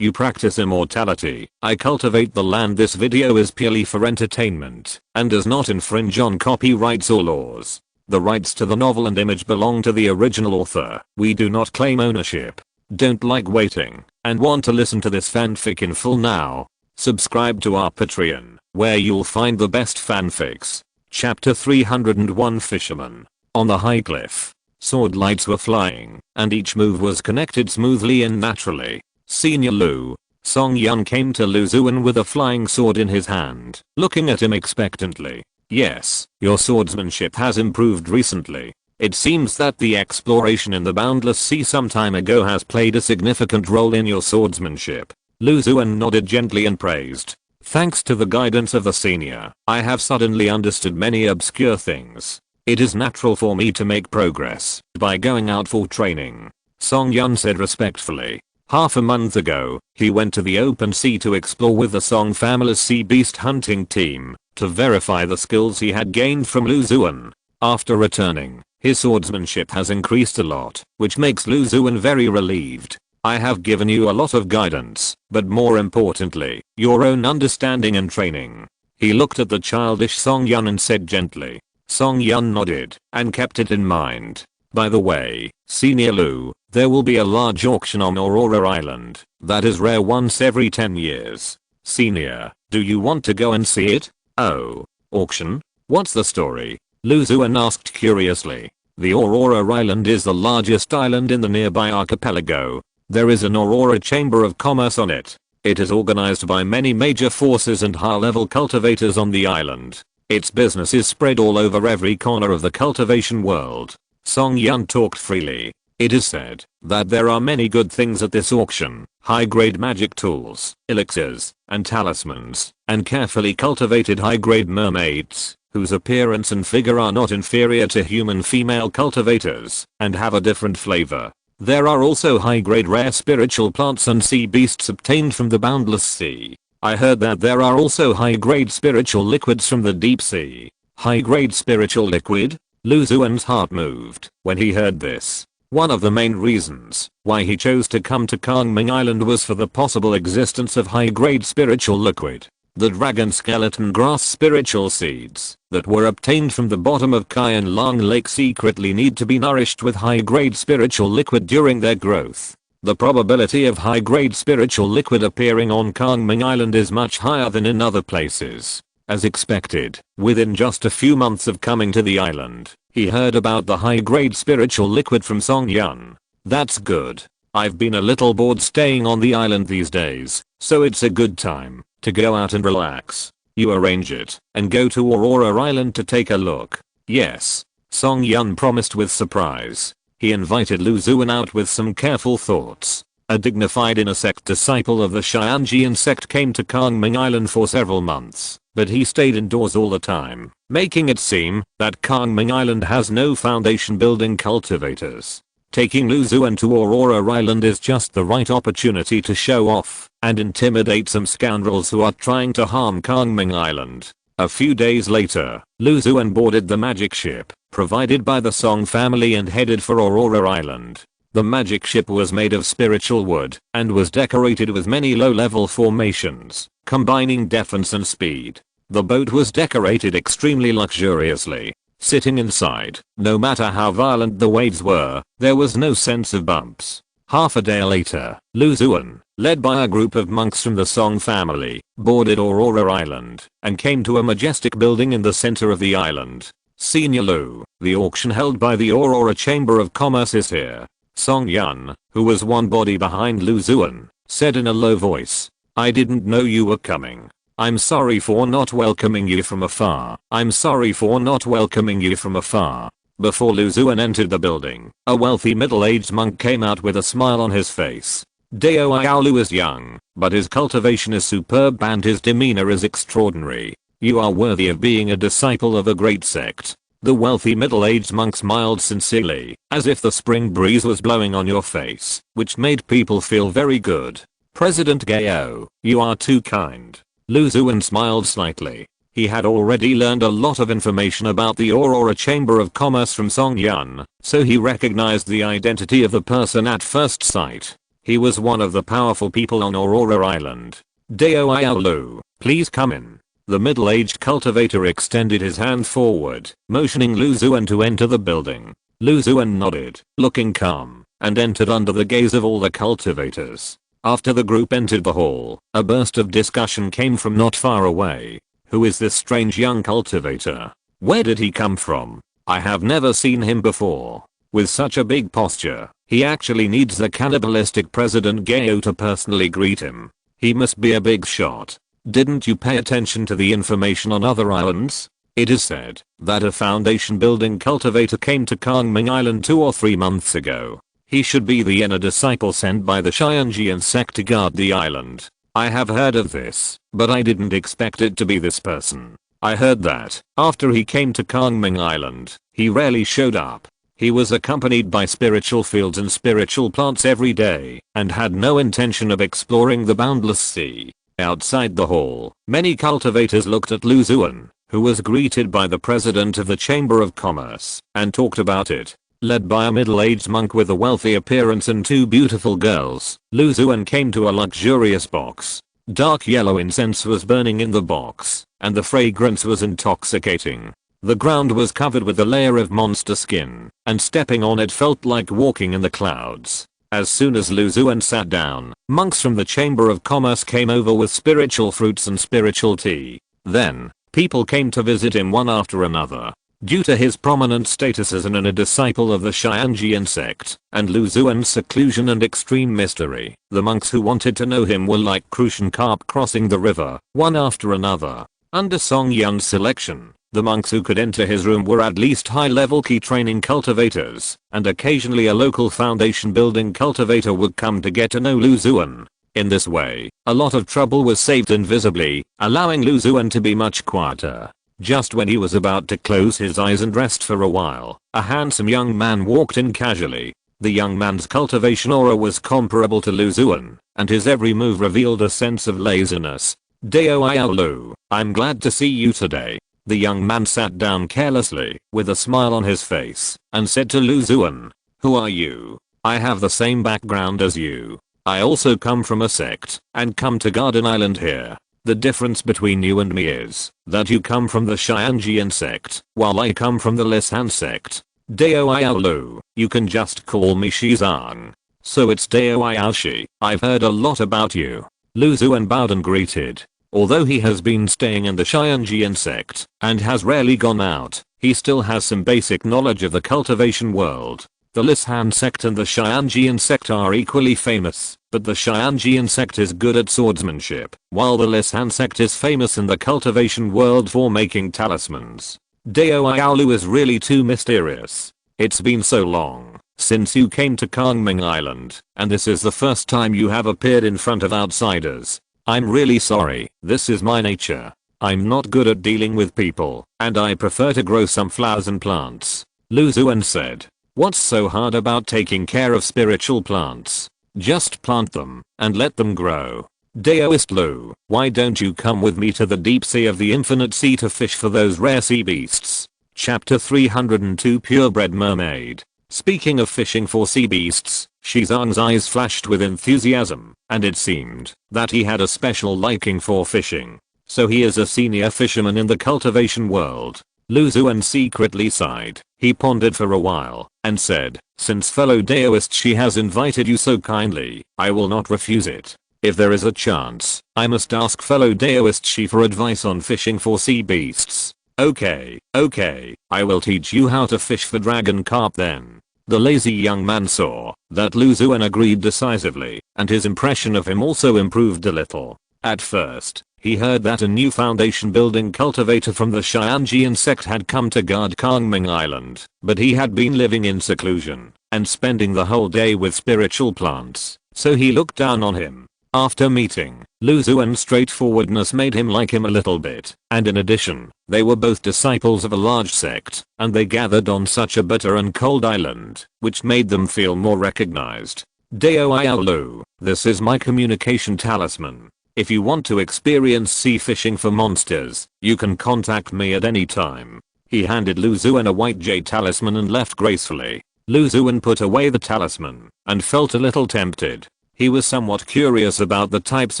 You practice immortality. I cultivate the land. This video is purely for entertainment and does not infringe on copyrights or laws. The rights to the novel and image belong to the original author. We do not claim ownership. Don't like waiting and want to listen to this fanfic in full now? Subscribe to our Patreon, where you'll find the best fanfics. Chapter 301 Fisherman. On the high cliff, sword lights were flying, and each move was connected smoothly and naturally. Senior Lu, Song Yun came to Lu Xuan with a flying sword in his hand, looking at him expectantly. Yes, your swordsmanship has improved recently. It seems that the exploration in the boundless sea some time ago has played a significant role in your swordsmanship. Lu Xuan nodded gently and praised. Thanks to the guidance of the senior, I have suddenly understood many obscure things. It is natural for me to make progress by going out for training, Song Yun said respectfully. Half a month ago, he went to the open sea to explore with the Song family's sea beast hunting team to verify the skills he had gained from Lu Xuan. After returning, his swordsmanship has increased a lot, which makes Lu Xuan very relieved. I have given you a lot of guidance, but more importantly, your own understanding and training. He looked at the childish Song Yun and said gently. Song Yun nodded and kept it in mind. By the way, Senior Lu, there will be a large auction on Aurora Island that is rare once every 10 years. Senior, do you want to go and see it? Oh, auction? What's the story? Lu Xuan asked curiously. The Aurora Island is the largest island in the nearby archipelago. There is an Aurora Chamber of Commerce on it. It is organized by many major forces and high-level cultivators on the island. Its business is spread all over every corner of the cultivation world. Song Yun talked freely. It is said that there are many good things at this auction. High-grade magic tools, elixirs, and talismans, and carefully cultivated high-grade mermaids, whose appearance and figure are not inferior to human female cultivators, and have a different flavor. There are also high-grade rare spiritual plants and sea beasts obtained from the boundless sea. I heard that there are also high-grade spiritual liquids from the deep sea. High-grade spiritual liquid? Lu Xuan's heart moved when he heard this. One of the main reasons why he chose to come to Kangming Island was for the possible existence of high-grade spiritual liquid. The dragon skeleton grass spiritual seeds that were obtained from the bottom of Kyan Long Lake secretly need to be nourished with high-grade spiritual liquid during their growth. The probability of high-grade spiritual liquid appearing on Kangming Island is much higher than in other places. As expected, within just a few months of coming to the island, he heard about the high-grade spiritual liquid from Song Yun. That's good. I've been a little bored staying on the island these days, so it's a good time to go out and relax. You arrange it and go to Aurora Island to take a look. Yes, Song Yun promised with surprise. He invited Lu Xuan out with some careful thoughts. A dignified inner sect disciple of the Xianjian sect came to Kangming Island for several months, but he stayed indoors all the time, making it seem that Kangming Island has no foundation building cultivators. Taking Lu Xuan to Aurora Island is just the right opportunity to show off and intimidate some scoundrels who are trying to harm Kangming Island. A few days later, Lu Xuan boarded the magic ship provided by the Song family and headed for Aurora Island. The magic ship was made of spiritual wood and was decorated with many low-level formations, combining defense and speed. The boat was decorated extremely luxuriously. Sitting inside, no matter how violent the waves were, there was no sense of bumps. Half a day later, Lu Xuan, led by a group of monks from the Song family, boarded Aurora Island and came to a majestic building in the center of the island. Senior Lu, the auction held by the Aurora Chamber of Commerce is here. Song Yun, who was one body behind Lu Xuan, said in a low voice. I didn't know you were coming. I'm sorry for not welcoming you from afar. I'm sorry for not welcoming you from afar. Before Lu Xuan entered the building, a wealthy middle-aged monk came out with a smile on his face. Dao Yaolu is young, but his cultivation is superb and his demeanor is extraordinary. You are worthy of being a disciple of a great sect. The wealthy middle-aged monk smiled sincerely, as if the spring breeze was blowing on your face, which made people feel very good. President Gao, you are too kind. Lu Xuan smiled slightly. He had already learned a lot of information about the Aurora Chamber of Commerce from Song Yun, so he recognized the identity of the person at first sight. He was one of the powerful people on Aurora Island. Deo Iaulu, please come in. The middle-aged cultivator extended his hand forward, motioning Lu Xuan to enter the building. Lu Xuan nodded, looking calm, and entered under the gaze of all the cultivators. After the group entered the hall, a burst of discussion came from not far away. Who is this strange young cultivator? Where did he come from? I have never seen him before. With such a big posture, he actually needs the cannibalistic President Gao to personally greet him. He must be a big shot. Didn't you pay attention to the information on other islands? It is said that a foundation building cultivator came to Kangming Island 2 or 3 months ago. He should be the inner disciple sent by the Xianjian sect to guard the island. I have heard of this, but I didn't expect it to be this person. I heard that, after he came to Kangming Island, he rarely showed up. He was accompanied by spiritual fields and spiritual plants every day, and had no intention of exploring the boundless sea. Outside the hall, many cultivators looked at Lu Xuan, who was greeted by the president of the Chamber of Commerce, and talked about it. Led by a middle-aged monk with a wealthy appearance and 2 beautiful girls, Lu Xuan came to a luxurious box. Dark yellow incense was burning in the box, and the fragrance was intoxicating. The ground was covered with a layer of monster skin, and stepping on it felt like walking in the clouds. As soon as Lu Xuan sat down, monks from the Chamber of Commerce came over with spiritual fruits and spiritual tea. Then, people came to visit him one after another. Due to his prominent status as a disciple of the Xianjian sect, and Lu Xuan's seclusion and extreme mystery, the monks who wanted to know him were like crucian carp crossing the river, one after another. Under Song Yun's selection, the monks who could enter his room were at least high-level key training cultivators, and occasionally a local foundation building cultivator would come to get to know Lu Xuan. In this way, a lot of trouble was saved invisibly, allowing Lu Xuan to be much quieter. Just when he was about to close his eyes and rest for a while, a handsome young man walked in casually. The young man's cultivation aura was comparable to Lu Xuan, and his every move revealed a sense of laziness. Deo Iaolu, I'm glad to see you today. The young man sat down carelessly, with a smile on his face, and said to Lu Xuan, who are you? I have the same background as you. I also come from a sect, and come to Garden Island here. The difference between you and me is that you come from the Xianjian sect, while I come from the Lisan sect. Deo Iaolu, you can just call me Shizang. So it's Deo Iaoshi, I've heard a lot about you. Lu Xuan bowed and greeted. Although he has been staying in the Xianjian sect, and has rarely gone out, he still has some basic knowledge of the cultivation world. The Lisan sect and the Xianjian sect are equally famous, but the Xianjian sect is good at swordsmanship, while the Lisan sect is famous in the cultivation world for making talismans. Deo Iaolu is really too mysterious. It's been so long since you came to Kangming Island, and this is the first time you have appeared in front of outsiders. I'm really sorry, this is my nature. I'm not good at dealing with people, and I prefer to grow some flowers and plants. Lu Xuan said. What's so hard about taking care of spiritual plants? Just plant them, and let them grow. Daoist Lu, why don't you come with me to the deep sea of the infinite sea to fish for those rare sea beasts? Chapter 302 Purebred Mermaid. Speaking of fishing for sea beasts, Shizang's eyes flashed with enthusiasm, and it seemed that he had a special liking for fishing. So he is a senior fisherman in the cultivation world. Lu Xuan secretly sighed. He pondered for a while, and said, since fellow Daoist she has invited you so kindly, I will not refuse it. If there is a chance, I must ask fellow Daoist she for advice on fishing for sea beasts. Okay, I will teach you how to fish for dragon carp then. The lazy young man saw that Lu Xuan agreed decisively, and his impression of him also improved a little. At first, he heard that a new foundation building cultivator from the Xianjian sect had come to guard Kangming Island, but he had been living in seclusion, and spending the whole day with spiritual plants, so he looked down on him. After meeting, Lu Xuan's straightforwardness made him like him a little bit, and in addition, they were both disciples of a large sect, and they gathered on such a bitter and cold island, which made them feel more recognized. Deo Iaolu, this is my communication talisman. If you want to experience sea fishing for monsters, you can contact me at any time. He handed Lu Xuan a white jade talisman and left gracefully. Lu Xuan put away the talisman, and felt a little tempted. He was somewhat curious about the types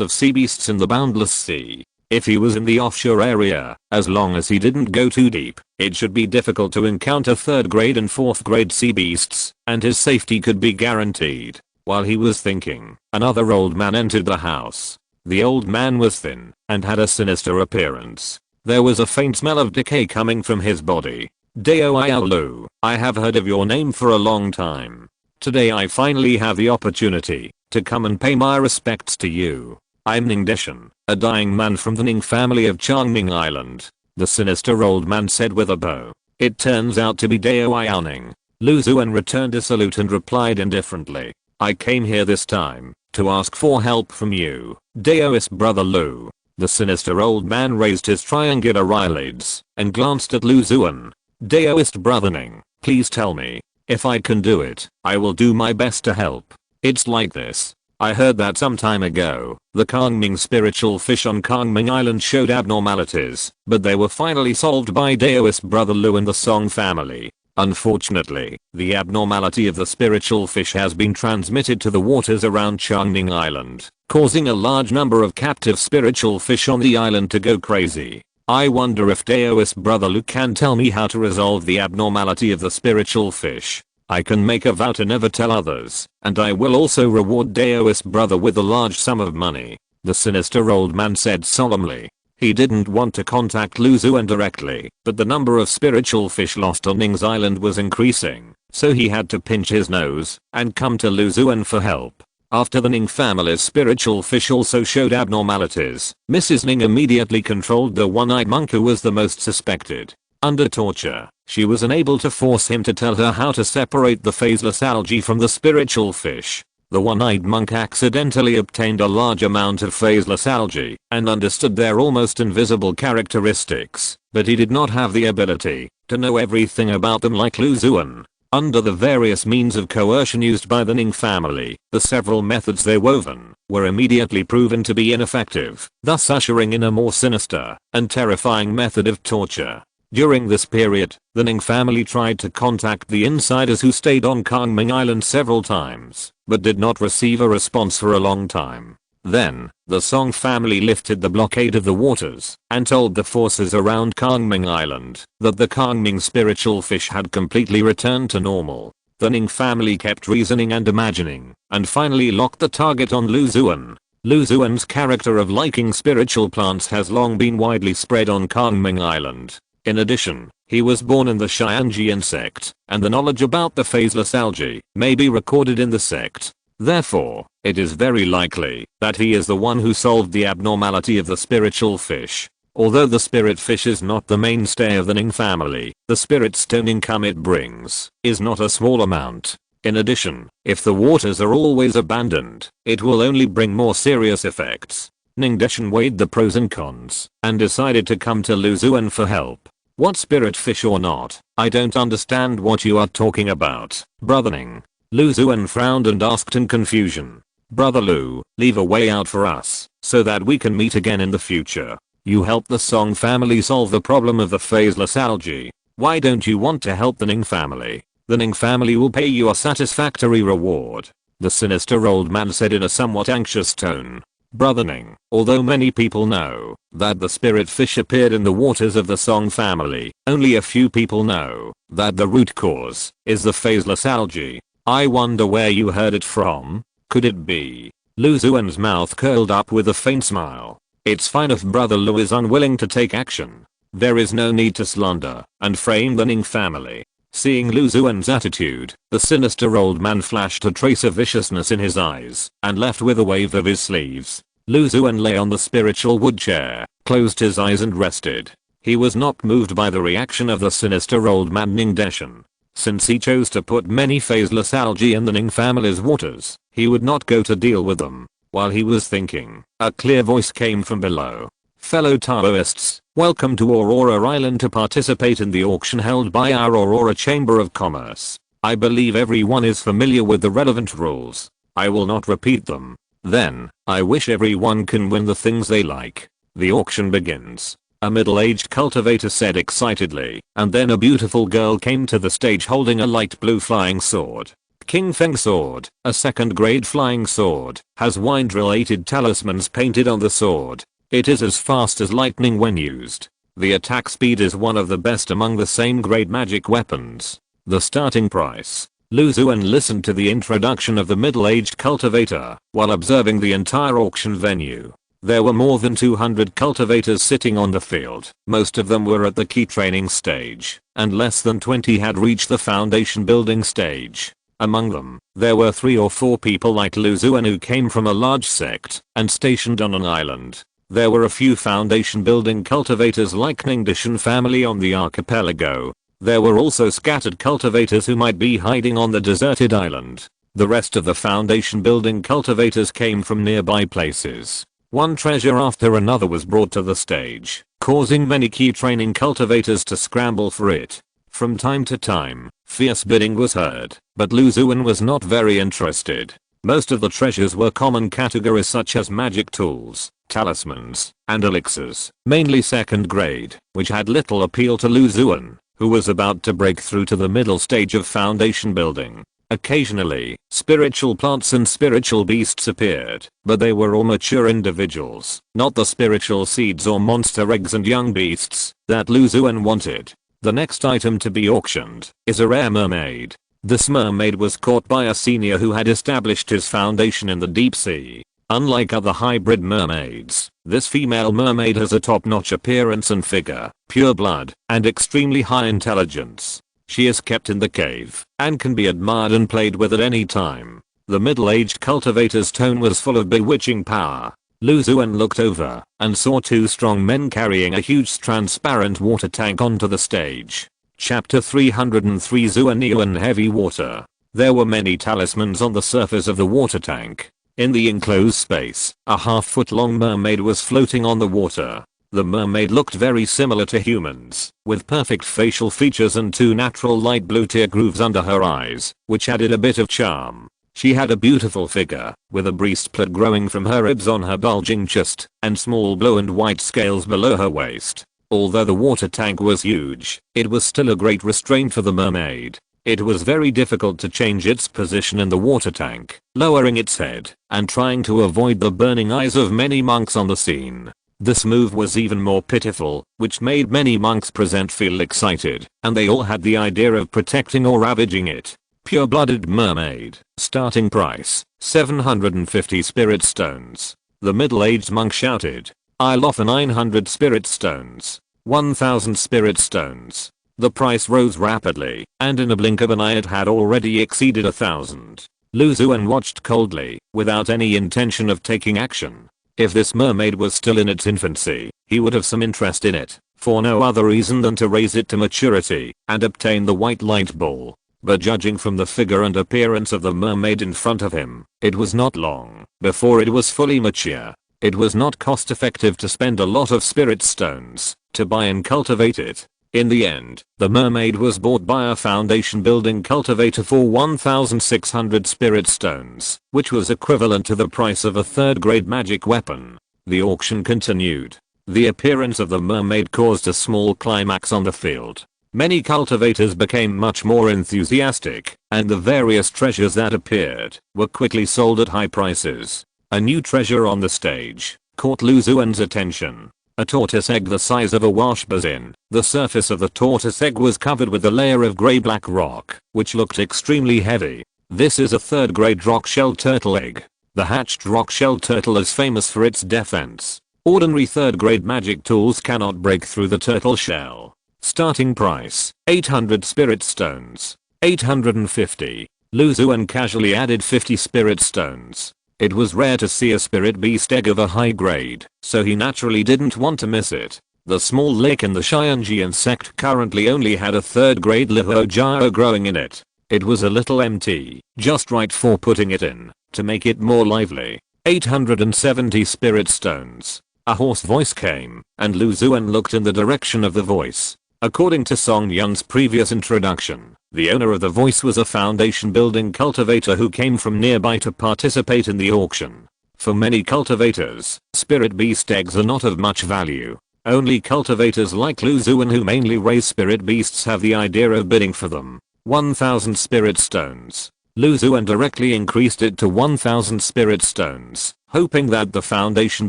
of sea beasts in the boundless sea. If he was in the offshore area, as long as he didn't go too deep, it should be difficult to encounter 3rd grade and 4th grade sea beasts, and his safety could be guaranteed. While he was thinking, another old man entered the house. The old man was thin and had a sinister appearance. There was a faint smell of decay coming from his body. Lu, I have heard of your name for a long time. Today I finally have the opportunity to come and pay my respects to you. I'm Ning Deshan, a dying man from the Ning family of Changming Island. The sinister old man said with a bow. It turns out to be Dao Ning. Lu Xuan returned a salute and replied indifferently. I came here this time to ask for help from you, Daoist brother Lu. The sinister old man raised his triangular eyelids and glanced at Lu Xuan. Daoist brother Ning, please tell me. If I can do it, I will do my best to help. It's like this. I heard that some time ago, the Kangming spiritual fish on Kangming Island showed abnormalities, but they were finally solved by Daoist brother Lu and the Song family. Unfortunately, the abnormality of the spiritual fish has been transmitted to the waters around Changming Island, causing a large number of captive spiritual fish on the island to go crazy. I wonder if Daoist brother Lu can tell me how to resolve the abnormality of the spiritual fish. I can make a vow to never tell others, and I will also reward Daoist brother with a large sum of money, the sinister old man said solemnly. He didn't want to contact Lu Xuan directly, but the number of spiritual fish lost on Ning's island was increasing, so he had to pinch his nose and come to Lu Xuan for help. After the Ning family's spiritual fish also showed abnormalities, Mrs. Ning immediately controlled the one-eyed monk who was the most suspected. Under torture, she was unable to force him to tell her how to separate the phaseless algae from the spiritual fish. The one-eyed monk accidentally obtained a large amount of phaseless algae and understood their almost invisible characteristics, but he did not have the ability to know everything about them like Lu Xuan. Under the various means of coercion used by the Ning family, the several methods they woven were immediately proven to be ineffective, thus ushering in a more sinister and terrifying method of torture. During this period, the Ning family tried to contact the insiders who stayed on Kangming Island several times, but did not receive a response for a long time. Then, the Song family lifted the blockade of the waters and told the forces around Kangming Island that the Kangming spiritual fish had completely returned to normal. The Ning family kept reasoning and imagining, and finally locked the target on Lu Xuan. Lu Xuan's character of liking spiritual plants has long been widely spread on Kangming Island. In addition, he was born in the Xianjian sect, and the knowledge about the phaseless algae may be recorded in the sect. Therefore, it is very likely that he is the one who solved the abnormality of the spiritual fish. Although the spirit fish is not the mainstay of the Ning family, the spirit stone income it brings is not a small amount. In addition, if the waters are always abandoned, it will only bring more serious effects. Ning Deshan weighed the pros and cons and decided to come to Lu Xuan for help. What spirit fish or not, I don't understand what you are talking about, brother Ning. Lu Xuan frowned and asked in confusion. Brother Lu, leave a way out for us, so that we can meet again in the future. You helped the Song family solve the problem of the phaseless algae. Why don't you want to help the Ning family? The Ning family will pay you a satisfactory reward, the sinister old man said in a somewhat anxious tone. Brother Ning, although many people know that the spirit fish appeared in the waters of the Song family, only a few people know that the root cause is the phaseless algae. I wonder where you heard it from. Could it be? Lu Xuan's mouth curled up with a faint smile. It's fine if brother Lu is unwilling to take action. There is no need to slander and frame the Ning family. Seeing Lu Xuan's attitude, the sinister old man flashed a trace of viciousness in his eyes and left with a wave of his sleeves. Lu Xuan lay on the spiritual wood chair, closed his eyes and rested. He was not moved by the reaction of the sinister old man Ning Deshan. Since he chose to put many phaseless algae in the Ning family's waters, he would not go to deal with them. While he was thinking, a clear voice came from below. Fellow Taoists, welcome to Aurora Island to participate in the auction held by our Aurora Chamber of Commerce. I believe everyone is familiar with the relevant rules. I will not repeat them. Then, I wish everyone can win the things they like. The auction begins. A middle-aged cultivator said excitedly, and then a beautiful girl came to the stage holding a light blue flying sword. King Feng Sword, a second grade flying sword, has wind related talismans painted on the sword. It is as fast as lightning when used. The attack speed is one of the best among the same grade magic weapons. The starting price. Lu Xuan listened to the introduction of the middle-aged cultivator while observing the entire auction venue. There were more than 200 cultivators sitting on the field. Most of them were at the key training stage, and less than 20 had reached the foundation building stage. Among them, there were 3 or 4 people like Lu Xuan who came from a large sect and stationed on an island. There were a few foundation building cultivators like Ningdishan family on the archipelago. There were also scattered cultivators who might be hiding on the deserted island. The rest of the foundation building cultivators came from nearby places. One treasure after another was brought to the stage, causing many key training cultivators to scramble for it. From time to time, fierce bidding was heard, but Lu Xuan was not very interested. Most of the treasures were common categories such as magic tools, talismans, and elixirs, mainly second grade, which had little appeal to Lu Xuan, who was about to break through to the middle stage of foundation building. Occasionally, spiritual plants and spiritual beasts appeared, but they were all mature individuals, not the spiritual seeds or monster eggs and young beasts that Lu Xuan wanted. The next item to be auctioned is a rare mermaid. This mermaid was caught by a senior who had established his foundation in the deep sea. Unlike other hybrid mermaids, this female mermaid has a top-notch appearance and figure, pure blood, and extremely high intelligence. She is kept in the cave and can be admired and played with at any time. The middle-aged cultivator's tone was full of bewitching power. Lu Xuan looked over and saw 2 strong men carrying a huge transparent water tank onto the stage. Chapter 303 Xuan Heavy Water. There were many talismans on the surface of the water tank. In the enclosed space, a half-foot-long mermaid was floating on the water. The mermaid looked very similar to humans, with perfect facial features and 2 natural light blue tear grooves under her eyes, which added a bit of charm. She had a beautiful figure, with a breastplate growing from her ribs on her bulging chest, and small blue and white scales below her waist. Although the water tank was huge, it was still a great restraint for the mermaid. It was very difficult to change its position in the water tank, lowering its head, and trying to avoid the burning eyes of many monks on the scene. This move was even more pitiful, which made many monks present feel excited, and they all had the idea of protecting or ravaging it. Pure-blooded mermaid. Starting price, 750 spirit stones. The middle-aged monk shouted, "I'll offer 900 spirit stones. 1000 spirit stones." The price rose rapidly, and in a blink of an eye it had already exceeded 1000. Lu Xuan watched coldly, without any intention of taking action. If this mermaid was still in its infancy, he would have some interest in it, for no other reason than to raise it to maturity and obtain the white light ball. But judging from the figure and appearance of the mermaid in front of him, it was not long before it was fully mature. It was not cost effective to spend a lot of spirit stones to buy and cultivate it. In the end, the mermaid was bought by a foundation building cultivator for 1600 spirit stones, which was equivalent to the price of a third-grade magic weapon. The auction continued. The appearance of the mermaid caused a small climax on the field. Many cultivators became much more enthusiastic, and the various treasures that appeared were quickly sold at high prices. A new treasure on the stage caught Lu Xuan's attention. A tortoise egg the size of a wash basin. The surface of the tortoise egg was covered with a layer of grey-black rock, which looked extremely heavy. This is a third-grade rock-shell turtle egg. The hatched rock-shell turtle is famous for its defense. Ordinary third-grade magic tools cannot break through the turtle shell. Starting price, 800 spirit stones. 850. Lu Xuan casually added 50 spirit stones. It was rare to see a spirit beast egg of a high grade, so he naturally didn't want to miss it. The small lake in the Xianjian sect currently only had a third-grade Lihojao growing in it. It was a little empty, just right for putting it in, to make it more lively. 870 spirit stones. A hoarse voice came, and Lu Xuan looked in the direction of the voice. According to Song Yun's previous introduction, the owner of the voice was a foundation building cultivator who came from nearby to participate in the auction. For many cultivators, spirit beast eggs are not of much value. Only cultivators like Lu Xuan who mainly raise spirit beasts have the idea of bidding for them. 1000 spirit stones. Lu Xuan directly increased it to 1000 spirit stones, hoping that the foundation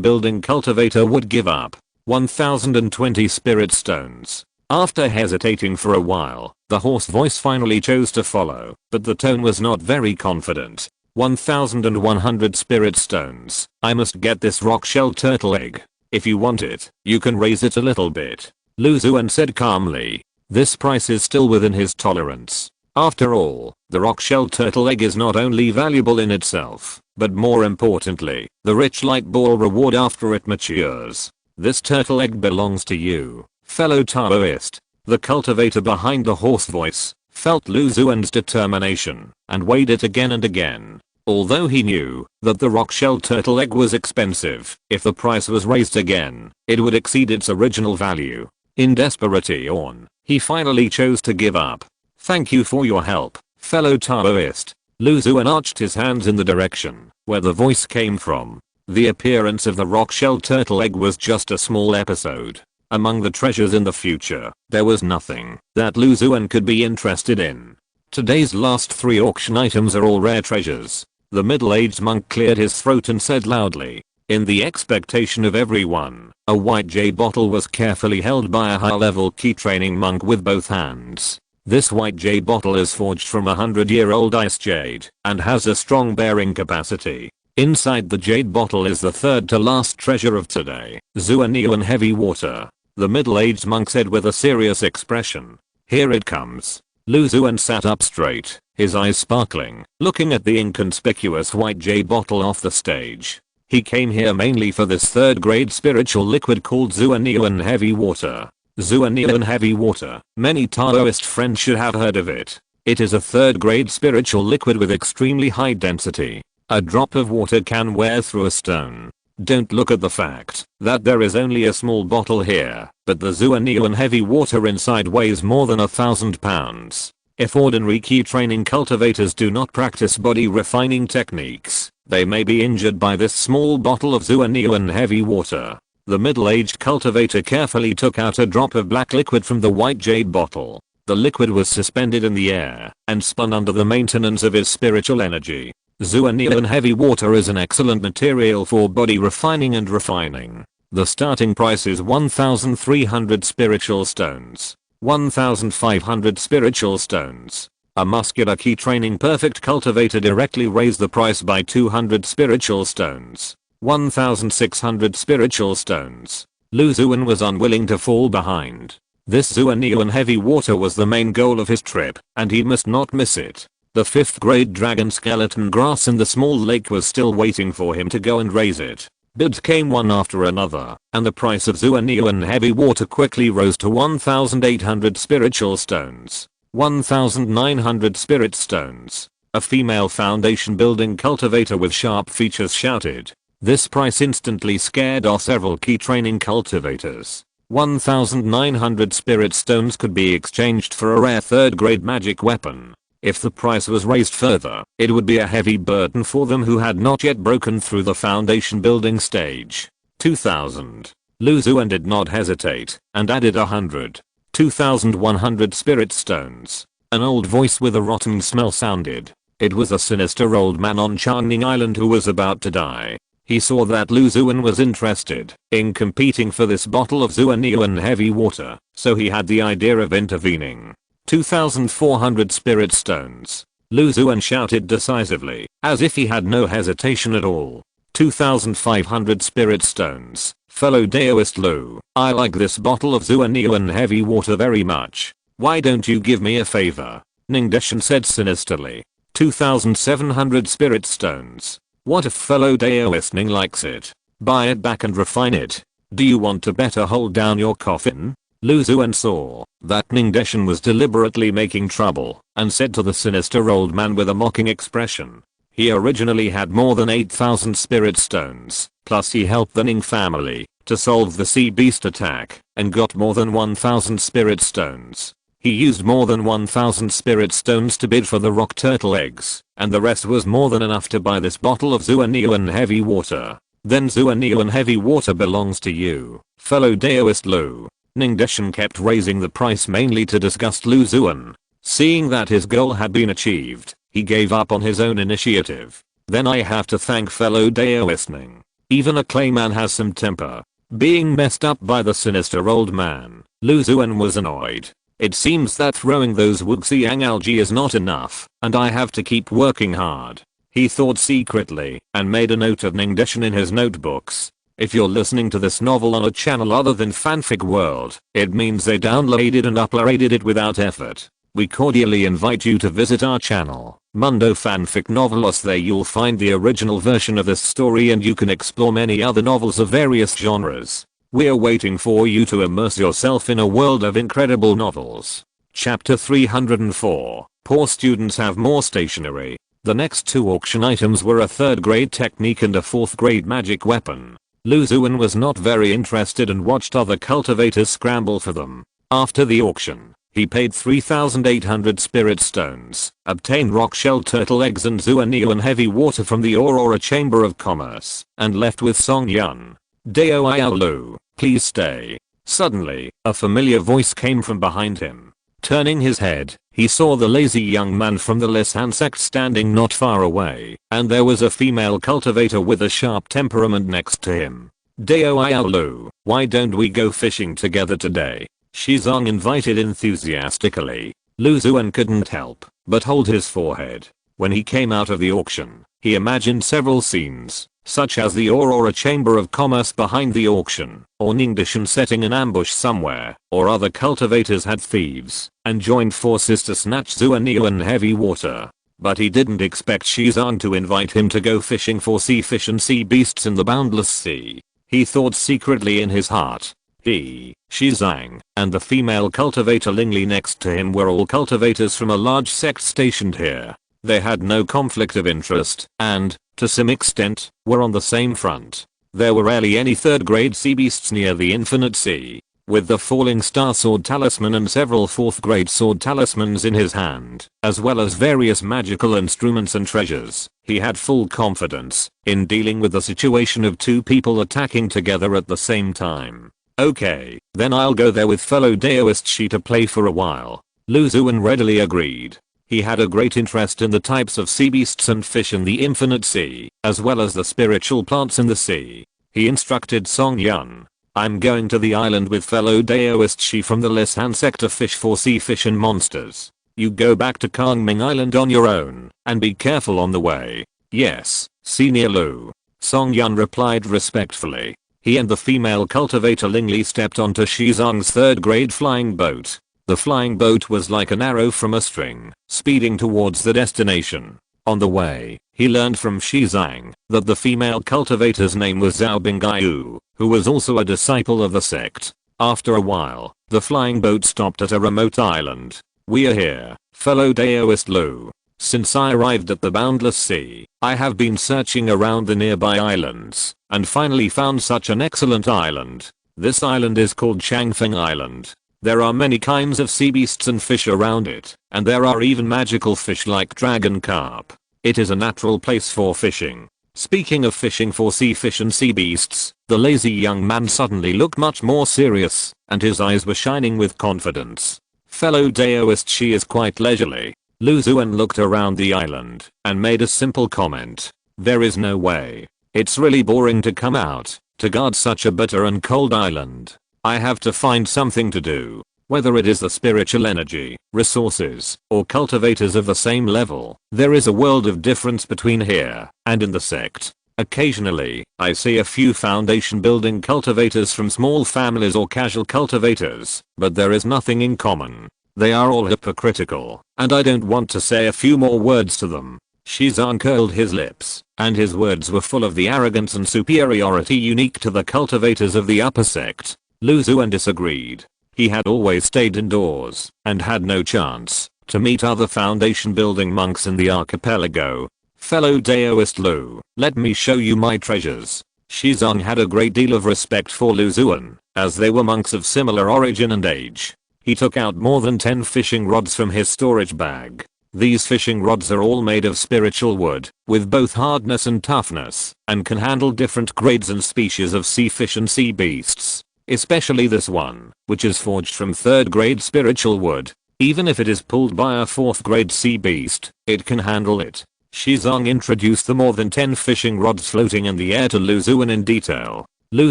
building cultivator would give up. 1020 spirit stones. After hesitating for a while, the hoarse voice finally chose to follow, but the tone was not very confident. 1100 spirit stones. I must get this rock shell turtle egg. If you want it, you can raise it a little bit. Lu Xuan said calmly. This price is still within his tolerance. After all, the rock shell turtle egg is not only valuable in itself, but more importantly, the rich light ball reward after it matures. This turtle egg belongs to you, fellow Taoist. The cultivator behind the hoarse voice felt Lu Xuan's determination and weighed it again and again. Although he knew that the rock shell turtle egg was expensive, if the price was raised again, it would exceed its original value. In desperation, he finally chose to give up. Thank you for your help, fellow Taoist. Lu Xuan arched his hands in the direction where the voice came from. The appearance of the rock shell turtle egg was just a small episode. Among the treasures in the future, there was nothing that Lu Xuan could be interested in. Today's last 3 auction items are all rare treasures. The middle-aged monk cleared his throat and said loudly. In the expectation of everyone, a white jade bottle was carefully held by a high-level key training monk with both hands. This white jade bottle is forged from 100-year-old ice jade and has a strong bearing capacity. Inside the jade bottle is the third to last treasure of today, Xuan heavy water. The middle-aged monk said with a serious expression. Here it comes. Lu Xuan sat up straight, his eyes sparkling, looking at the inconspicuous white jade bottle off the stage. He came here mainly for this third-grade spiritual liquid called Xuan heavy water. Xuan heavy water. Many Taoist friends should have heard of it. It is a third-grade spiritual liquid with extremely high density. A drop of water can wear through a stone. Don't look at the fact that there is only a small bottle here, but the Xuan heavy water inside weighs more than 1,000 pounds. If ordinary key training cultivators do not practice body refining techniques, they may be injured by this small bottle of Xuan heavy water. The middle-aged cultivator carefully took out a drop of black liquid from the white jade bottle. The liquid was suspended in the air and spun under the maintenance of his spiritual energy. Xuan heavy water is an excellent material for body refining and refining. The starting price is 1,300 spiritual stones. 1,500 spiritual stones. A muscular key training perfect cultivator directly raised the price by 200 spiritual stones. 1,600 spiritual stones. Lu Xuan was unwilling to fall behind. This Xuan heavy water was the main goal of his trip, and he must not miss it. The 5th grade dragon skeleton grass in the small lake was still waiting for him to go and raise it. Bids came one after another, and the price of Xuan heavy water quickly rose to 1,800 spiritual stones. 1,900 spirit stones. A female foundation building cultivator with sharp features shouted. This price instantly scared off several key training cultivators. 1,900 spirit stones could be exchanged for a rare 3rd grade magic weapon. If the price was raised further, it would be a heavy burden for them who had not yet broken through the foundation building stage. 2,000. Lu Xuan did not hesitate and added 100. 2,100 spirit stones. An old voice with a rotten smell sounded. It was a sinister old man on Changning Island who was about to die. He saw that Lu Xuan was interested in competing for this bottle of Xuan heavy water, so he had the idea of intervening. 2,400 spirit stones. Lu Xuan shouted decisively, as if he had no hesitation at all. 2,500 spirit stones. Fellow Daoist Lu, I like this bottle of Xuan heavy water very much. Why don't you give me a favor? Ningdeshan said sinisterly. 2,700 spirit stones. What if fellow Daoist Ning likes it? Buy it back and refine it. Do you want to better hold down your coffin? Lu Xuan saw that Ningdeshan was deliberately making trouble and said to the sinister old man with a mocking expression. He originally had more than 8,000 spirit stones, plus he helped the Ning family to solve the sea beast attack and got more than 1,000 spirit stones. He used more than 1,000 spirit stones to bid for the rock turtle eggs, and the rest was more than enough to buy this bottle of Xuan heavy water. Then Xuan heavy water belongs to you, fellow Daoist Lu. Ningdeshan kept raising the price mainly to disgust Lu Xuan. Seeing that his goal had been achieved, he gave up on his own initiative. Then I have to thank fellow Daoisting. Even a clayman has some temper. Being messed up by the sinister old man, Lu Xuan was annoyed. It seems that throwing those Wuxiang algae is not enough, and I have to keep working hard. He thought secretly, and made a note of Ningdeshan in his notebooks. If you're listening to this novel on a channel other than Fanfic World, it means they downloaded and uploaded it without effort. We cordially invite you to visit our channel, Mundo Fanfic Novelos. There you'll find the original version of this story and you can explore many other novels of various genres. We're waiting for you to immerse yourself in a world of incredible novels. Chapter 304. Poor students have more stationery. The next two auction items were a 3rd grade technique and a 4th grade magic weapon. Lu Xuan was not very interested and watched other cultivators scramble for them. After the auction, he paid 3,800 spirit stones, obtained rock shell turtle eggs and Xuan heavy water from the Aurora Chamber of Commerce, and left with Song Yun. Dao Lu, please stay. Suddenly, a familiar voice came from behind him. Turning his head, he saw the lazy young man from the Lisan sect standing not far away, and there was a female cultivator with a sharp temperament next to him. Dao Lu, why don't we go fishing together today? Shizong invited enthusiastically. Lu Xuan couldn't help but hold his forehead. When he came out of the auction, he imagined several scenes, such as the Aurora Chamber of Commerce behind the auction, or Ningdeshan setting an ambush somewhere, or other cultivators had thieves and joined forces to snatch Xuan heavy water. But he didn't expect Shizong to invite him to go fishing for sea fish and sea beasts in the boundless sea. He thought secretly in his heart, he, Shizong, and the female cultivator Lingli next to him were all cultivators from a large sect stationed here. They had no conflict of interest, and, to some extent, were on the same front. There were rarely any 3rd grade sea beasts near the infinite sea. With the falling star sword talisman and several 4th grade sword talismans in his hand, as well as various magical instruments and treasures, he had full confidence in dealing with the situation of two people attacking together at the same time. Okay, then I'll go there with fellow Daoist Shi to play for a while. Lu Xuan readily agreed. He had a great interest in the types of sea beasts and fish in the infinite sea, as well as the spiritual plants in the sea. He instructed Song Yun. I'm going to the island with fellow Daoist Shi from the Lisan sect to fish for sea fish and monsters. You go back to Kangming Island on your own, and be careful on the way. Yes, Senior Lu. Song Yun replied respectfully. He and the female cultivator Lingli stepped onto Shizong's 3rd grade flying boat. The flying boat was like an arrow from a string, speeding towards the destination. On the way, he learned from Shizong that the female cultivator's name was Zhao Bingaiyu, who was also a disciple of the sect. After a while, the flying boat stopped at a remote island. We are here, fellow Daoist Lu. Since I arrived at the boundless sea, I have been searching around the nearby islands, and finally found such an excellent island. This island is called Changfeng Island. There are many kinds of sea beasts and fish around it, and there are even magical fish like dragon carp. It is a natural place for fishing. Speaking of fishing for sea fish and sea beasts, the lazy young man suddenly looked much more serious, and his eyes were shining with confidence. Fellow Daoist Shi is quite leisurely. Lu Xuan looked around the island and made a simple comment. There is no way. It's really boring to come out to guard such a bitter and cold island. I have to find something to do. Whether it is the spiritual energy, resources, or cultivators of the same level, there is a world of difference between here and in the sect. Occasionally, I see a few foundation building cultivators from small families or casual cultivators, but there is nothing in common. They are all hypocritical, and I don't want to say a few more words to them. Shizong curled his lips, and his words were full of the arrogance and superiority unique to the cultivators of the upper sect. Lu Xuan disagreed. He had always stayed indoors, and had no chance to meet other foundation building monks in the archipelago. Fellow Daoist Lu, let me show you my treasures. Shizong had a great deal of respect for Lu Xuan, as they were monks of similar origin and age. He took out more than 10 fishing rods from his storage bag. These fishing rods are all made of spiritual wood, with both hardness and toughness, and can handle different grades and species of sea fish and sea beasts. Especially this one, which is forged from 3rd grade spiritual wood. Even if it is pulled by a 4th grade sea beast, it can handle it. Shizong introduced the more than 10 fishing rods floating in the air to Lu Xuan in detail. Lu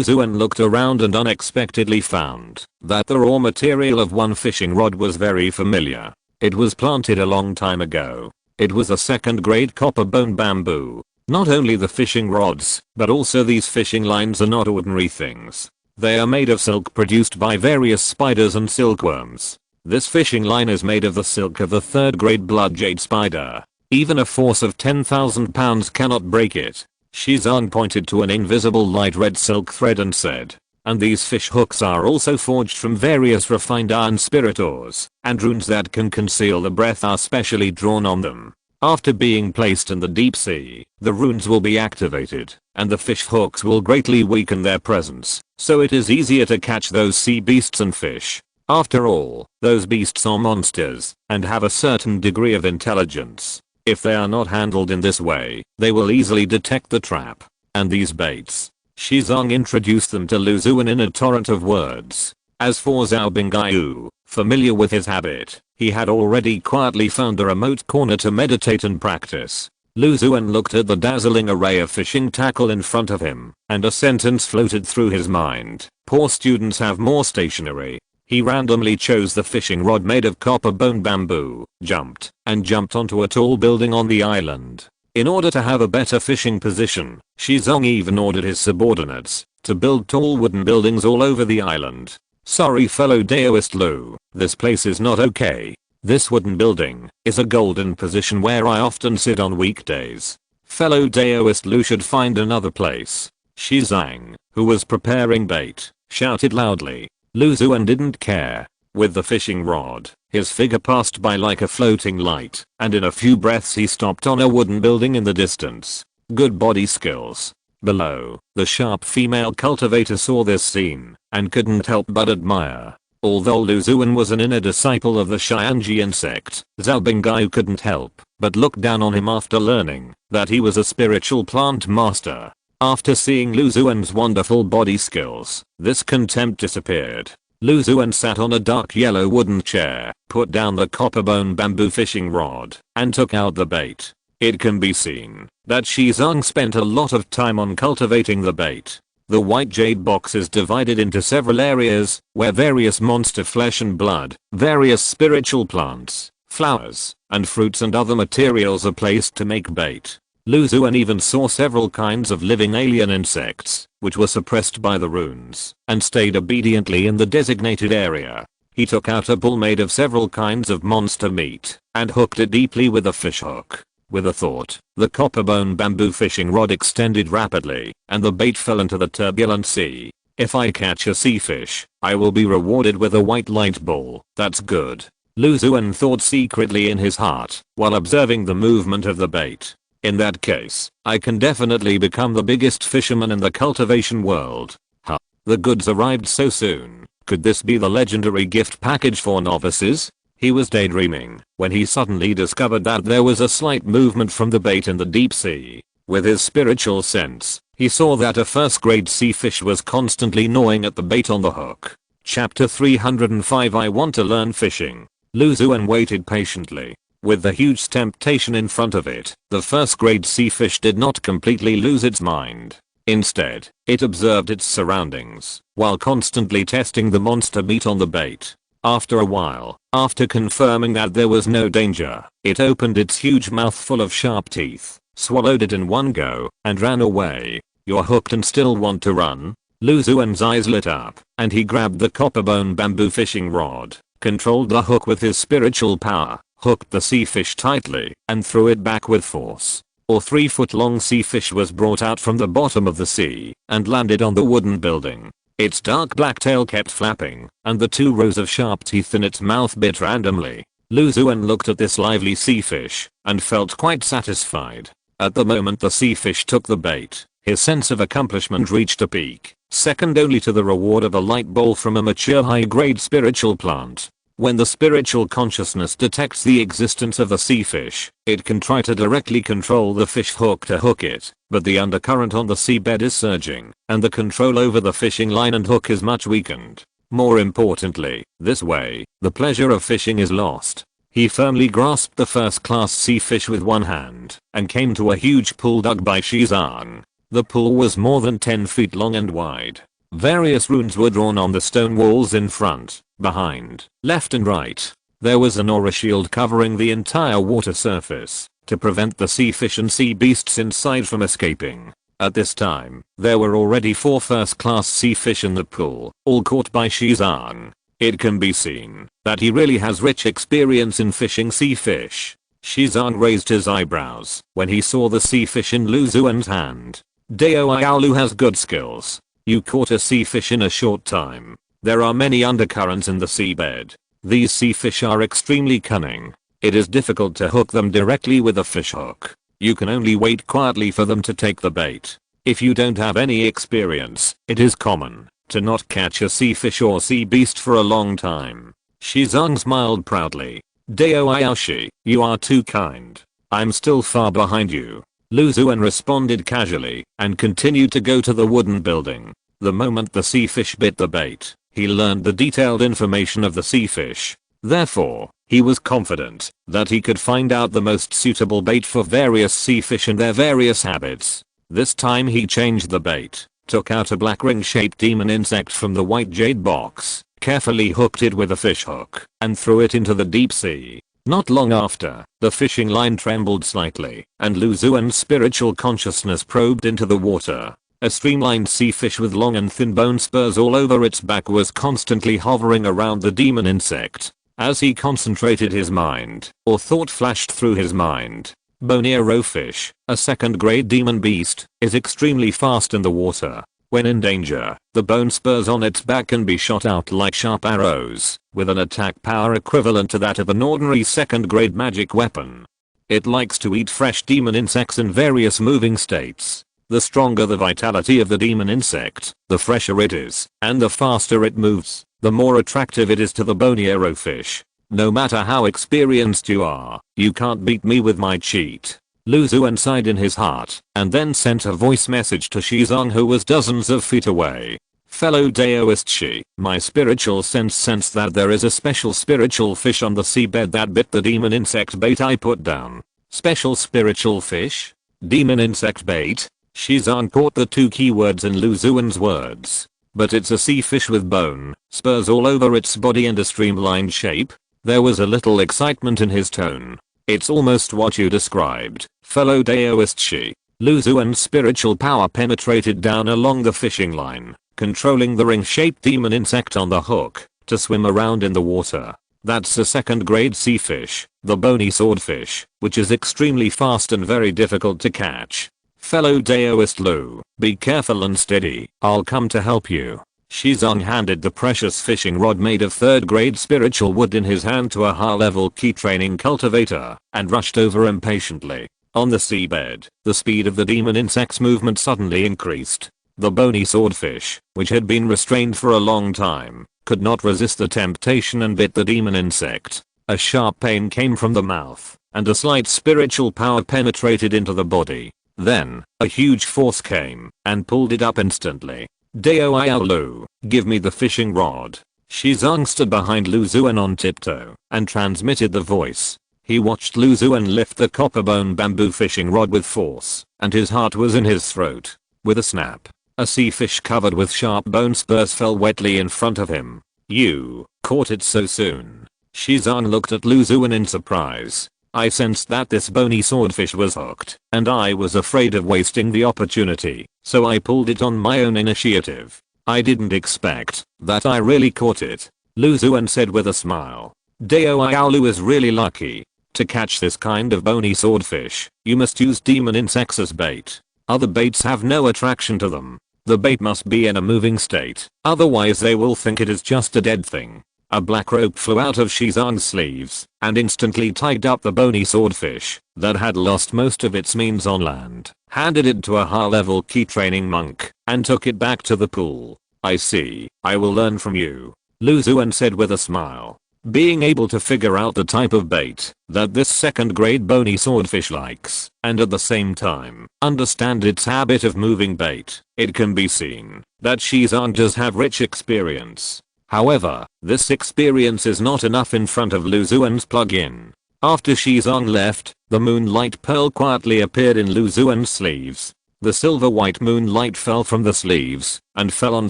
Xuan looked around and unexpectedly found that the raw material of one fishing rod was very familiar. It was planted a long time ago. It was a 2nd grade copper bone bamboo. Not only the fishing rods, but also these fishing lines are not ordinary things. They are made of silk produced by various spiders and silkworms. This fishing line is made of the silk of the 3rd grade blood jade spider. Even a force of 10,000 pounds cannot break it. Shizong pointed to an invisible light red silk thread and said, and these fish hooks are also forged from various refined iron spirit ores, and runes that can conceal the breath are specially drawn on them. After being placed in the deep sea, the runes will be activated, and the fish hooks will greatly weaken their presence, so it is easier to catch those sea beasts and fish. After all, those beasts are monsters, and have a certain degree of intelligence. If they are not handled in this way, they will easily detect the trap. And these baits. Shizong introduced them to Lu Xuan in a torrent of words. As for Zhao Bingaiu, familiar with his habit, he had already quietly found a remote corner to meditate and practice. Lu Xuan looked at the dazzling array of fishing tackle in front of him, and a sentence floated through his mind. Poor students have more stationery. He randomly chose the fishing rod made of copper bone bamboo, jumped onto a tall building on the island. In order to have a better fishing position, Shizong even ordered his subordinates to build tall wooden buildings all over the island. Sorry fellow Daoist Lu, this place is not okay. This wooden building is a golden position where I often sit on weekdays. Fellow Daoist Lu should find another place. Shizong, who was preparing bait, shouted loudly. Lu Xuan didn't care. With the fishing rod, his figure passed by like a floating light, and in a few breaths he stopped on a wooden building in the distance. Good body skills. Below, the sharp female cultivator saw this scene, and couldn't help but admire. Although Lu Xuan was an inner disciple of the Xianji insect, Zhao Bingaiu couldn't help but look down on him after learning that he was a spiritual plant master. After seeing Lu Xuan's wonderful body skills, this contempt disappeared. Lu Xuan sat on a dark yellow wooden chair, put down the copper bone bamboo fishing rod, and took out the bait. It can be seen that Shizong spent a lot of time on cultivating the bait. The white jade box is divided into several areas, where various monster flesh and blood, various spiritual plants, flowers, and fruits and other materials are placed to make bait. Lu Xuan even saw several kinds of living alien insects, which were suppressed by the runes, and stayed obediently in the designated area. He took out a bull made of several kinds of monster meat, and hooked it deeply with a fish hook. With a thought, the copper bone bamboo fishing rod extended rapidly, and the bait fell into the turbulent sea. If I catch a sea fish, I will be rewarded with a white light ball. That's good. Lu Xuan thought secretly in his heart, while observing the movement of the bait. In that case, I can definitely become the biggest fisherman in the cultivation world. Huh. The goods arrived so soon. Could this be the legendary gift package for novices? He was daydreaming when he suddenly discovered that there was a slight movement from the bait in the deep sea. With his spiritual sense, he saw that a 1st grade sea fish was constantly gnawing at the bait on the hook. Chapter 305 I want to learn fishing. Lu Xuan waited patiently. With the huge temptation in front of it, the 1st grade sea fish did not completely lose its mind. Instead, it observed its surroundings, while constantly testing the monster meat on the bait. After a while, after confirming that there was no danger, it opened its huge mouth full of sharp teeth, swallowed it in one go, and ran away. You're hooked and still want to run? Lu Xuan's eyes lit up, and he grabbed the copper bone bamboo fishing rod, controlled the hook with his spiritual power, hooked the sea fish tightly, and threw it back with force. A 3-foot-long sea fish was brought out from the bottom of the sea, and landed on the wooden building. Its dark black tail kept flapping, and the 2 rows of sharp teeth in its mouth bit randomly. Lu Xuan looked at this lively sea fish, and felt quite satisfied. At the moment the sea fish took the bait, his sense of accomplishment reached a peak, second only to the reward of a light bowl from a mature high-grade spiritual plant. When the spiritual consciousness detects the existence of the sea fish, it can try to directly control the fish hook to hook it, but the undercurrent on the seabed is surging, and the control over the fishing line and hook is much weakened. More importantly, this way, the pleasure of fishing is lost. He firmly grasped the first-class sea fish with one hand and came to a huge pool dug by Xuan. The pool was more than 10 feet long and wide. Various runes were drawn on the stone walls in front, behind, left and right. There was an aura shield covering the entire water surface to prevent the sea fish and sea beasts inside from escaping. At this time, there were already 4 first-class sea fish in the pool, all caught by Xuan. It can be seen that he really has rich experience in fishing sea fish. Xuan raised his eyebrows when he saw the sea fish in Lu Xuan's hand. Dao Ayaolu has good skills. You caught a sea fish in a short time. There are many undercurrents in the seabed. These sea fish are extremely cunning. It is difficult to hook them directly with a fish hook. You can only wait quietly for them to take the bait. If you don't have any experience, it is common to not catch a sea fish or sea beast for a long time. Xuan smiled proudly. Dao Ayaoshi, you are too kind. I'm still far behind you. Lu Xuan responded casually and continued to go to the wooden building. The moment the sea fish bit the bait, he learned the detailed information of the sea fish. Therefore, he was confident that he could find out the most suitable bait for various sea fish and their various habits. This time he changed the bait, took out a black ring-shaped demon insect from the white jade box, carefully hooked it with a fish hook, and threw it into the deep sea. Not long after, the fishing line trembled slightly, and Lu Xuan's spiritual consciousness probed into the water. A streamlined sea fish with long and thin bone spurs all over its back was constantly hovering around the demon insect. As he concentrated his mind, or thought flashed through his mind, bony arrowfish, a second-grade demon beast, is extremely fast in the water. When in danger, the bone spurs on its back can be shot out like sharp arrows, with an attack power equivalent to that of an ordinary second-grade magic weapon. It likes to eat fresh demon insects in various moving states. The stronger the vitality of the demon insect, the fresher it is, and the faster it moves, the more attractive it is to the bony arrowfish. No matter how experienced you are, you can't beat me with my cheat. Lu Xuan sighed in his heart, and then sent a voice message to Xuan, who was dozens of feet away. Fellow Daoist, my spiritual sense sensed that there is a special spiritual fish on the seabed that bit the demon insect bait I put down. Special spiritual fish? Demon insect bait? Xuan caught the 2 keywords in Lu Xuan's words. But it's a sea fish with bone, spurs all over its body and a streamlined shape? There was a little excitement in his tone. It's almost what you described, fellow Daoist. Lu Xuan's spiritual power penetrated down along the fishing line, controlling the ring-shaped demon insect on the hook, to swim around in the water. That's a second-grade sea fish, the bony swordfish, which is extremely fast and very difficult to catch. Fellow Daoist Lu, be careful and steady, I'll come to help you. Xuan handed the precious fishing rod made of 3rd grade spiritual wood in his hand to a high-level key training cultivator, and rushed over impatiently. On the seabed, the speed of the demon insect's movement suddenly increased. The bony swordfish, which had been restrained for a long time, could not resist the temptation and bit the demon insect. A sharp pain came from the mouth, and a slight spiritual power penetrated into the body. Then, a huge force came, and pulled it up instantly. Dao Ayaolu, give me the fishing rod. Xuan stood behind Lu Xuan on tiptoe, and transmitted the voice. He watched Lu Xuan lift the copperbone bamboo fishing rod with force, and his heart was in his throat. With a snap, a sea fish covered with sharp bone spurs fell wetly in front of him. You caught it so soon. Xuan looked at Lu Xuan in surprise. I sensed that this bony swordfish was hooked, and I was afraid of wasting the opportunity, so I pulled it on my own initiative. I didn't expect that I really caught it. Lu Xuan said with a smile. Dao Ayaolu is really lucky. To catch this kind of bony swordfish, you must use demon insects as bait. Other baits have no attraction to them. The bait must be in a moving state, otherwise they will think it is just a dead thing. A black rope flew out of Xuan's sleeves and instantly tied up the bony swordfish that had lost most of its means on land, handed it to a high-level key training monk, and took it back to the pool. I see, I will learn from you, Lu Xuan said with a smile. Being able to figure out the type of bait that this second-grade bony swordfish likes, and at the same time, understand its habit of moving bait, it can be seen that Xuan does have rich experience. However, this experience is not enough in front of Lu Xuan's plug-in. After Shizong left, the moonlight pearl quietly appeared in Lu Xuan's sleeves. The silver-white moonlight fell from the sleeves and fell on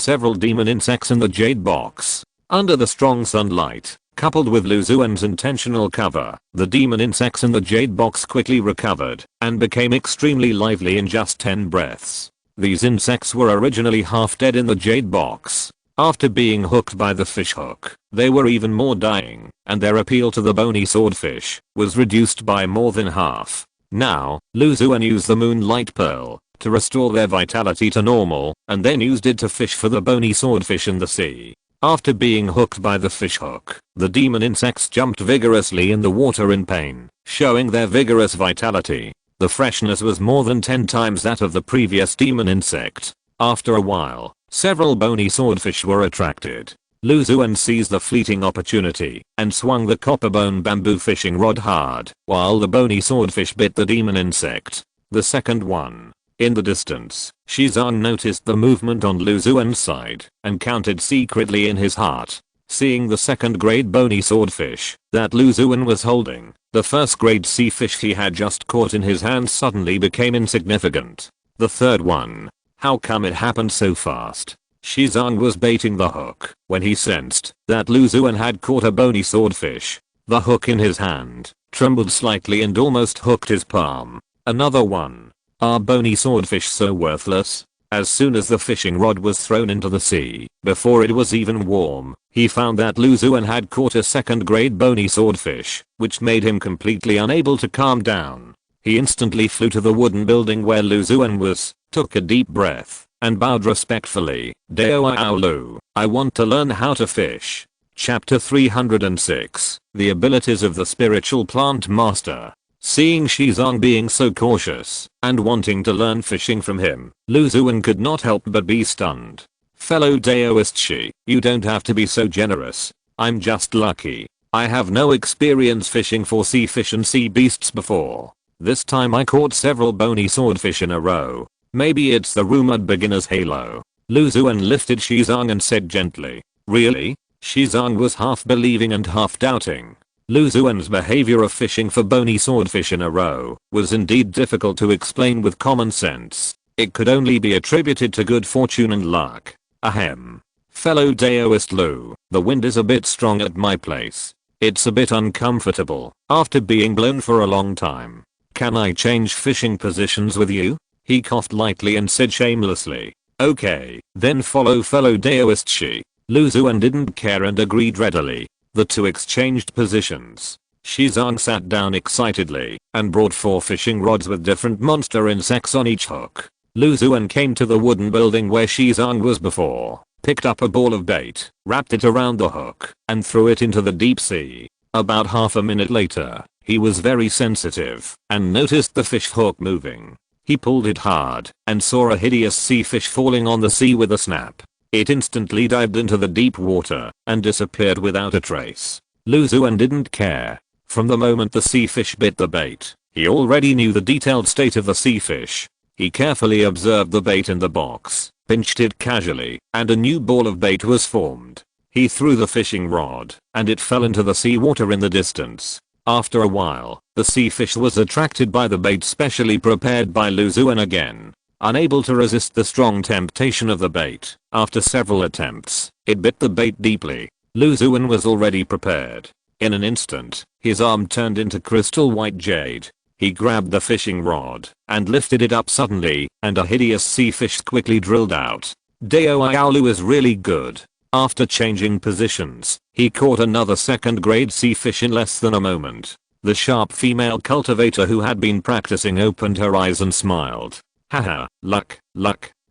several demon insects in the jade box. Under the strong sunlight, coupled with Lu Xuan's intentional cover, the demon insects in the jade box quickly recovered and became extremely lively in just 10 breaths. These insects were originally half dead in the jade box. After being hooked by the fish hook, they were even more dying, and their appeal to the bony swordfish was reduced by more than half. Now, Lu Xuan used the moonlight pearl to restore their vitality to normal, and then used it to fish for the bony swordfish in the sea. After being hooked by the fish hook, the demon insects jumped vigorously in the water in pain, showing their vigorous vitality. The freshness was more than 10 times that of the previous demon insect. After a while, several bony swordfish were attracted. Lu Xuan seized the fleeting opportunity and swung the copperbone bamboo fishing rod hard, while the bony swordfish bit the demon insect. The second one. In the distance, Shizong noticed the movement on Lu Xuan's side and counted secretly in his heart. Seeing the second grade bony swordfish that Lu Xuan was holding, the first grade sea fish he had just caught in his hands suddenly became insignificant. The third one. How come it happened so fast? Shizong was baiting the hook when he sensed that Lu Xuan had caught a bony swordfish. The hook in his hand trembled slightly and almost hooked his palm. Another one. Are bony swordfish so worthless? As soon as the fishing rod was thrown into the sea, before it was even warm, he found that Lu Xuan had caught a second grade bony swordfish, which made him completely unable to calm down. He instantly flew to the wooden building where Lu Xuan was, took a deep breath, and bowed respectfully. Dao Ao Lu, I want to learn how to fish. Chapter 306, The Abilities of the Spiritual Plant Master. Seeing Shizong being so cautious and wanting to learn fishing from him, Lu Xuan could not help but be stunned. Fellow Daoist Shi, you don't have to be so generous. I'm just lucky. I have no experience fishing for sea fish and sea beasts before. This time I caught several bony swordfish in a row. Maybe it's the rumored beginner's halo. Lu Xuan lifted Shizong and said gently. Really? Shizong was half believing and half doubting. Lu Xuan's behavior of fishing for bony swordfish in a row was indeed difficult to explain with common sense. It could only be attributed to good fortune and luck. Ahem. Fellow Daoist Lu, the wind is a bit strong at my place. It's a bit uncomfortable after being blown for a long time. Can I change fishing positions with you? He coughed lightly and said shamelessly. Okay, then follow fellow Daoist Shi. Lu Xuan didn't care and agreed readily. The two exchanged positions. Shizong sat down excitedly and brought 4 fishing rods with different monster insects on each hook. Lu Xuan came to the wooden building where Shizong was before, picked up a ball of bait, wrapped it around the hook, and threw it into the deep sea. About half a minute later, he was very sensitive and noticed the fish hook moving. He pulled it hard and saw a hideous sea fish falling on the sea with a snap. It instantly dived into the deep water and disappeared without a trace. Lu Xuan didn't care. From the moment the sea fish bit the bait, he already knew the detailed state of the sea fish. He carefully observed the bait in the box, pinched it casually, and a new ball of bait was formed. He threw the fishing rod, and it fell into the sea water in the distance. After a while, the sea fish was attracted by the bait specially prepared by Lu Xuan again. Unable to resist the strong temptation of the bait, after several attempts, it bit the bait deeply. Lu Xuan was already prepared. In an instant, his arm turned into crystal white jade. He grabbed the fishing rod and lifted it up suddenly, and a hideous sea fish quickly drilled out. Dao Aolu is really good. After changing positions, he caught another second grade sea fish in less than a moment. The sharp female cultivator who had been practicing opened her eyes and smiled. Haha, luck.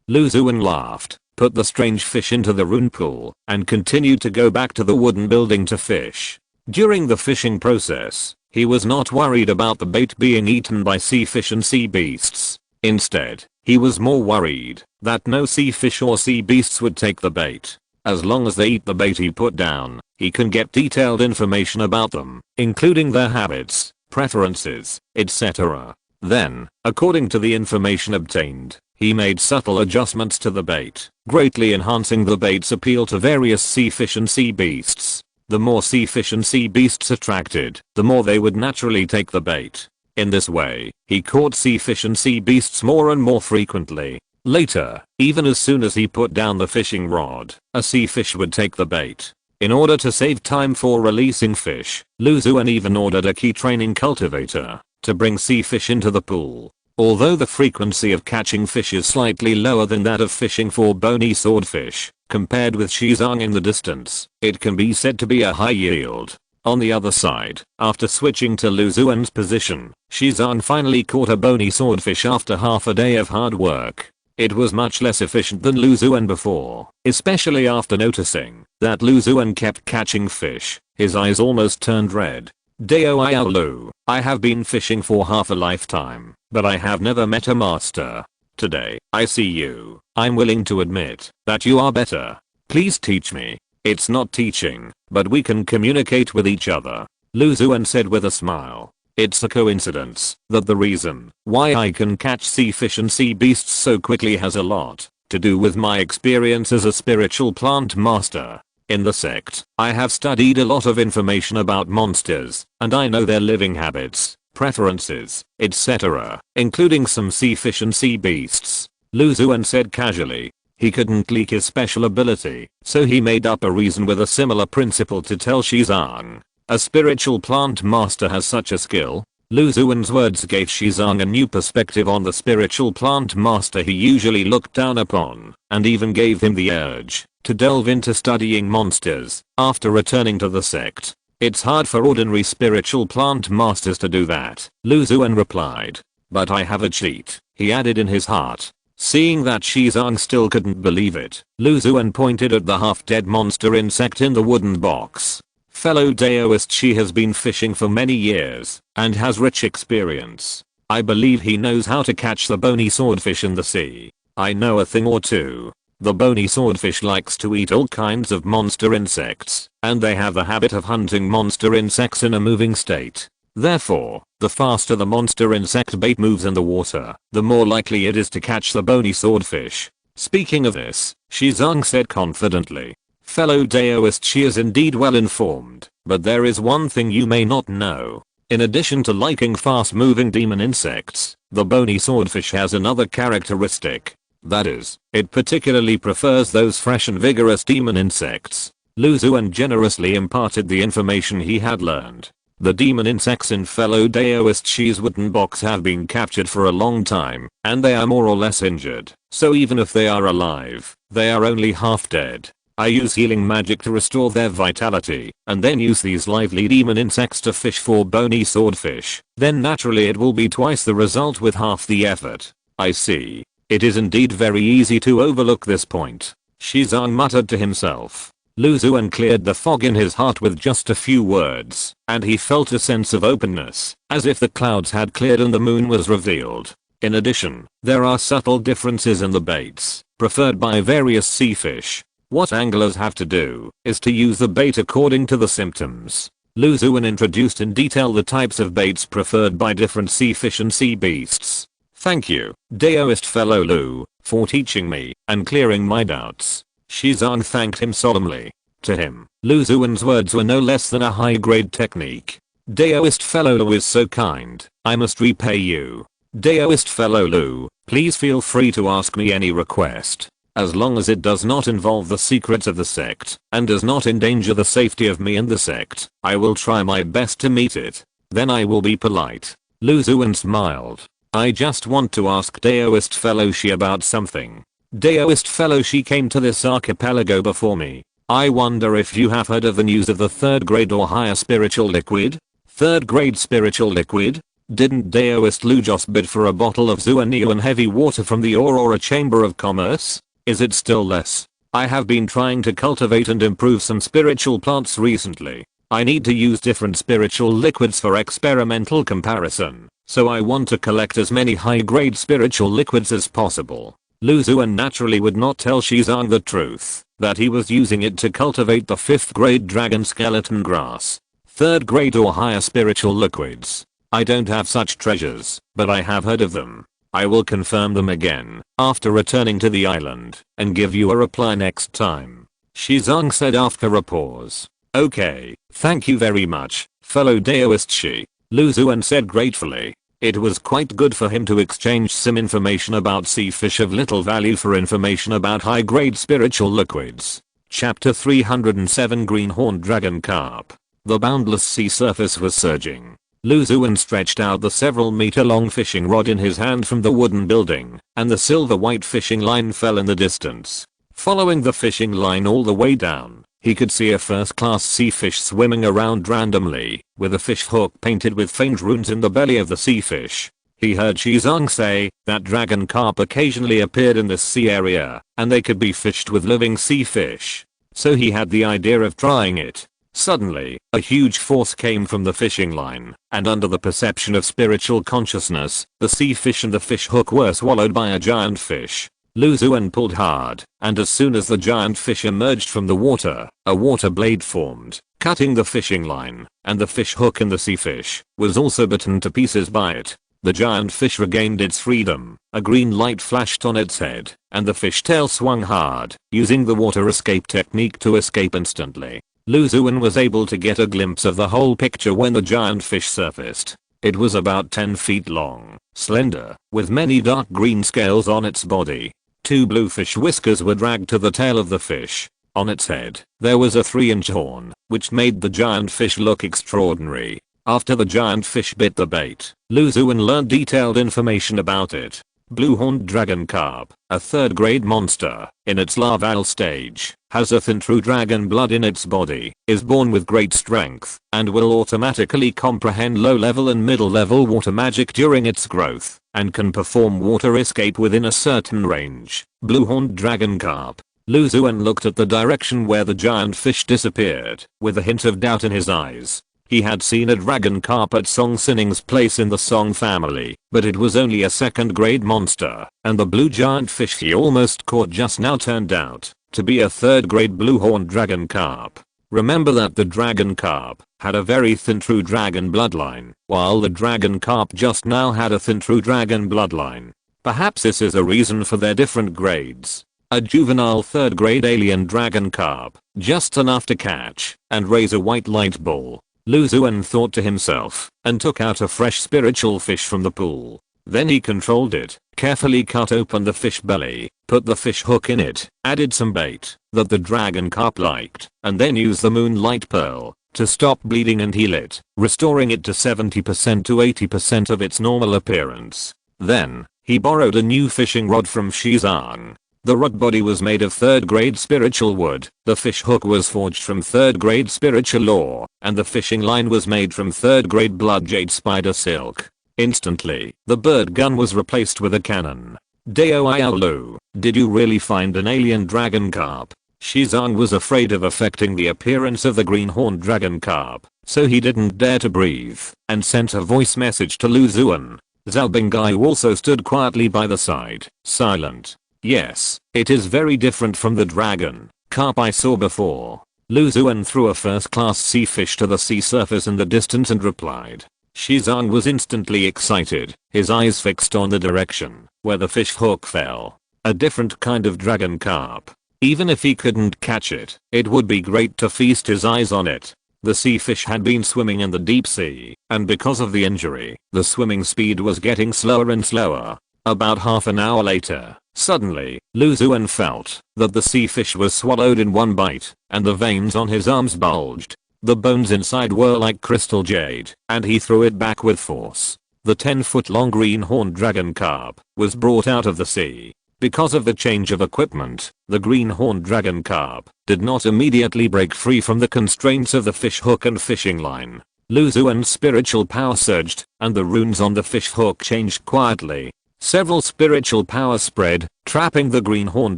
Lu Xuan laughed, put the strange fish into the rune pool, and continued to go back to the wooden building to fish. During the fishing process, he was not worried about the bait being eaten by sea fish and sea beasts. Instead, he was more worried that no sea fish or sea beasts would take the bait. As long as they eat the bait he put down, he can get detailed information about them, including their habits, preferences, etc. Then, according to the information obtained, He made subtle adjustments to the bait, greatly enhancing the bait's appeal to various sea fish and sea beasts. The more sea fish and sea beasts attracted, the more they would naturally take the bait. In this way, he caught sea fish and sea beasts more and more frequently. Later, even as soon as he put down the fishing rod, a sea fish would take the bait. In order to save time for releasing fish, Xuan even ordered a key training cultivator to bring sea fish into the pool. Although the frequency of catching fish is slightly lower than that of fishing for bony swordfish, compared with Xuan in the distance, it can be said to be a high yield. On the other side, after switching to Xuan's position, Xuan finally caught a bony swordfish after half a day of hard work. It was much less efficient than Xuan before, especially after noticing that Xuan kept catching fish. His eyes almost turned red. Dao Lu, I have been fishing for half a lifetime, but I have never met a master. Today, I see you. I'm willing to admit that you are better. Please teach me. It's not teaching, but we can communicate with each other, Xuan said with a smile. It's a coincidence that the reason why I can catch sea fish and sea beasts so quickly has a lot to do with my experience as a spiritual plant master. In the sect, I have studied a lot of information about monsters, and I know their living habits, preferences, etc., including some sea fish and sea beasts, Xuan said casually. He couldn't leak his special ability, so he made up a reason with a similar principle to tell Xuan. A spiritual plant master has such a skill. Xuan's words gave Xuan a new perspective on the spiritual plant master he usually looked down upon, and even gave him the urge to delve into studying monsters after returning to the sect. It's hard for ordinary spiritual plant masters to do that, Xuan replied. But I have a cheat, he added in his heart. Seeing that Xuan still couldn't believe it, Xuan pointed at the half-dead monster insect in the wooden box. Fellow Daoist, she has been fishing for many years and has rich experience. I believe he knows how to catch the bony swordfish in the sea. I know a thing or two. The bony swordfish likes to eat all kinds of monster insects, and they have the habit of hunting monster insects in a moving state. Therefore, the faster the monster insect bait moves in the water, the more likely it is to catch the bony swordfish. Speaking of this, Xuan said confidently. Fellow Daoist, she is indeed well informed, but there is one thing you may not know. In addition to liking fast-moving demon insects, the bony swordfish has another characteristic. That is, it particularly prefers those fresh and vigorous demon insects. Xuan generously imparted the information he had learned. The demon insects in fellow Daoist Shi's wooden box have been captured for a long time, and they are more or less injured, so even if they are alive, they are only half dead. I use healing magic to restore their vitality, and then use these lively demon insects to fish for bony swordfish. Then naturally it will be twice the result with half the effort. I see. It is indeed very easy to overlook this point, Xuan muttered to himself. Xuan cleared the fog in his heart with just a few words, and he felt a sense of openness, as if the clouds had cleared and the moon was revealed. In addition, there are subtle differences in the baits preferred by various sea fish. What anglers have to do is to use the bait according to the symptoms. Xuan introduced in detail the types of baits preferred by different sea fish and sea beasts. Thank you, Daoist fellow Lu, for teaching me and clearing my doubts. Xuan thanked him solemnly. To him, Xuan's words were no less than a high-grade technique. Daoist fellow Lu is so kind, I must repay you. Daoist fellow Lu, please feel free to ask me any request. As long as it does not involve the secrets of the sect, and does not endanger the safety of me and the sect, I will try my best to meet it. Then I will be polite. Xuan smiled. I just want to ask Daoist fellow Shi about something. Daoist fellow Shi came to this archipelago before me. I wonder if you have heard of the news of the 3rd grade or higher spiritual liquid? 3rd grade spiritual liquid? Didn't Daoist Lu just bid for a bottle of Xuan heavy water from the Aurora Chamber of Commerce? Is it still less? I have been trying to cultivate and improve some spiritual plants recently. I need to use different spiritual liquids for experimental comparison, so I want to collect as many high-grade spiritual liquids as possible. Xuan naturally would not tell Xuan the truth, that he was using it to cultivate the 5th grade dragon skeleton grass. 3rd grade or higher spiritual liquids. I don't have such treasures, but I have heard of them. I will confirm them again after returning to the island and give you a reply next time. Shizong said after a pause. Okay, thank you very much, fellow Daoist Shi. Lu Xuan said gratefully. It was quite good for him to exchange some information about sea fish of little value for information about high-grade spiritual liquids. Chapter 307 Greenhorn Dragon Carp. The boundless sea surface was surging. Lu Xuan stretched out the several meter-long fishing rod in his hand from the wooden building, and the silver-white fishing line fell in the distance. Following the fishing line all the way down, he could see a first-class sea fish swimming around randomly, with a fish hook painted with faint runes in the belly of the sea fish. He heard Shizong say that dragon carp occasionally appeared in this sea area, and they could be fished with living sea fish. So he had the idea of trying it. Suddenly, a huge force came from the fishing line, and under the perception of spiritual consciousness, the sea fish and the fish hook were swallowed by a giant fish. Lu Xuan pulled hard, and as soon as the giant fish emerged from the water, a water blade formed, cutting the fishing line, and the fish hook in the sea fish was also bitten to pieces by it. The giant fish regained its freedom, a green light flashed on its head, and the fish tail swung hard, using the water escape technique to escape instantly. Lu Xuan was able to get a glimpse of the whole picture when the giant fish surfaced. It was about 10 feet long, slender, with many dark green scales on its body. 2 bluefish whiskers were dragged to the tail of the fish. On its head, there was a 3-inch horn, which made the giant fish look extraordinary. After the giant fish bit the bait, Lu Xuan learned detailed information about it. Blue-horned dragon carp, a third-grade monster, in its larval stage, has a thin true dragon blood in its body, is born with great strength, and will automatically comprehend low-level and middle-level water magic during its growth, and can perform water escape within a certain range. Blue-horned dragon carp. Lu Xuan looked at the direction where the giant fish disappeared, with a hint of doubt in his eyes. He had seen a dragon carp at Song Sining's place in the Song family, but it was only a second-grade monster, and the blue giant fish he almost caught just now turned out to be a third-grade blue-horned dragon carp. Remember that the dragon carp had a very thin true dragon bloodline, while the dragon carp just now had a thin true dragon bloodline. Perhaps this is a reason for their different grades. A juvenile third-grade alien dragon carp, just enough to catch and raise a white light ball. Lu Xuan thought to himself, and took out a fresh spiritual fish from the pool. Then he controlled it, carefully cut open the fish belly, put the fish hook in it, added some bait that the dragon carp liked, and then used the moonlight pearl to stop bleeding and heal it, restoring it to 70% to 80% of its normal appearance. Then, he borrowed a new fishing rod from Shizong. The rod body was made of third-grade spiritual wood, the fish hook was forged from third-grade spiritual ore, and the fishing line was made from third-grade blood jade spider silk. Instantly, the bird gun was replaced with a cannon. Dao Lu, did you really find an alien dragon carp? Shizong was afraid of affecting the appearance of the greenhorn dragon carp, so he didn't dare to breathe, and sent a voice message to Lu Xuan. Zhao Bingai also stood quietly by the side, silent. Yes, it is very different from the dragon carp I saw before. Lu Xuan threw a first-class sea fish to the sea surface in the distance and replied. Shizong was instantly excited, his eyes fixed on the direction where the fish hook fell. A different kind of dragon carp. Even if he couldn't catch it, it would be great to feast his eyes on it. The sea fish had been swimming in the deep sea, and because of the injury, the swimming speed was getting slower and slower. About half an hour later, suddenly, Lu Xuan felt that the sea fish was swallowed in one bite, and the veins on his arms bulged. The bones inside were like crystal jade, and he threw it back with force. The 10-foot-long greenhorn dragon carp was brought out of the sea. Because of the change of equipment, the greenhorn dragon carp did not immediately break free from the constraints of the fish hook and fishing line. Lu Xuan's spiritual power surged, and the runes on the fish hook changed quietly. Several spiritual power spread, trapping the greenhorn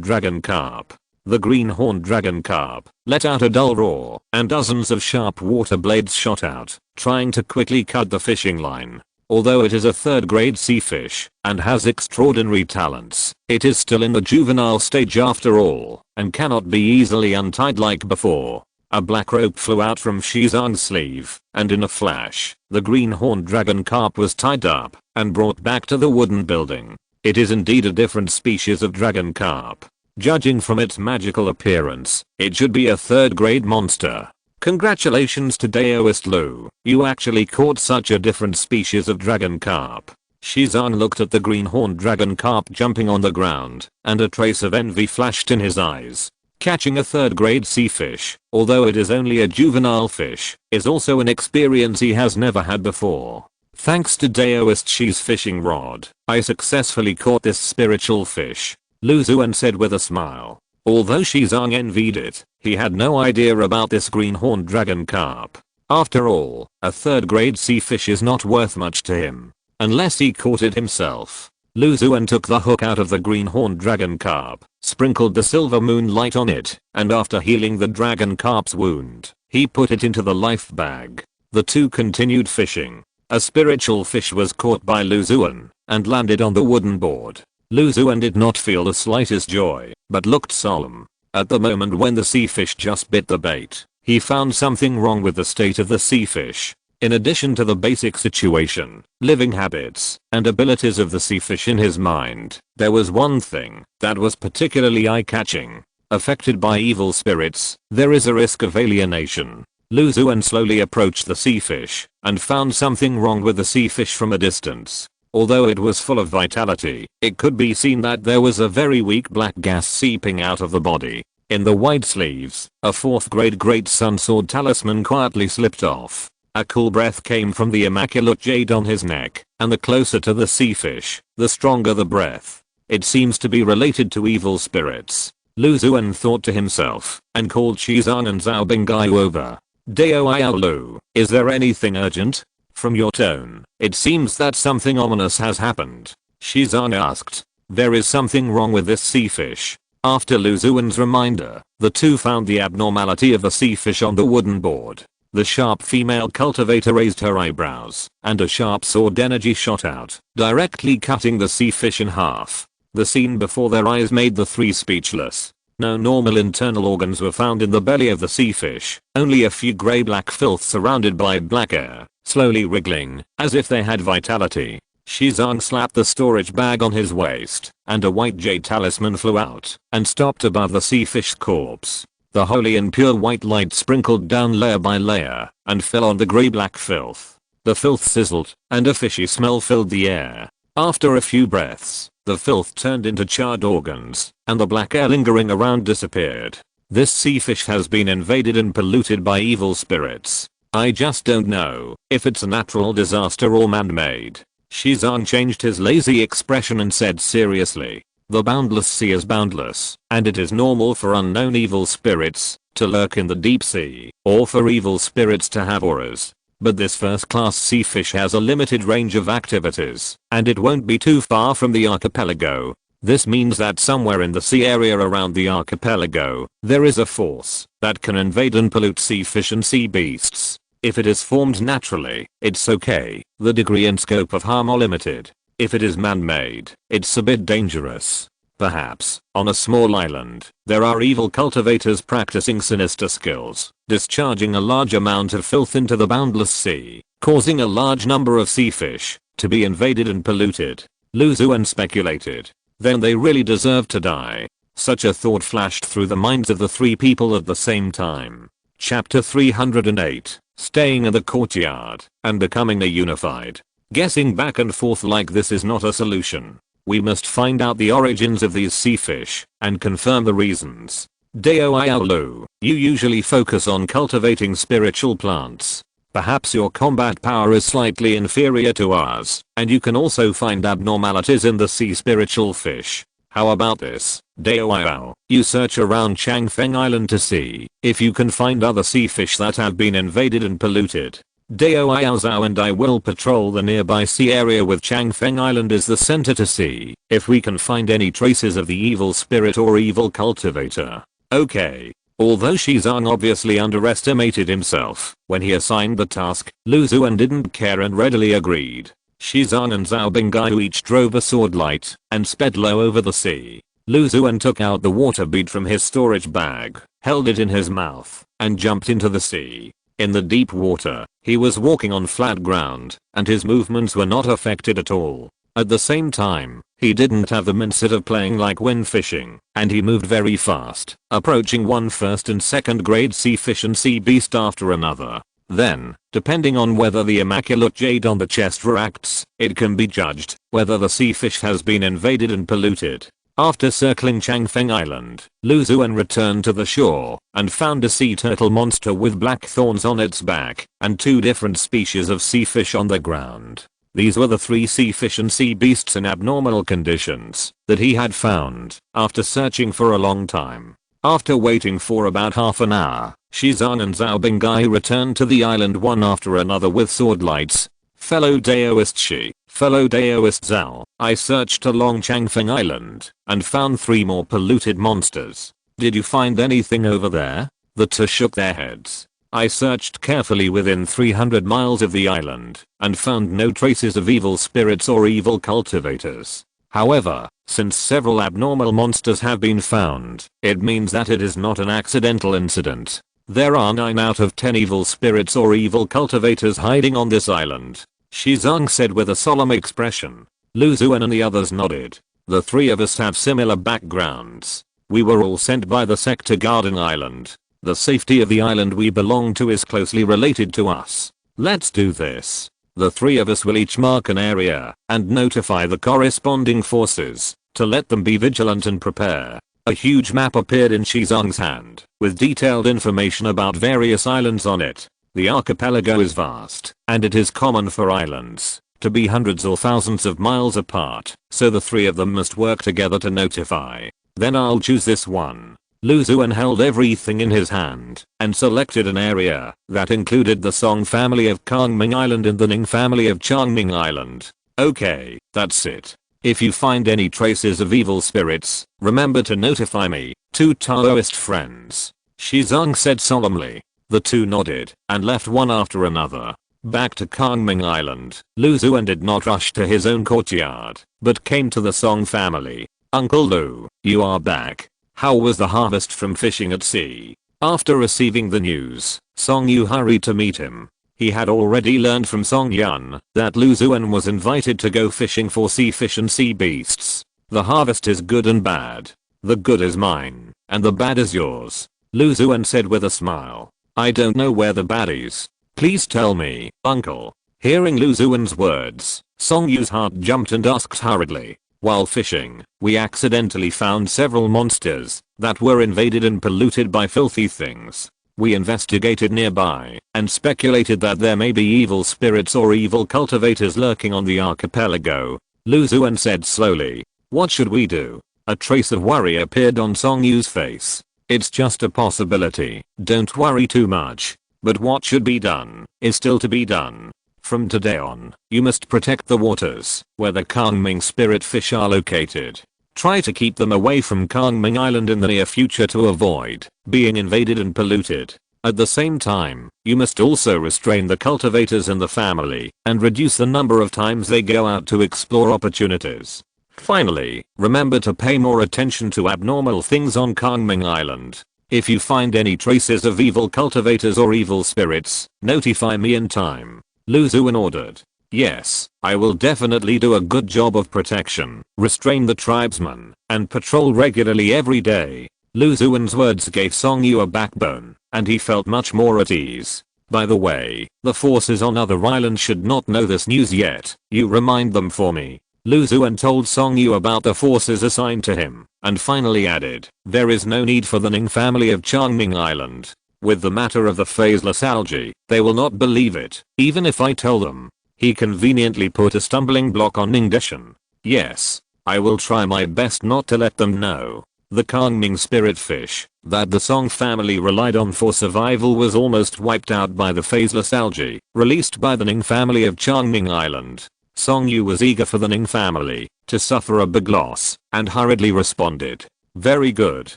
dragon carp. The greenhorn dragon carp let out a dull roar, and dozens of sharp water blades shot out, trying to quickly cut the fishing line. Although it is a third-grade sea fish and has extraordinary talents, it is still in the juvenile stage after all, and cannot be easily untied like before. A black rope flew out from Shizong's sleeve, and in a flash, the greenhorn dragon carp was tied up and brought back to the wooden building. It is indeed a different species of dragon carp. Judging from its magical appearance, it should be a third grade monster. Congratulations to Daoist Lu, you actually caught such a different species of dragon carp. Xuan looked at the green-horned dragon carp jumping on the ground, and a trace of envy flashed in his eyes. Catching a third-grade sea fish, although it is only a juvenile fish, is also an experience he has never had before. Thanks to Daoist Xi's fishing rod, I successfully caught this spiritual fish, Lu Xuan said with a smile. Although Xuan envied it, he had no idea about this green-horned dragon carp. After all, a third-grade sea fish is not worth much to him. Unless he caught it himself. Lu Xuan took the hook out of the green-horned dragon carp, sprinkled the silver moonlight on it, and after healing the dragon carp's wound, he put it into the life bag. The two continued fishing. A spiritual fish was caught by Lu Xuan, and landed on the wooden board. Lu Xuan did not feel the slightest joy, but looked solemn. At the moment when the sea fish just bit the bait, he found something wrong with the state of the sea fish. In addition to the basic situation, living habits, and abilities of the sea fish in his mind, there was one thing that was particularly eye-catching. Affected by evil spirits, there is a risk of alienation. Lu Xuan slowly approached the sea fish, and found something wrong with the sea fish from a distance. Although it was full of vitality, it could be seen that there was a very weak black gas seeping out of the body. In the wide sleeves, a 4th grade Great Sun Sword talisman quietly slipped off. A cool breath came from the immaculate jade on his neck, and the closer to the sea fish, the stronger the breath. It seems to be related to evil spirits. Lu Xuan thought to himself, and called Xuan and Zhao Bingaiu over. Dao Lu, is there anything urgent? From your tone, it seems that something ominous has happened. Xuan asked. There is something wrong with this sea fish. After Lu Xuan's reminder, the two found the abnormality of the sea fish on the wooden board. The sharp female cultivator raised her eyebrows, and a sharp sword energy shot out, directly cutting the sea fish in half. The scene before their eyes made the three speechless. No normal internal organs were found in the belly of the sea fish, only a few grey-black filth surrounded by black air, slowly wriggling, as if they had vitality. Xuan slapped the storage bag on his waist, and a white jade talisman flew out, and stopped above the sea fish's corpse. The holy and pure white light sprinkled down layer by layer, and fell on the grey-black filth. The filth sizzled, and a fishy smell filled the air. After a few breaths, the filth turned into charred organs, and the black air lingering around disappeared. This sea fish has been invaded and polluted by evil spirits. I just don't know if it's a natural disaster or man-made. Xuan changed his lazy expression and said seriously. The boundless sea is boundless, and it is normal for unknown evil spirits to lurk in the deep sea, or for evil spirits to have auras. But this first-class sea fish has a limited range of activities, and it won't be too far from the archipelago. This means that somewhere in the sea area around the archipelago, there is a force that can invade and pollute sea fish and sea beasts. If it is formed naturally, it's okay. The degree and scope of harm are limited. If it is man-made, it's a bit dangerous. Perhaps, on a small island, there are evil cultivators practicing sinister skills, discharging a large amount of filth into the boundless sea, causing a large number of sea fish to be invaded and polluted. Lu Xuan speculated. Then they really deserve to die. Such a thought flashed through the minds of the three people at the same time. Chapter 308, Staying in the courtyard and becoming a unified. Guessing back and forth like this is not a solution. We must find out the origins of these sea fish and confirm the reasons. Dao Lu, you usually focus on cultivating spiritual plants. Perhaps your combat power is slightly inferior to ours, and you can also find abnormalities in the sea spiritual fish. How about this, Dao? You search around Changfeng Island to see if you can find other sea fish that have been invaded and polluted. Dao Zhao and I will patrol the nearby sea area with Changfeng Island as the center to see if we can find any traces of the evil spirit or evil cultivator. Okay. Although Xuan obviously underestimated himself when he assigned the task, Lu Xuan didn't care and readily agreed. Xuan and Zhao Bingaiu each drove a sword light and sped low over the sea. Lu Xuan took out the water bead from his storage bag, held it in his mouth, and jumped into the sea. In the deep water, he was walking on flat ground, and his movements were not affected at all. At the same time, He didn't have the mindset of playing like when fishing, and he moved very fast, approaching one first and second grade sea fish and sea beast after another. Then, depending on whether the immaculate jade on the chest reacts, it can be judged whether the sea fish has been invaded and polluted. After circling Changfeng Island, Lu Xuan returned to the shore and found a sea turtle monster with black thorns on its back and 2 different species of sea fish on the ground. These were the 3 sea fish and sea beasts in abnormal conditions that he had found after searching for a long time. After waiting for about half an hour, Shizong and Zhao Bingai returned to the island one after another with sword lights. Fellow Daoist Shi, fellow Daoist Zhao, I searched along Changfeng Island and found 3 more polluted monsters. Did you find anything over there? The 2 shook their heads. I searched carefully within 300 miles of the island and found no traces of evil spirits or evil cultivators. However, since several abnormal monsters have been found, it means that it is not an accidental incident. There are 9 out of 10 evil spirits or evil cultivators hiding on this island, Shizong said with a solemn expression. Lu Xuan and the others nodded. The 3 of us have similar backgrounds. We were all sent by the sect to Garden Island. The safety of the island we belong to is closely related to us. Let's do this. The 3 of us will each mark an area and notify the corresponding forces to let them be vigilant and prepare. A huge map appeared in Shizong's hand with detailed information about various islands on it. The archipelago is vast, and it is common for islands to be hundreds or thousands of miles apart, so the 3 of them must work together to notify. Then I'll choose this one. Lu Xuan held everything in his hand and selected an area that included the Song family of Kangming Island and the Ning family of Changming Island. Okay, that's it. If you find any traces of evil spirits, remember to notify me. 2 Taoist friends, Shizong said solemnly. The 2 nodded and left one after another. Back to Kangming Island, Lu Xuan did not rush to his own courtyard, but came to the Song family. Uncle Lu, you are back. How was the harvest from fishing at sea? After receiving the news, Song Yu hurried to meet him. He had already learned from Song Yan that Lu Xuan was invited to go fishing for sea fish and sea beasts. The harvest is good and bad. The good is mine, and the bad is yours, Lu Xuan said with a smile. I don't know where the bad is. Please tell me, uncle. Hearing Lu Xuan's words, Song Yu's heart jumped and asked hurriedly. While fishing, we accidentally found several monsters that were invaded and polluted by filthy things. We investigated nearby and speculated that there may be evil spirits or evil cultivators lurking on the archipelago, Lu Xuan said slowly. What should we do? A trace of worry appeared on Song Yu's face. It's just a possibility, don't worry too much. But what should be done is still to be done. From today on, you must protect the waters where the Kangming spirit fish are located. Try to keep them away from Kangming Island in the near future to avoid being invaded and polluted. At the same time, you must also restrain the cultivators in the family and reduce the number of times they go out to explore opportunities. Finally, remember to pay more attention to abnormal things on Kangming Island. If you find any traces of evil cultivators or evil spirits, notify me in time, Lu Xuan ordered. Yes, I will definitely do a good job of protection, restrain the tribesmen, and patrol regularly every day. Lu Xuan's words gave Song Yu a backbone, and he felt much more at ease. By the way, the forces on other islands should not know this news yet. You remind them for me. Lu Xuan told Song Yu about the forces assigned to him, and finally added, there is no need for the Ning family of Changming Island. With the matter of the phaseless algae, they will not believe it, even if I tell them. He conveniently put a stumbling block on Ningdeshan. Yes, I will try my best not to let them know. The Kangming spirit fish that the Song family relied on for survival was almost wiped out by the phaseless algae released by the Ning family of Changming Island. Song Yu was eager for the Ning family to suffer a big loss and hurriedly responded. Very good,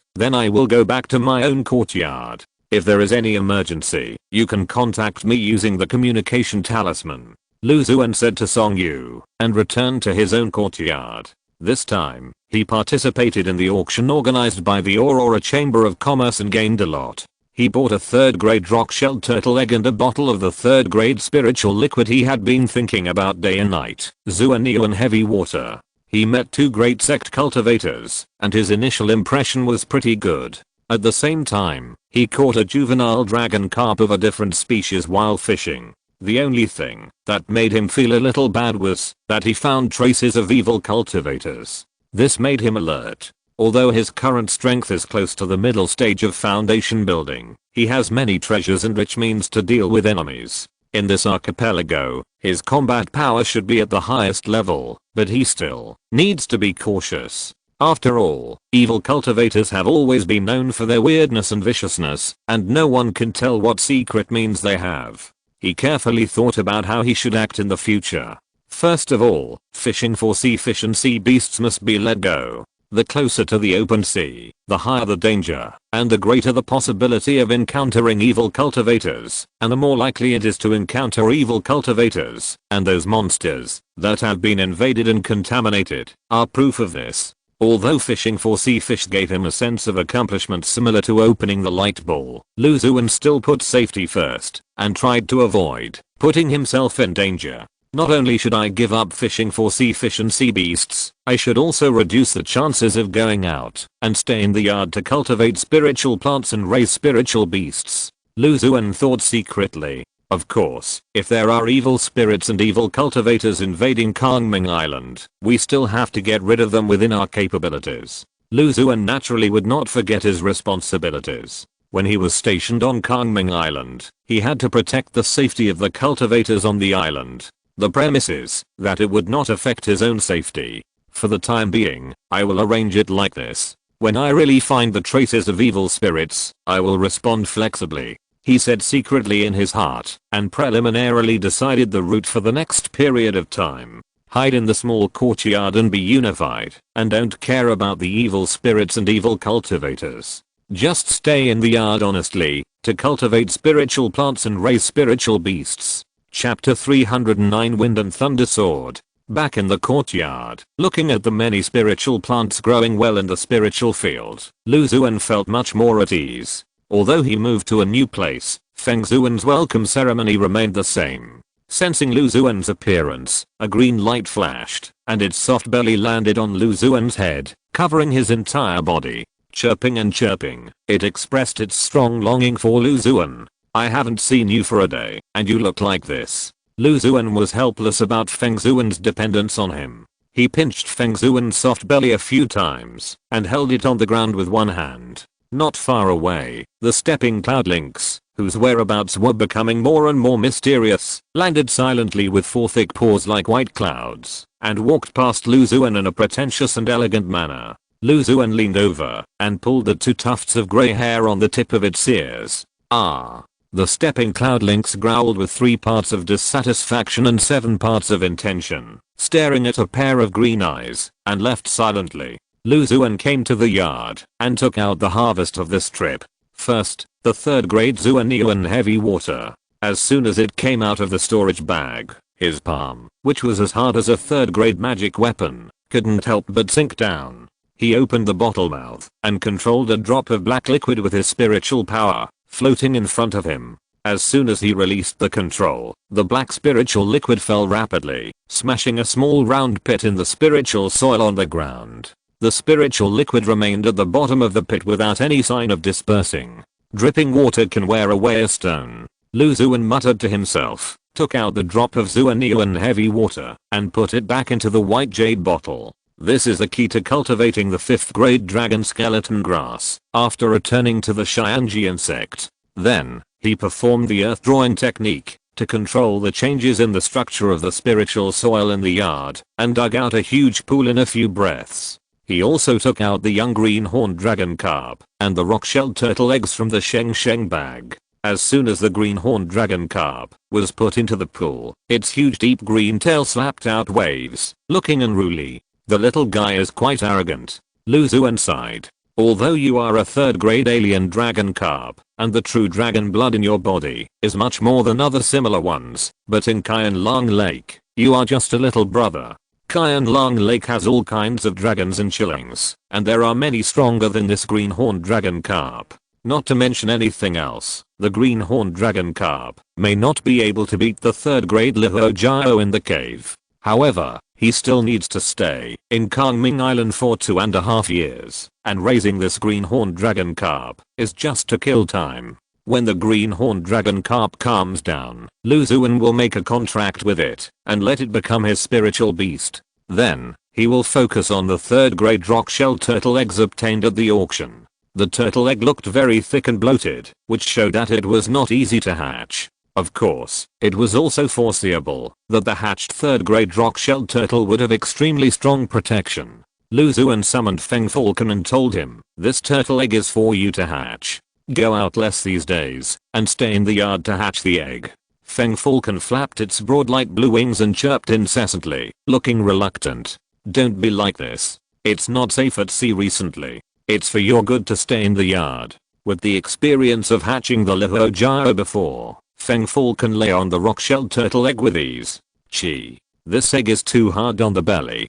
then I will go back to my own courtyard. If there is any emergency, you can contact me using the communication talisman, Lu Xuan said to Song Yu, and returned to his own courtyard. This time, he participated in the auction organized by the Aurora Chamber of Commerce and gained a lot. He bought a 3rd grade rock-shelled turtle egg and a bottle of the 3rd grade spiritual liquid he had been thinking about day and night, Xuan Yuan heavy water. He met two great sect cultivators, and his initial impression was pretty good. At the same time, he caught a juvenile dragon carp of a different species while fishing. The only thing that made him feel a little bad was that he found traces of evil cultivators. This made him alert. Although his current strength is close to the middle stage of foundation building, he has many treasures and rich means to deal with enemies. In this archipelago, his combat power should be at the highest level, but he still needs to be cautious. After all, evil cultivators have always been known for their weirdness and viciousness, and no one can tell what secret means they have. He carefully thought about how he should act in the future. First of all, fishing for sea fish and sea beasts must be let go. The closer to the open sea, the higher the danger, and the greater the possibility of encountering evil cultivators, and the more likely it is to encounter evil cultivators, and those monsters that have been invaded and contaminated are proof of this. Although fishing for sea fish gave him a sense of accomplishment similar to opening the light ball, Xuan still put safety first, and tried to avoid putting himself in danger. Not only should I give up fishing for sea fish and sea beasts, I should also reduce the chances of going out and stay in the yard to cultivate spiritual plants and raise spiritual beasts. Xuan thought secretly. Of course, if there are evil spirits and evil cultivators invading Kangming Island, we still have to get rid of them within our capabilities. Xuan naturally would not forget his responsibilities. When he was stationed on Kangming Island, he had to protect the safety of the cultivators on the island. The premise is that it would not affect his own safety. For the time being, I will arrange it like this. When I really find the traces of evil spirits, I will respond flexibly. He said secretly in his heart, and preliminarily decided the route for the next period of time. Hide in the small courtyard and be unified, and don't care about the evil spirits and evil cultivators. Just stay in the yard honestly, to cultivate spiritual plants and raise spiritual beasts. Chapter 309 Wind and Thunder Sword. Back in the courtyard, looking at the many spiritual plants growing well in the spiritual field, Xuan felt much more at ease. Although he moved to a new place, Feng Xuan's welcome ceremony remained the same. Sensing Xuan's appearance, a green light flashed, and its soft belly landed on Xuan's head, covering his entire body. Chirping and chirping, it expressed its strong longing for Xuan. I haven't seen you for a day, and you look like this. Xuan was helpless about Feng Xuan's dependence on him. He pinched Feng Xuan's soft belly a few times, and held it on the ground with one hand. Not far away, the stepping cloudlynx, whose whereabouts were becoming more and more mysterious, landed silently with four thick paws like white clouds, and walked past Xuan in a pretentious and elegant manner. Xuan leaned over, and pulled the two tufts of grey hair on the tip of its ears. Ah. The stepping cloudlynx growled with 3 parts of dissatisfaction and 7 parts of intention, staring at a pair of green eyes, and left silently. Xuan came to the yard, and took out the harvest of this trip. First, the 3rd grade Xuan heavy water. As soon as it came out of the storage bag, his palm, which was as hard as a 3rd grade magic weapon, couldn't help but sink down. He opened the bottle mouth, and controlled a drop of black liquid with his spiritual power, floating in front of him. As soon as he released the control, the black spiritual liquid fell rapidly, smashing a small round pit in the spiritual soil on the ground. The spiritual liquid remained at the bottom of the pit without any sign of dispersing. Dripping water can wear away a stone. Xuan muttered to himself, took out the drop of Xuan heavy water, and put it back into the white jade bottle. This is the key to cultivating the 5th grade dragon skeleton grass. After returning to the Xianjian sect, then, he performed the earth drawing technique to control the changes in the structure of the spiritual soil in the yard, and dug out a huge pool in a few breaths. He also took out the young green-horned dragon carp and the rock-shelled turtle eggs from the Sheng bag. As soon as the green-horned dragon carp was put into the pool, its huge deep green tail slapped out waves, looking unruly. The little guy is quite arrogant. Xuan sighed. Although you are a 3rd grade alien dragon carp, and the true dragon blood in your body is much more than other similar ones, but in Qianlong Lake, you are just a little brother. Qianlong Lake has all kinds of dragons and chillings, and there are many stronger than this green-horned dragon carp. Not to mention anything else, the green-horned dragon carp may not be able to beat the 3rd grade Lihuo Jiao in the cave. However, He still needs to stay in Kangming Island for 2.5 years, and raising this greenhorn dragon carp is just to kill time. When the greenhorn dragon carp calms down, Lu Xuan will make a contract with it and let it become his spiritual beast. Then, he will focus on the 3rd grade rock shell turtle eggs obtained at the auction. The turtle egg looked very thick and bloated, which showed that it was not easy to hatch. Of course, it was also foreseeable that the hatched 3rd grade rock shell turtle would have extremely strong protection. Lu Xuan summoned Feng Falcon and told him, "This turtle egg is for you to hatch. Go out less these days and stay in the yard to hatch the egg." Feng Falcon flapped its broad light blue wings and chirped incessantly, looking reluctant. "Don't be like this. It's not safe at sea recently. It's for your good to stay in the yard." With the experience of hatching the Lihuojiao before, Feng Falcon lay on the rock shell turtle egg with ease. "Gee, this egg is too hard on the belly."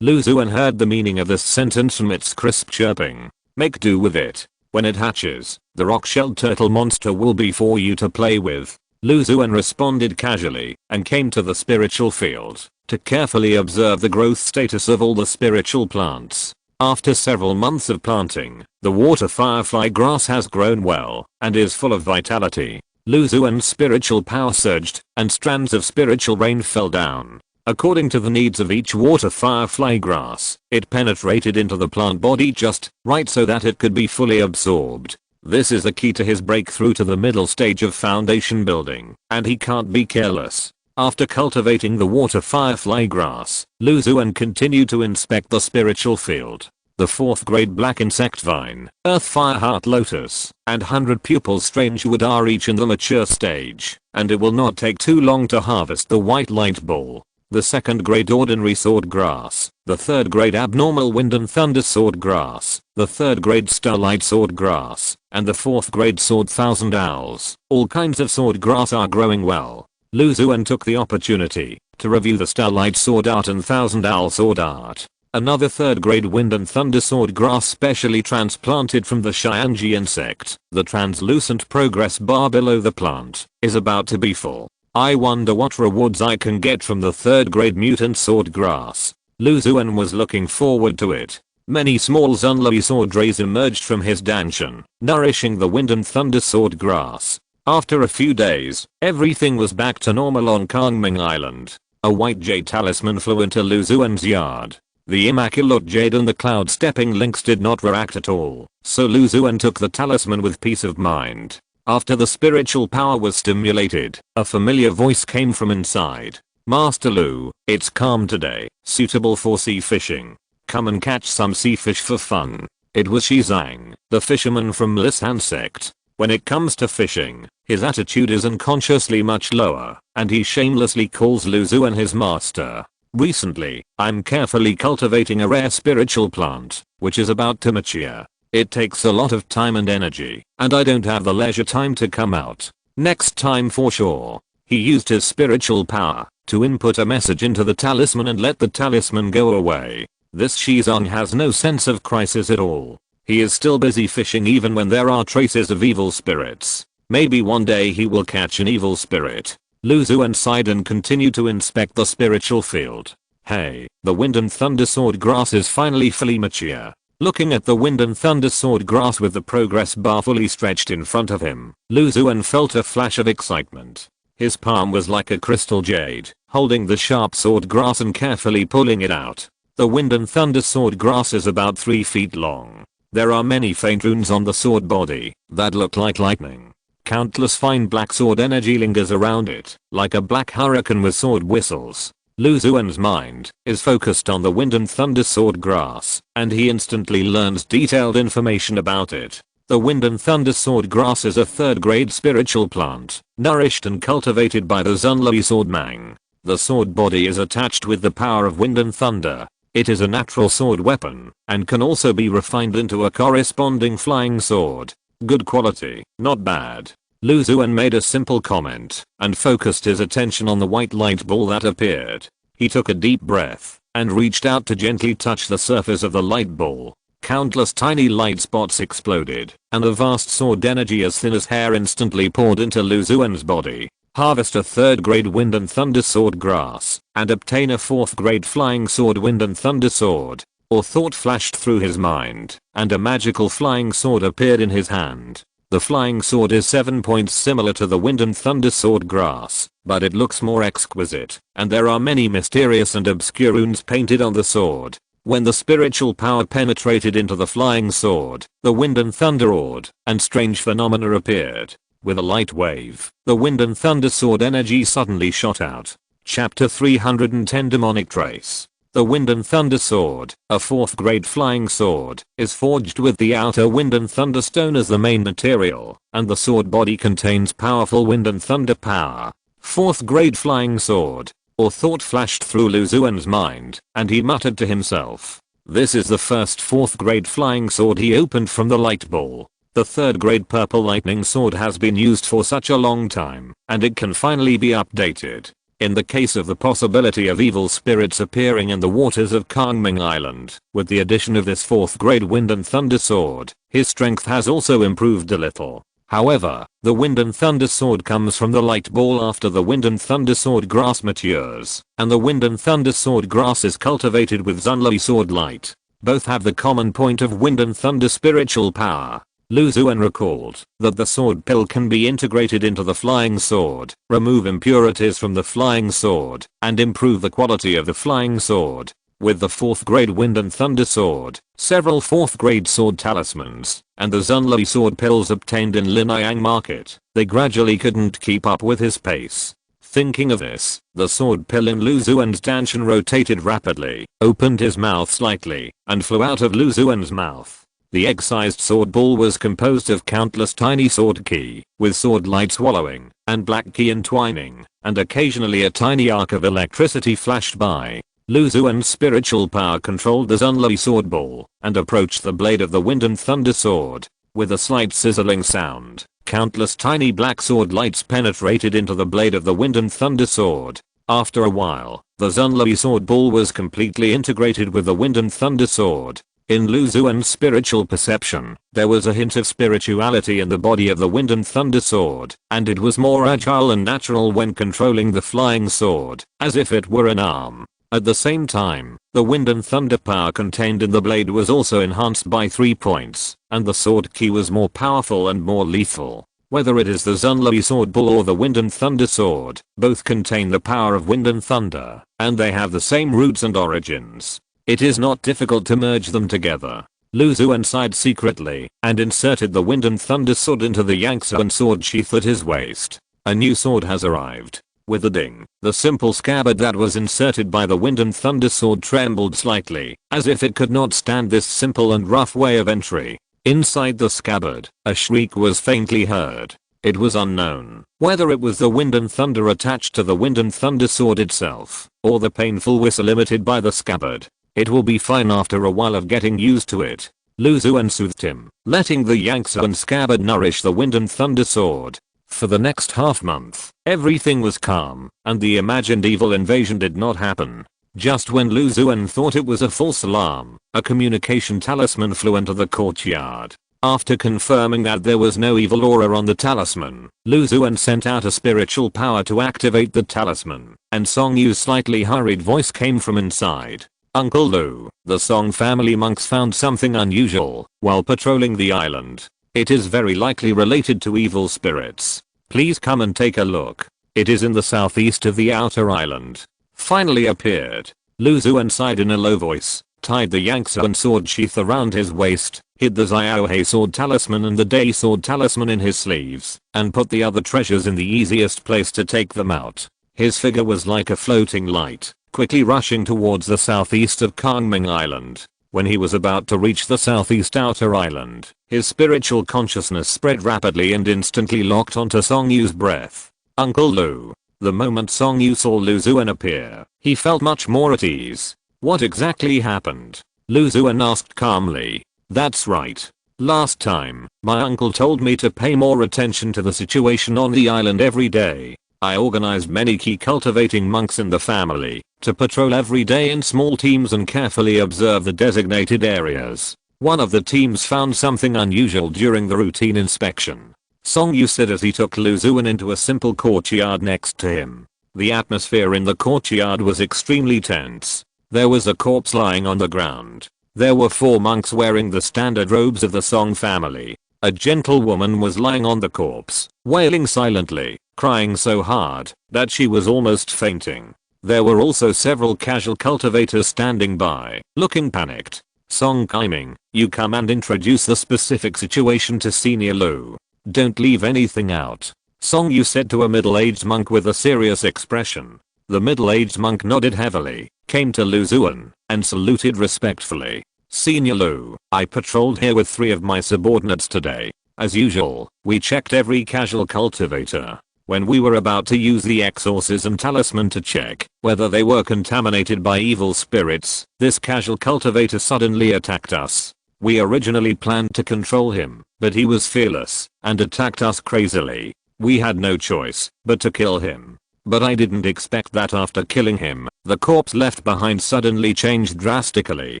Lu Xuan heard the meaning of this sentence from its crisp chirping. "Make do with it. When it hatches, the rock shell turtle monster will be for you to play with." Lu Xuan responded casually and came to the spiritual field to carefully observe the growth status of all the spiritual plants. After several months of planting, the water firefly grass has grown well and is full of vitality. Lu Xuan's spiritual power surged and strands of spiritual rain fell down. According to the needs of each water firefly grass, it penetrated into the plant body just right so that it could be fully absorbed. This is the key to his breakthrough to the middle stage of foundation building, and he can't be careless. After cultivating the water firefly grass, Lu Xuan continued to inspect the spiritual field. The 4th grade black insect vine, earth fire heart lotus, and 100 pupil strange wood are each in the mature stage, and it will not take too long to harvest the white light ball. The 2nd grade ordinary sword grass, the 3rd grade abnormal wind and thunder sword grass, the 3rd grade starlight sword grass, and the 4th grade sword thousand owls. All kinds of sword grass are growing well. Lu Xuan took the opportunity to review the starlight sword art and thousand owl sword art. Another 3rd grade wind and thunder sword grass specially transplanted from the Xianji insect. The translucent progress bar below the plant is about to be full. I wonder what rewards I can get from the 3rd grade mutant sword grass. Lu Xuan was looking forward to it. Many small Zunlui sword rays emerged from his danshan, nourishing the wind and thunder sword grass. After a few days, everything was back to normal on Kangming Island. A white jade talisman flew into Lu Xuan's yard. The immaculate jade and the cloud stepping links did not react at all, so Lu Xuan took the talisman with peace of mind. After the spiritual power was stimulated, a familiar voice came from inside. "Master Lu, it's calm today, suitable for sea fishing. Come and catch some sea fish for fun." It was Shizang, the fisherman from Lisan sect. When it comes to fishing, his attitude is unconsciously much lower, and he shamelessly calls Lu Xuan his master. "Recently, I'm carefully cultivating a rare spiritual plant, which is about to mature. It takes a lot of time and energy, and I don't have the leisure time to come out. Next time for sure." He used his spiritual power to input a message into the talisman and let the talisman go away. This Shizang has no sense of crisis at all. He is still busy fishing even when there are traces of evil spirits. Maybe one day he will catch an evil spirit. Lu Xuan sighed and continued to inspect the spiritual field. Hey, the wind and thunder sword grass is finally fully mature. Looking at the wind and thunder sword grass with the progress bar fully stretched in front of him, Lu Xuan felt a flash of excitement. His palm was like a crystal jade, holding the sharp sword grass and carefully pulling it out. The wind and thunder sword grass is about 3 feet long. There are many faint runes on the sword body that look like lightning. Countless fine black sword energy lingers around it, like a black hurricane with sword whistles. Lu Xuan's mind is focused on the wind and thunder sword grass, and he instantly learns detailed information about it. The wind and thunder sword grass is a 3rd grade spiritual plant, nourished and cultivated by the Zunlui sword mang. The sword body is attached with the power of wind and thunder. It is a natural sword weapon, and can also be refined into a corresponding flying sword. Good quality, not bad. Lu Xuan made a simple comment, and focused his attention on the white light ball that appeared. He took a deep breath, and reached out to gently touch the surface of the light ball. Countless tiny light spots exploded, and a vast sword energy as thin as hair instantly poured into Lu Xuan's body. harvest a 3rd grade wind and thunder sword grass, and obtain a 4th grade flying sword wind and thunder sword. Or thought flashed through his mind, and a magical flying sword appeared in his hand. The flying sword is 7 points similar to the wind and thunder sword grass, but it looks more exquisite, and there are many mysterious and obscure runes painted on the sword. When the spiritual power penetrated into the flying sword, the wind and thunder roared, and strange phenomena appeared. With a light wave, the wind and thunder sword energy suddenly shot out. Chapter 310 Demonic Trace. The wind and thunder sword, a 4th grade flying sword, is forged with the outer wind and thunder stone as the main material, and the sword body contains powerful wind and thunder power. 4th grade flying sword. Or thought flashed through Lu Xuan's mind, and he muttered to himself. This is the first 4th grade flying sword he opened from the light ball. The 3rd grade purple lightning sword has been used for such a long time, and it can finally be updated. In the case of the possibility of evil spirits appearing in the waters of Kangming Island, with the addition of this 4th grade wind and thunder sword, his strength has also improved a little. However, the wind and thunder sword comes from the light ball after the wind and thunder sword grass matures, and the wind and thunder sword grass is cultivated with Zunli sword light. Both have the common point of wind and thunder spiritual power. Lu Xuan recalled that the sword pill can be integrated into the flying sword, remove impurities from the flying sword, and improve the quality of the flying sword. With the 4th grade wind and thunder sword, several 4th grade sword talismans, and the Zunli sword pills obtained in Linyang market, they gradually couldn't keep up with his pace. Thinking of this, the sword pill in Lu Xuan's danshan rotated rapidly, opened his mouth slightly, and flew out of Lu Xuan's mouth. The egg-sized sword ball was composed of countless tiny sword ki, with sword light swallowing, and black ki entwining, and occasionally a tiny arc of electricity flashed by. Lu Xuan's spiritual power controlled the Zunli sword ball, and approached the blade of the wind and thunder sword. With a slight sizzling sound, countless tiny black sword lights penetrated into the blade of the wind and thunder sword. After a while, the Zunli sword ball was completely integrated with the wind and thunder sword. In Lu Xuan's spiritual perception, there was a hint of spirituality in the body of the wind and thunder sword, and it was more agile and natural when controlling the flying sword, as if it were an arm. At the same time, the wind and thunder power contained in the blade was also enhanced by 3 points, and the sword ki was more powerful and more lethal. Whether it is the Zunli sword ball or the wind and thunder sword, both contain the power of wind and thunder, and they have the same roots and origins. It is not difficult to merge them together. Lu Xuan sighed secretly, and inserted the wind and thunder sword into the Xuan sword sheath at his waist. A new sword has arrived. With a ding, the simple scabbard that was inserted by the wind and thunder sword trembled slightly, as if it could not stand this simple and rough way of entry. Inside the scabbard, a shriek was faintly heard. It was unknown whether it was the wind and thunder attached to the wind and thunder sword itself, or the painful whistle emitted by the scabbard. It will be fine after a while of getting used to it. Lu Xuan soothed him, letting the Xuan scabbard nourish the wind and thunder sword. For the next half month, everything was calm, and the imagined evil invasion did not happen. Just when Lu Xuan thought it was a false alarm, a communication talisman flew into the courtyard. After confirming that there was no evil aura on the talisman, Lu Xuan sent out a spiritual power to activate the talisman, and Song Yu's slightly hurried voice came from inside. Uncle Lu, the Song family monks found something unusual while patrolling the island. It is very likely related to evil spirits. Please come and take a look. It is in the southeast of the outer island. Finally appeared. Lu Xuan sighed in a low voice, tied the Xuan sword sheath around his waist, hid the Xiaohe sword talisman and the Day sword talisman in his sleeves, and put the other treasures in the easiest place to take them out. His figure was like a floating light, quickly rushing towards the southeast of Kangming Island. When he was about to reach the southeast outer island, his spiritual consciousness spread rapidly and instantly locked onto Song Yu's breath. Uncle Lu. The moment Song Yu saw Lu Xuan appear, he felt much more at ease. What exactly happened? Lu Xuan asked calmly. That's right. Last time, my uncle told me to pay more attention to the situation on the island every day. I organized many key cultivating monks in the family to patrol every day in small teams and carefully observe the designated areas. One of the teams found something unusual during the routine inspection. Song Yu said as he took Lu Xuan into a simple courtyard next to him. The atmosphere in the courtyard was extremely tense. There was a corpse lying on the ground. There were 4 monks wearing the standard robes of the Song family. A gentle woman was lying on the corpse, wailing silently, crying so hard that she was almost fainting. There were also several casual cultivators standing by, looking panicked. Song Kaiming, you come and introduce the specific situation to Senior Lu. Don't leave anything out. Song Yu said to a middle-aged monk with a serious expression. The middle-aged monk nodded heavily, came to Lu Xuan, and saluted respectfully. Senior Lu, I patrolled here with 3 of my subordinates today. As usual, we checked every casual cultivator. When we were about to use the exorcism talisman to check whether they were contaminated by evil spirits, this casual cultivator suddenly attacked us. We originally planned to control him, but he was fearless and attacked us crazily. We had no choice but to kill him. But I didn't expect that after killing him, the corpse left behind suddenly changed drastically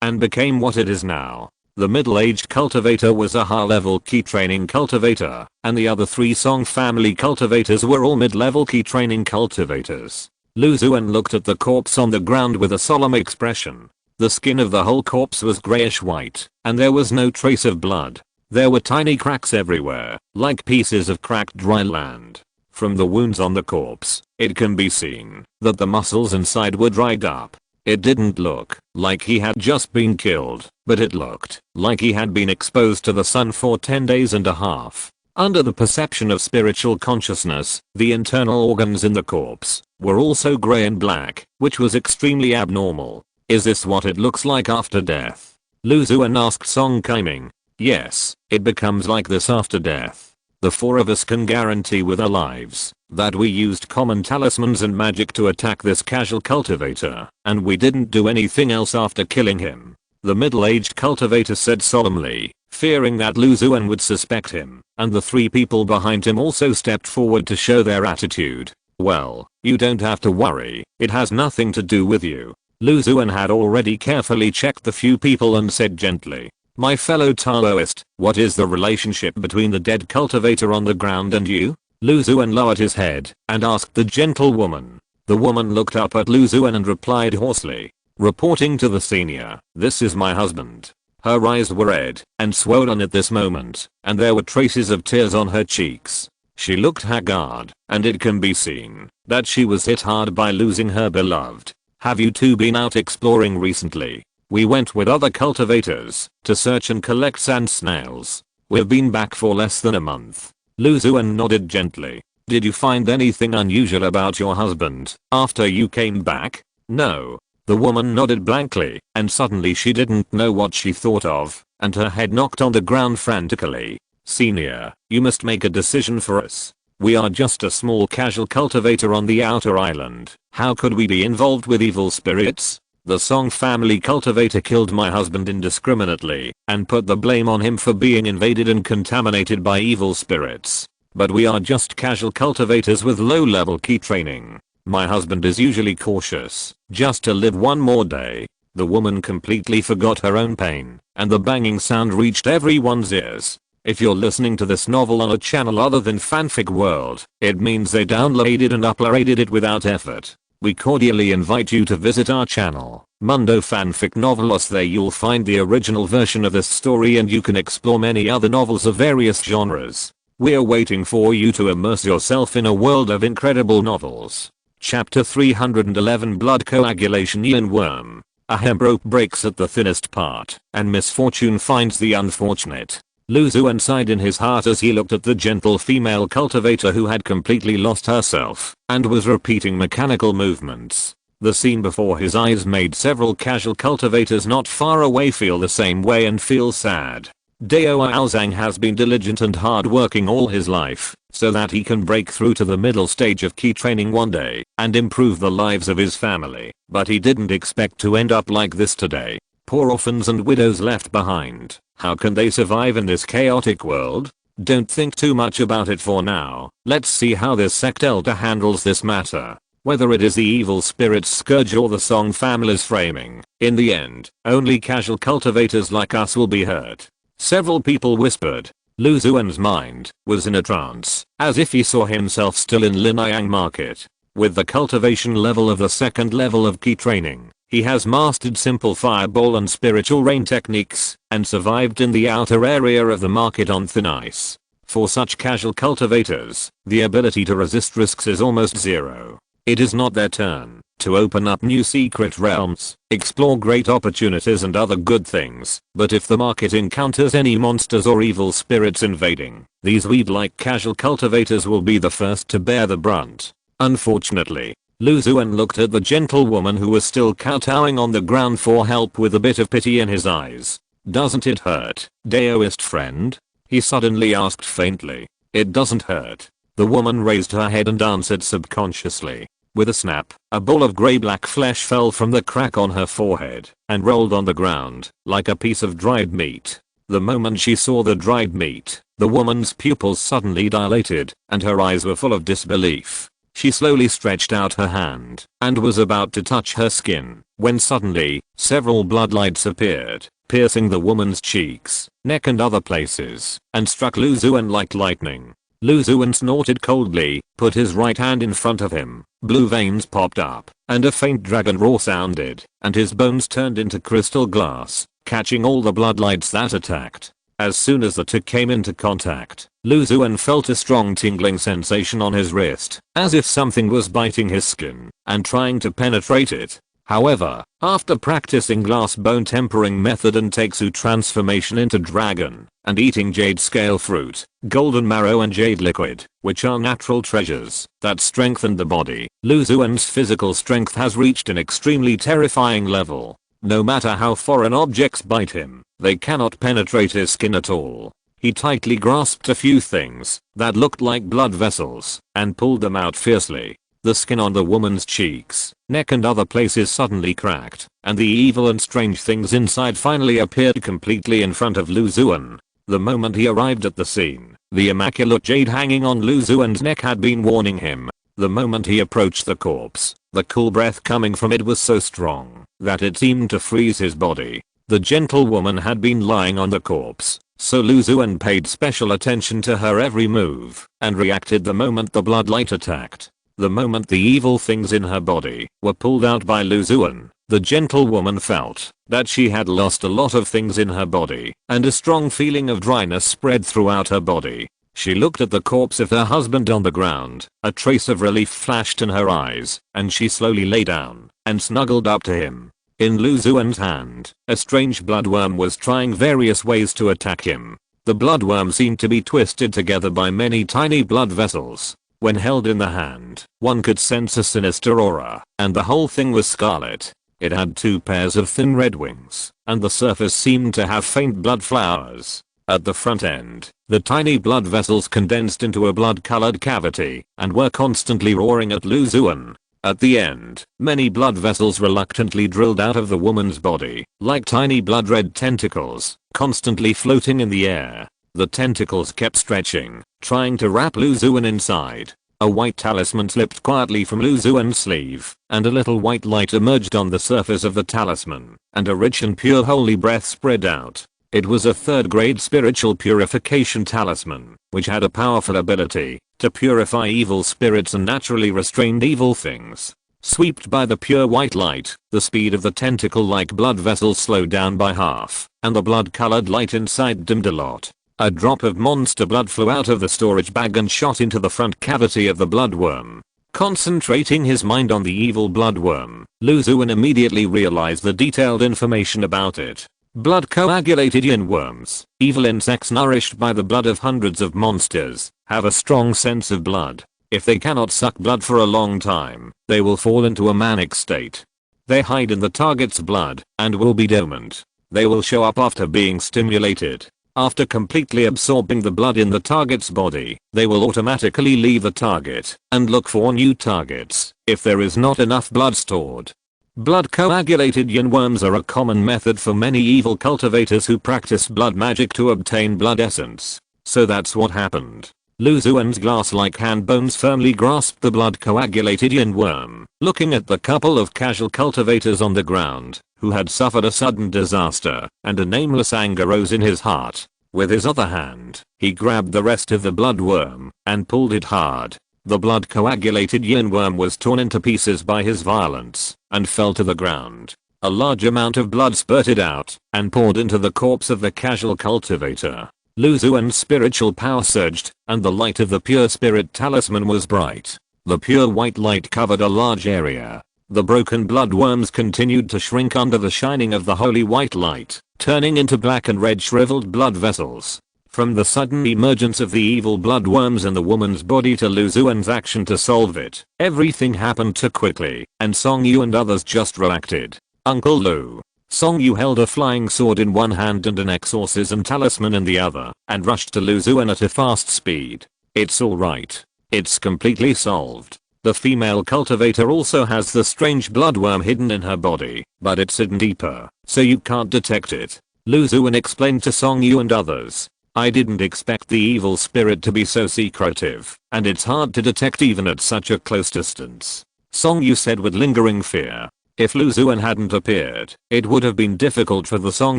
and became what it is now. The middle-aged cultivator was a high-level key training cultivator, and the other 3 Song family cultivators were all mid-level key training cultivators. Lu Xuan looked at the corpse on the ground with a solemn expression. The skin of the whole corpse was grayish white, and there was no trace of blood. There were tiny cracks everywhere, like pieces of cracked dry land. From the wounds on the corpse, it can be seen that the muscles inside were dried up. It didn't look like he had just been killed, but it looked like he had been exposed to the sun for 10 days and a half. Under the perception of spiritual consciousness, the internal organs in the corpse were also grey and black, which was extremely abnormal. Is this what it looks like after death? Lu Xuan asked Song Kaiming. Yes, it becomes like this after death. The 4 of us can guarantee with our lives that we used common talismans and magic to attack this casual cultivator, and we didn't do anything else after killing him. The middle-aged cultivator said solemnly, fearing that Lu Xuan would suspect him, and the 3 people behind him also stepped forward to show their attitude. Well, you don't have to worry, it has nothing to do with you. Lu Xuan had already carefully checked the few people and said gently, my fellow Taoist, what is the relationship between the dead cultivator on the ground and you? Lu Xuan lowered his head and asked the gentle woman. The woman looked up at Lu Xuan and replied hoarsely, reporting to the senior, this is my husband. Her eyes were red and swollen at this moment, and there were traces of tears on her cheeks. She looked haggard, and it can be seen that she was hit hard by losing her beloved. Have you 2 been out exploring recently? We went with other cultivators to search and collect sand snails. We've been back for less than a month. Lu Xuan nodded gently. Did you find anything unusual about your husband after you came back? No. The woman nodded blankly, and suddenly she didn't know what she thought of, and her head knocked on the ground frantically. Senior, you must make a decision for us. We are just a small casual cultivator on the outer island. How could we be involved with evil spirits? The Song family cultivator killed my husband indiscriminately and put the blame on him for being invaded and contaminated by evil spirits. But we are just casual cultivators with low-level key training. My husband is usually cautious, just to live one more day. The woman completely forgot her own pain, and the banging sound reached everyone's ears. If you're listening to this novel on a channel other than Fanfic World, it means they downloaded and uploaded it without effort. We cordially invite you to visit our channel, Mundo Fanfic Novelos. There you'll find the original version of this story and you can explore many other novels of various genres. We're waiting for you to immerse yourself in a world of incredible novels. Chapter 311 Blood Coagulation. Ian Worm. A hemp rope breaks at the thinnest part, and misfortune finds the unfortunate. Lu Xuan sighed in his heart as he looked at the gentle female cultivator who had completely lost herself and was repeating mechanical movements. The scene before his eyes made several casual cultivators not far away feel the same way and feel sad. Dao Aozang has been diligent and hard-working all his life so that he can break through to the middle stage of key training one day and improve the lives of his family, but he didn't expect to end up like this today. Poor orphans and widows left behind. How can they survive in this chaotic world? Don't think too much about it for now. Let's see how this sect elder handles this matter. Whether it is the evil spirit's scourge or the Song family's framing, in the end, only casual cultivators like us will be hurt. Several people whispered. Lu Xuan's mind was in a trance, as if he saw himself still in Linyang Market. With the cultivation level of the second level of key training, he has mastered simple fireball and spiritual rain techniques, and survived in the outer area of the market on thin ice. For such casual cultivators, the ability to resist risks is almost zero. It is not their turn to open up new secret realms, explore great opportunities and other good things, but if the market encounters any monsters or evil spirits invading, these weed-like casual cultivators will be the first to bear the brunt. Unfortunately, Lu Xuan looked at the gentlewoman who was still kowtowing on the ground for help with a bit of pity in his eyes. "Doesn't it hurt, Daoist friend?" he suddenly asked faintly. "It doesn't hurt." The woman raised her head and answered subconsciously. With a snap, a ball of grey-black flesh fell from the crack on her forehead and rolled on the ground like a piece of dried meat. The moment she saw the dried meat, the woman's pupils suddenly dilated and her eyes were full of disbelief. She slowly stretched out her hand and was about to touch her skin when suddenly, several bloodlights appeared, piercing the woman's cheeks, neck and other places, and struck Lu Xuan like lightning. Lu Xuan snorted coldly, put his right hand in front of him, blue veins popped up, and a faint dragon roar sounded, and his bones turned into crystal glass, catching all the bloodlights that attacked. As soon as the two came into contact, Lu Xuan felt a strong tingling sensation on his wrist, as if something was biting his skin and trying to penetrate it. However, after practicing glass bone tempering method and Teksu transformation into dragon, and eating jade scale fruit, golden marrow and jade liquid, which are natural treasures that strengthen the body, Lu Xuan's physical strength has reached an extremely terrifying level. No matter how foreign objects bite him, they cannot penetrate his skin at all. He tightly grasped a few things that looked like blood vessels and pulled them out fiercely. The skin on the woman's cheeks, neck and other places suddenly cracked, and the evil and strange things inside finally appeared completely in front of Lu Xuan. The moment he arrived at the scene, the immaculate jade hanging on Lu Xuan's neck had been warning him. The moment he approached the corpse, the cool breath coming from it was so strong that it seemed to freeze his body. The gentlewoman had been lying on the corpse, so Lu Xuan paid special attention to her every move and reacted the moment the bloodlight attacked. The moment the evil things in her body were pulled out by Lu Xuan, the gentlewoman felt that she had lost a lot of things in her body, and a strong feeling of dryness spread throughout her body. She looked at the corpse of her husband on the ground, a trace of relief flashed in her eyes, and she slowly lay down and snuggled up to him. In Lu Xuan's hand, a strange bloodworm was trying various ways to attack him. The bloodworm seemed to be twisted together by many tiny blood vessels. When held in the hand, one could sense a sinister aura, and the whole thing was scarlet. It had two pairs of thin red wings, and the surface seemed to have faint blood flowers. At the front end, the tiny blood vessels condensed into a blood-colored cavity and were constantly roaring at Lu Xuan. At the end, many blood vessels reluctantly drilled out of the woman's body, like tiny blood-red tentacles, constantly floating in the air. The tentacles kept stretching, trying to wrap Lu Xuan inside. A white talisman slipped quietly from Lu Xuan's sleeve, and a little white light emerged on the surface of the talisman, and a rich and pure holy breath spread out. It was a third-grade spiritual purification talisman, which had a powerful ability to purify evil spirits and naturally restrain evil things. Swept by the pure white light, the speed of the tentacle-like blood vessels slowed down by half, and the blood-colored light inside dimmed a lot. A drop of monster blood flew out of the storage bag and shot into the front cavity of the bloodworm. Concentrating his mind on the evil bloodworm, Lu Xuan immediately realized the detailed information about it. Blood coagulated yin worms, evil insects nourished by the blood of hundreds of monsters, have a strong sense of blood. If they cannot suck blood for a long time, they will fall into a manic state. They hide in the target's blood and will be dormant. They will show up after being stimulated. After completely absorbing the blood in the target's body, they will automatically leave the target and look for new targets if there is not enough blood stored. Blood coagulated yin worms are a common method for many evil cultivators who practice blood magic to obtain blood essence. So that's what happened. Lu Xuan's glass-like hand bones firmly grasped the blood coagulated yin worm, looking at the couple of casual cultivators on the ground who had suffered a sudden disaster, and a nameless anger rose in his heart. With his other hand, he grabbed the rest of the blood worm and pulled it hard. The blood coagulated yin worm was torn into pieces by his violence and fell to the ground. A large amount of blood spurted out and poured into the corpse of the casual cultivator. Lu Xuan's spiritual power surged, and the light of the pure spirit talisman was bright. The pure white light covered a large area. The broken blood worms continued to shrink under the shining of the holy white light, turning into black and red shriveled blood vessels. From the sudden emergence of the evil blood worms in the woman's body to Lu Xuan's action to solve it, everything happened too quickly, and Song Yu and others just reacted. Uncle Lu. Song Yu held a flying sword in one hand and an exorcism talisman in the other, and rushed to Lu Xuan at a fast speed. It's alright. It's completely solved. The female cultivator also has the strange bloodworm hidden in her body, but it's hidden deeper, so you can't detect it. Lu Xuan explained to Song Yu and others. I didn't expect the evil spirit to be so secretive, and it's hard to detect even at such a close distance. Song Yu said with lingering fear. If Lu Xuan hadn't appeared, it would have been difficult for the Song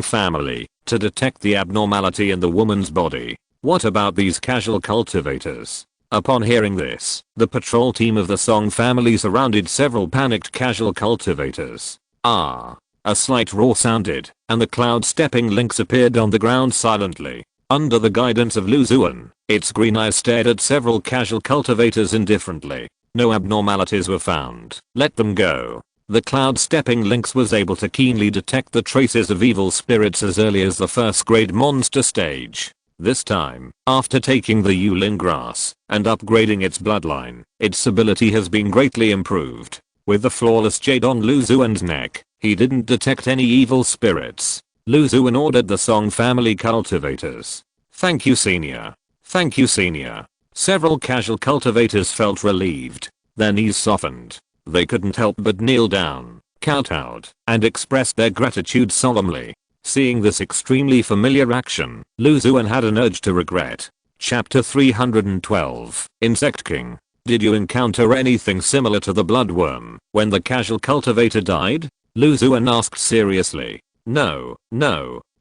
family to detect the abnormality in the woman's body. What about these casual cultivators? Upon hearing this, the patrol team of the Song family surrounded several panicked casual cultivators. Ah! A slight roar sounded, and the cloud-stepping lynx appeared on the ground silently. Under the guidance of Lu Xuan, its green eyes stared at several casual cultivators indifferently. No abnormalities were found. Let them go. The cloud-stepping lynx was able to keenly detect the traces of evil spirits as early as the first-grade monster stage. This time, after taking the Yulin grass and upgrading its bloodline, its ability has been greatly improved. With the flawless jade on Lu Xuan's neck, he didn't detect any evil spirits. Lu Xuan ordered the Song family cultivators. Thank you, Senior. Thank you, Senior. Several casual cultivators felt relieved. Their knees softened. They couldn't help but kneel down, kowtowed, and expressed their gratitude solemnly. Seeing this extremely familiar action, Lu Xuan had an urge to regret. Chapter 312, Insect King. Did you encounter anything similar to the bloodworm when the casual cultivator died? Lu Xuan asked seriously. No.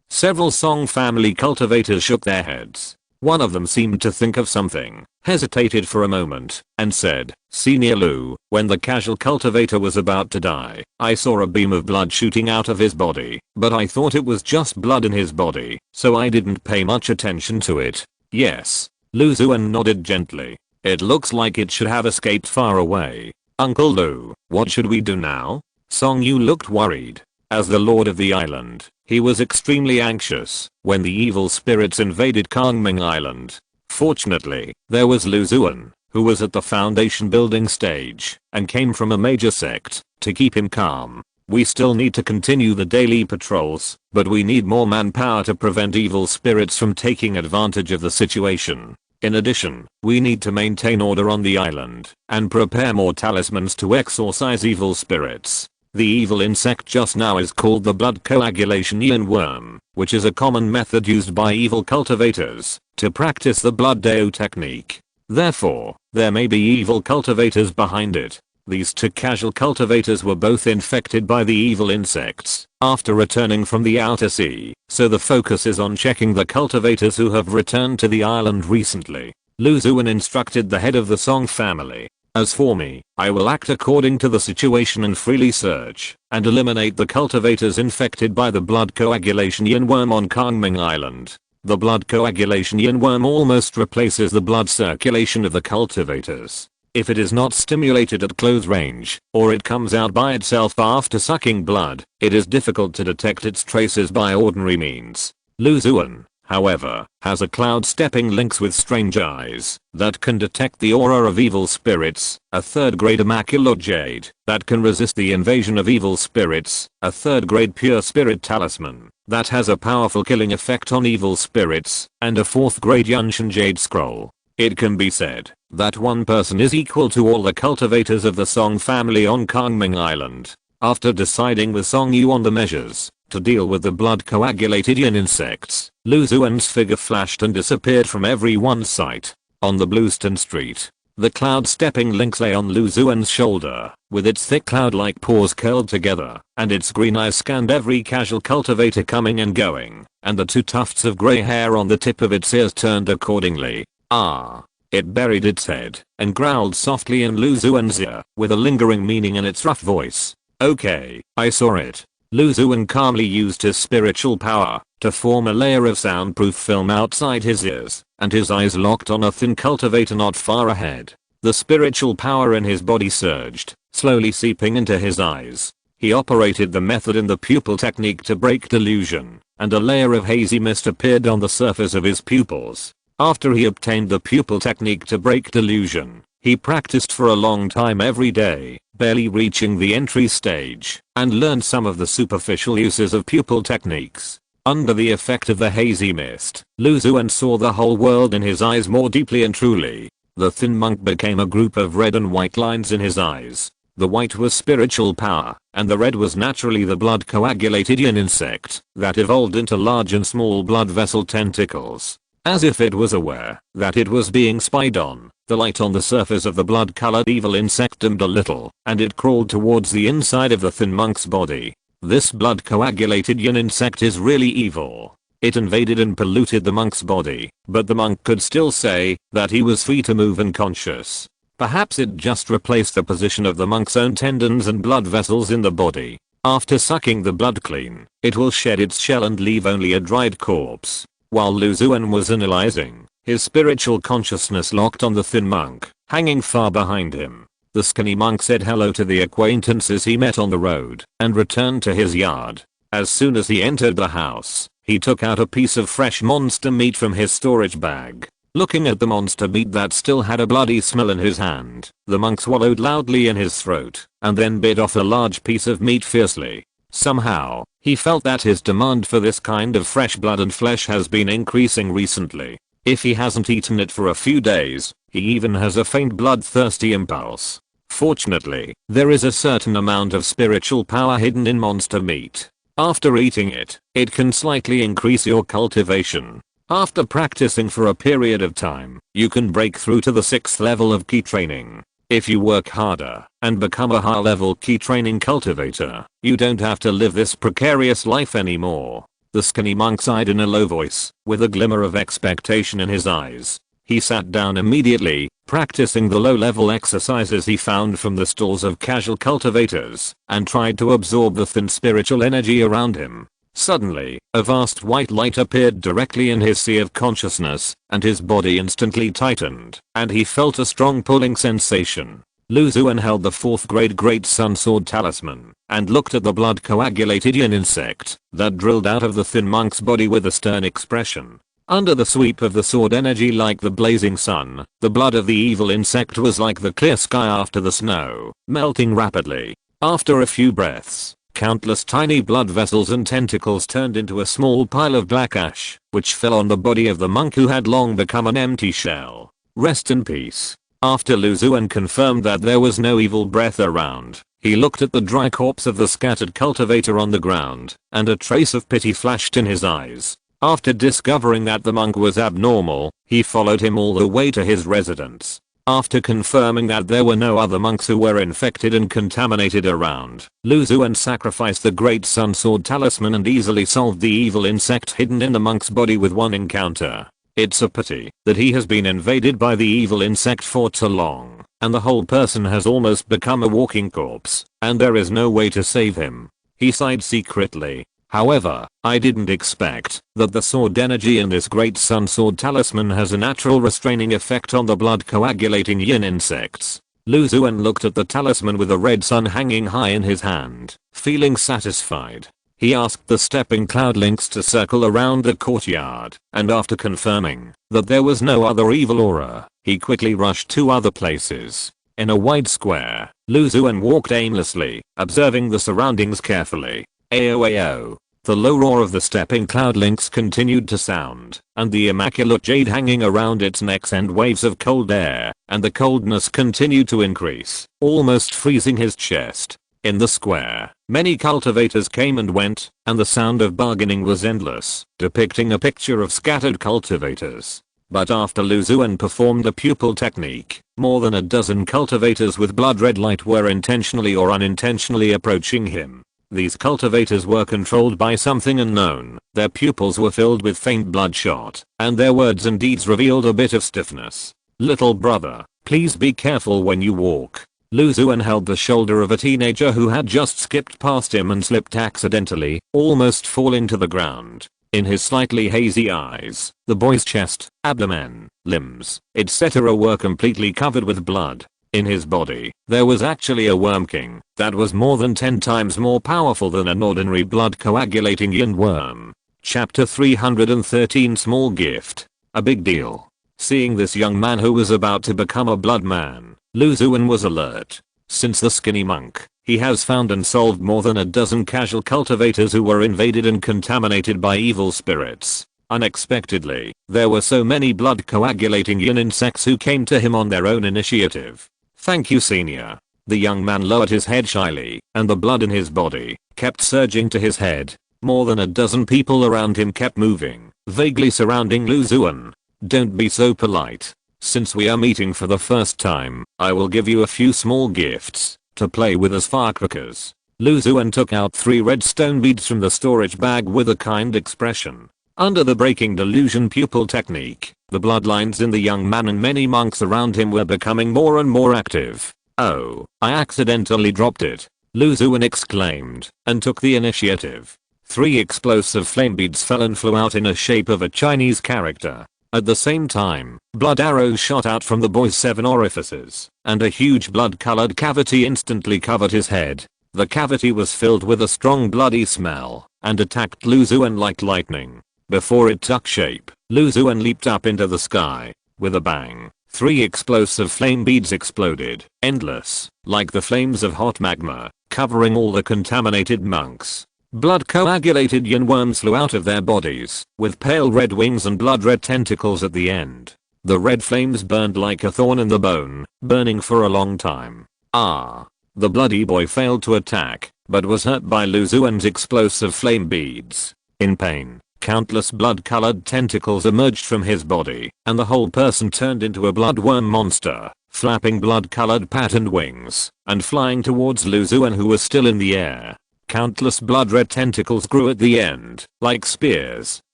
Several Song family cultivators shook their heads. One of them seemed to think of something, hesitated for a moment, and said, Senior Lu, when the casual cultivator was about to die, I saw a beam of blood shooting out of his body, but I thought it was just blood in his body, so I didn't pay much attention to it. Yes. Lu Xuan nodded gently. It looks like it should have escaped far away. Uncle Lu, what should we do now? Song Yu looked worried. As the lord of the island, he was extremely anxious when the evil spirits invaded Kangming Island. Fortunately, there was Lu Xuan, who was at the foundation building stage and came from a major sect to keep him calm. We still need to continue the daily patrols, but we need more manpower to prevent evil spirits from taking advantage of the situation. In addition, we need to maintain order on the island and prepare more talismans to exorcise evil spirits. The evil insect just now is called the blood coagulation yin worm, which is a common method used by evil cultivators to practice the blood deo technique. Therefore, there may be evil cultivators behind it. These two casual cultivators were both infected by the evil insects after returning from the outer sea, so the focus is on checking the cultivators who have returned to the island recently. Lu Xuan instructed the head of the Song family. As for me, I will act according to the situation and freely search and eliminate the cultivators infected by the blood coagulation yin worm on Kangming Island. The blood coagulation yin worm almost replaces the blood circulation of the cultivators. If it is not stimulated at close range, or it comes out by itself after sucking blood, it is difficult to detect its traces by ordinary means. Lu Xuan, however, has a cloud-stepping lynx with strange eyes that can detect the aura of evil spirits, a third-grade immaculate jade that can resist the invasion of evil spirits, a third-grade pure spirit talisman that has a powerful killing effect on evil spirits, and a fourth-grade Yunshan jade scroll. It can be said that one person is equal to all the cultivators of the Song family on Kangming Island. After deciding with Song Yu on the measures to deal with the blood coagulated yin insects, Lu Xuan's figure flashed and disappeared from everyone's sight. On the Blueston Street, The cloud stepping lynx lay on Lu Xuan's shoulder, with its thick cloud-like paws curled together, and its green eyes scanned every casual cultivator coming and going, and the 2 tufts of grey hair on the tip of its ears turned accordingly. Ah. It buried its head and growled softly in Lu Xuan's ear, with a lingering meaning in its rough voice. Okay, I saw it. Lu Xuan calmly used his spiritual power to form a layer of soundproof film outside his ears, and his eyes locked on a thin cultivator not far ahead. The spiritual power in his body surged, slowly seeping into his eyes. He operated the method in the pupil technique to break delusion, and a layer of hazy mist appeared on the surface of his pupils. After he obtained the pupil technique to break delusion, he practiced for a long time every day, barely reaching the entry stage, and learned some of the superficial uses of pupil techniques. Under the effect of the hazy mist, Lu Xuan saw the whole world in his eyes more deeply and truly. The thin monk became a group of red and white lines in his eyes. The white was spiritual power, and the red was naturally the blood coagulated yin insect that evolved into large and small blood vessel tentacles. As if it was aware that it was being spied on, the light on the surface of the blood-colored evil insect dimmed a little, and it crawled towards the inside of the thin monk's body. This blood-coagulated yin insect is really evil. It invaded and polluted the monk's body, but the monk could still say that he was free to move and conscious. Perhaps it just replaced the position of the monk's own tendons and blood vessels in the body. After sucking the blood clean, it will shed its shell and leave only a dried corpse. While Lu Xuan was analyzing, his spiritual consciousness locked on the thin monk, hanging far behind him. The skinny monk said hello to the acquaintances he met on the road, and returned to his yard. As soon as he entered the house, he took out a piece of fresh monster meat from his storage bag. Looking at the monster meat that still had a bloody smell in his hand, the monk swallowed loudly in his throat, and then bit off a large piece of meat fiercely. Somehow, he felt that his demand for this kind of fresh blood and flesh has been increasing recently. If he hasn't eaten it for a few days, he even has a faint bloodthirsty impulse. Fortunately, there is a certain amount of spiritual power hidden in monster meat. After eating it, it can slightly increase your cultivation. After practicing for a period of time, you can break through to the 6th level of key training. If you work harder and become a high-level key training cultivator, you don't have to live this precarious life anymore. The skinny monk sighed in a low voice, with a glimmer of expectation in his eyes. He sat down immediately, practicing the low-level exercises he found from the stalls of casual cultivators, and tried to absorb the thin spiritual energy around him. Suddenly, a vast white light appeared directly in his sea of consciousness, and his body instantly tightened, and he felt a strong pulling sensation. Lu Xuan held the 4th grade Great Sun Sword Talisman, and looked at the blood coagulated yin insect that drilled out of the thin monk's body with a stern expression. Under the sweep of the sword energy like the blazing sun, the blood of the evil insect was like the clear sky after the snow, melting rapidly. After a few breaths, countless tiny blood vessels and tentacles turned into a small pile of black ash, which fell on the body of the monk who had long become an empty shell. Rest in peace. After Lu Xuan confirmed that there was no evil breath around, he looked at the dry corpse of the scattered cultivator on the ground, and a trace of pity flashed in his eyes. After discovering that the monk was abnormal, he followed him all the way to his residence. After confirming that there were no other monks who were infected and contaminated around, Lu Xuan sacrificed the Great Sun Sword Talisman and easily solved the evil insect hidden in the monk's body with one encounter. It's a pity that he has been invaded by the evil insect for too long, and the whole person has almost become a walking corpse, and there is no way to save him. He sighed secretly. However, I didn't expect that the sword energy in this Great Sun Sword Talisman has a natural restraining effect on the blood coagulating yin insects. Lu Xuan looked at the talisman with a red sun hanging high in his hand, feeling satisfied. He asked the stepping cloud lynx to circle around the courtyard, and after confirming that there was no other evil aura, he quickly rushed to other places. In a wide square, Lu Xuan walked aimlessly, observing the surroundings carefully. Aoao. The low roar of the stepping cloud lynx continued to sound, and the immaculate jade hanging around its neck sent waves of cold air, and the coldness continued to increase, almost freezing his chest. In the square, many cultivators came and went, and the sound of bargaining was endless, depicting a picture of scattered cultivators. But after Lu Xuan performed the pupil technique, more than a dozen cultivators with blood red light were intentionally or unintentionally approaching him. These cultivators were controlled by something unknown, their pupils were filled with faint bloodshot, and their words and deeds revealed a bit of stiffness. "Little brother, please be careful when you walk." Lu Xuan held the shoulder of a teenager who had just skipped past him and slipped accidentally, almost falling to the ground. In his slightly hazy eyes, the boy's chest, abdomen, limbs, etc. were completely covered with blood. In his body, there was actually a worm king that was more than 10 times more powerful than an ordinary blood coagulating yin worm. Chapter 313 Small Gift. A big deal. Seeing this young man who was about to become a blood man, Lu Xuan was alert. Since the skinny monk, he has found and solved more than a dozen casual cultivators who were invaded and contaminated by evil spirits. Unexpectedly, there were so many blood coagulating yin insects who came to him on their own initiative. "Thank you, senior." The young man lowered his head shyly, and the blood in his body kept surging to his head. More than a dozen people around him kept moving, vaguely surrounding Lu Xuan. "Don't be so polite. Since we are meeting for the first time, I will give you a few small gifts to play with as firecrackers." Lu Xuan took out 3 red stone beads from the storage bag with a kind expression. Under the breaking delusion pupil technique, the bloodlines in the young man and many monks around him were becoming more and more active. "Oh, I accidentally dropped it," Lu Xuan exclaimed, and took the initiative. 3 explosive flame beads fell and flew out in a shape of a Chinese character. At the same time, blood arrows shot out from the boy's 7 orifices, and a huge blood-colored cavity instantly covered his head. The cavity was filled with a strong bloody smell, and attacked Lu Xuan like lightning. Before it took shape, Lu Xuan leaped up into the sky. With a bang, 3 explosive flame beads exploded, endless, like the flames of hot magma, covering all the contaminated monks. Blood coagulated yin worms flew out of their bodies, with pale red wings and blood red tentacles at the end. The red flames burned like a thorn in the bone, burning for a long time. The bloody boy failed to attack, but was hurt by Lu Xuan's explosive flame beads. In pain, countless blood-colored tentacles emerged from his body, and the whole person turned into a bloodworm monster, flapping blood-colored patterned wings, and flying towards Lu Xuan who was still in the air. Countless blood-red tentacles grew at the end, like spears,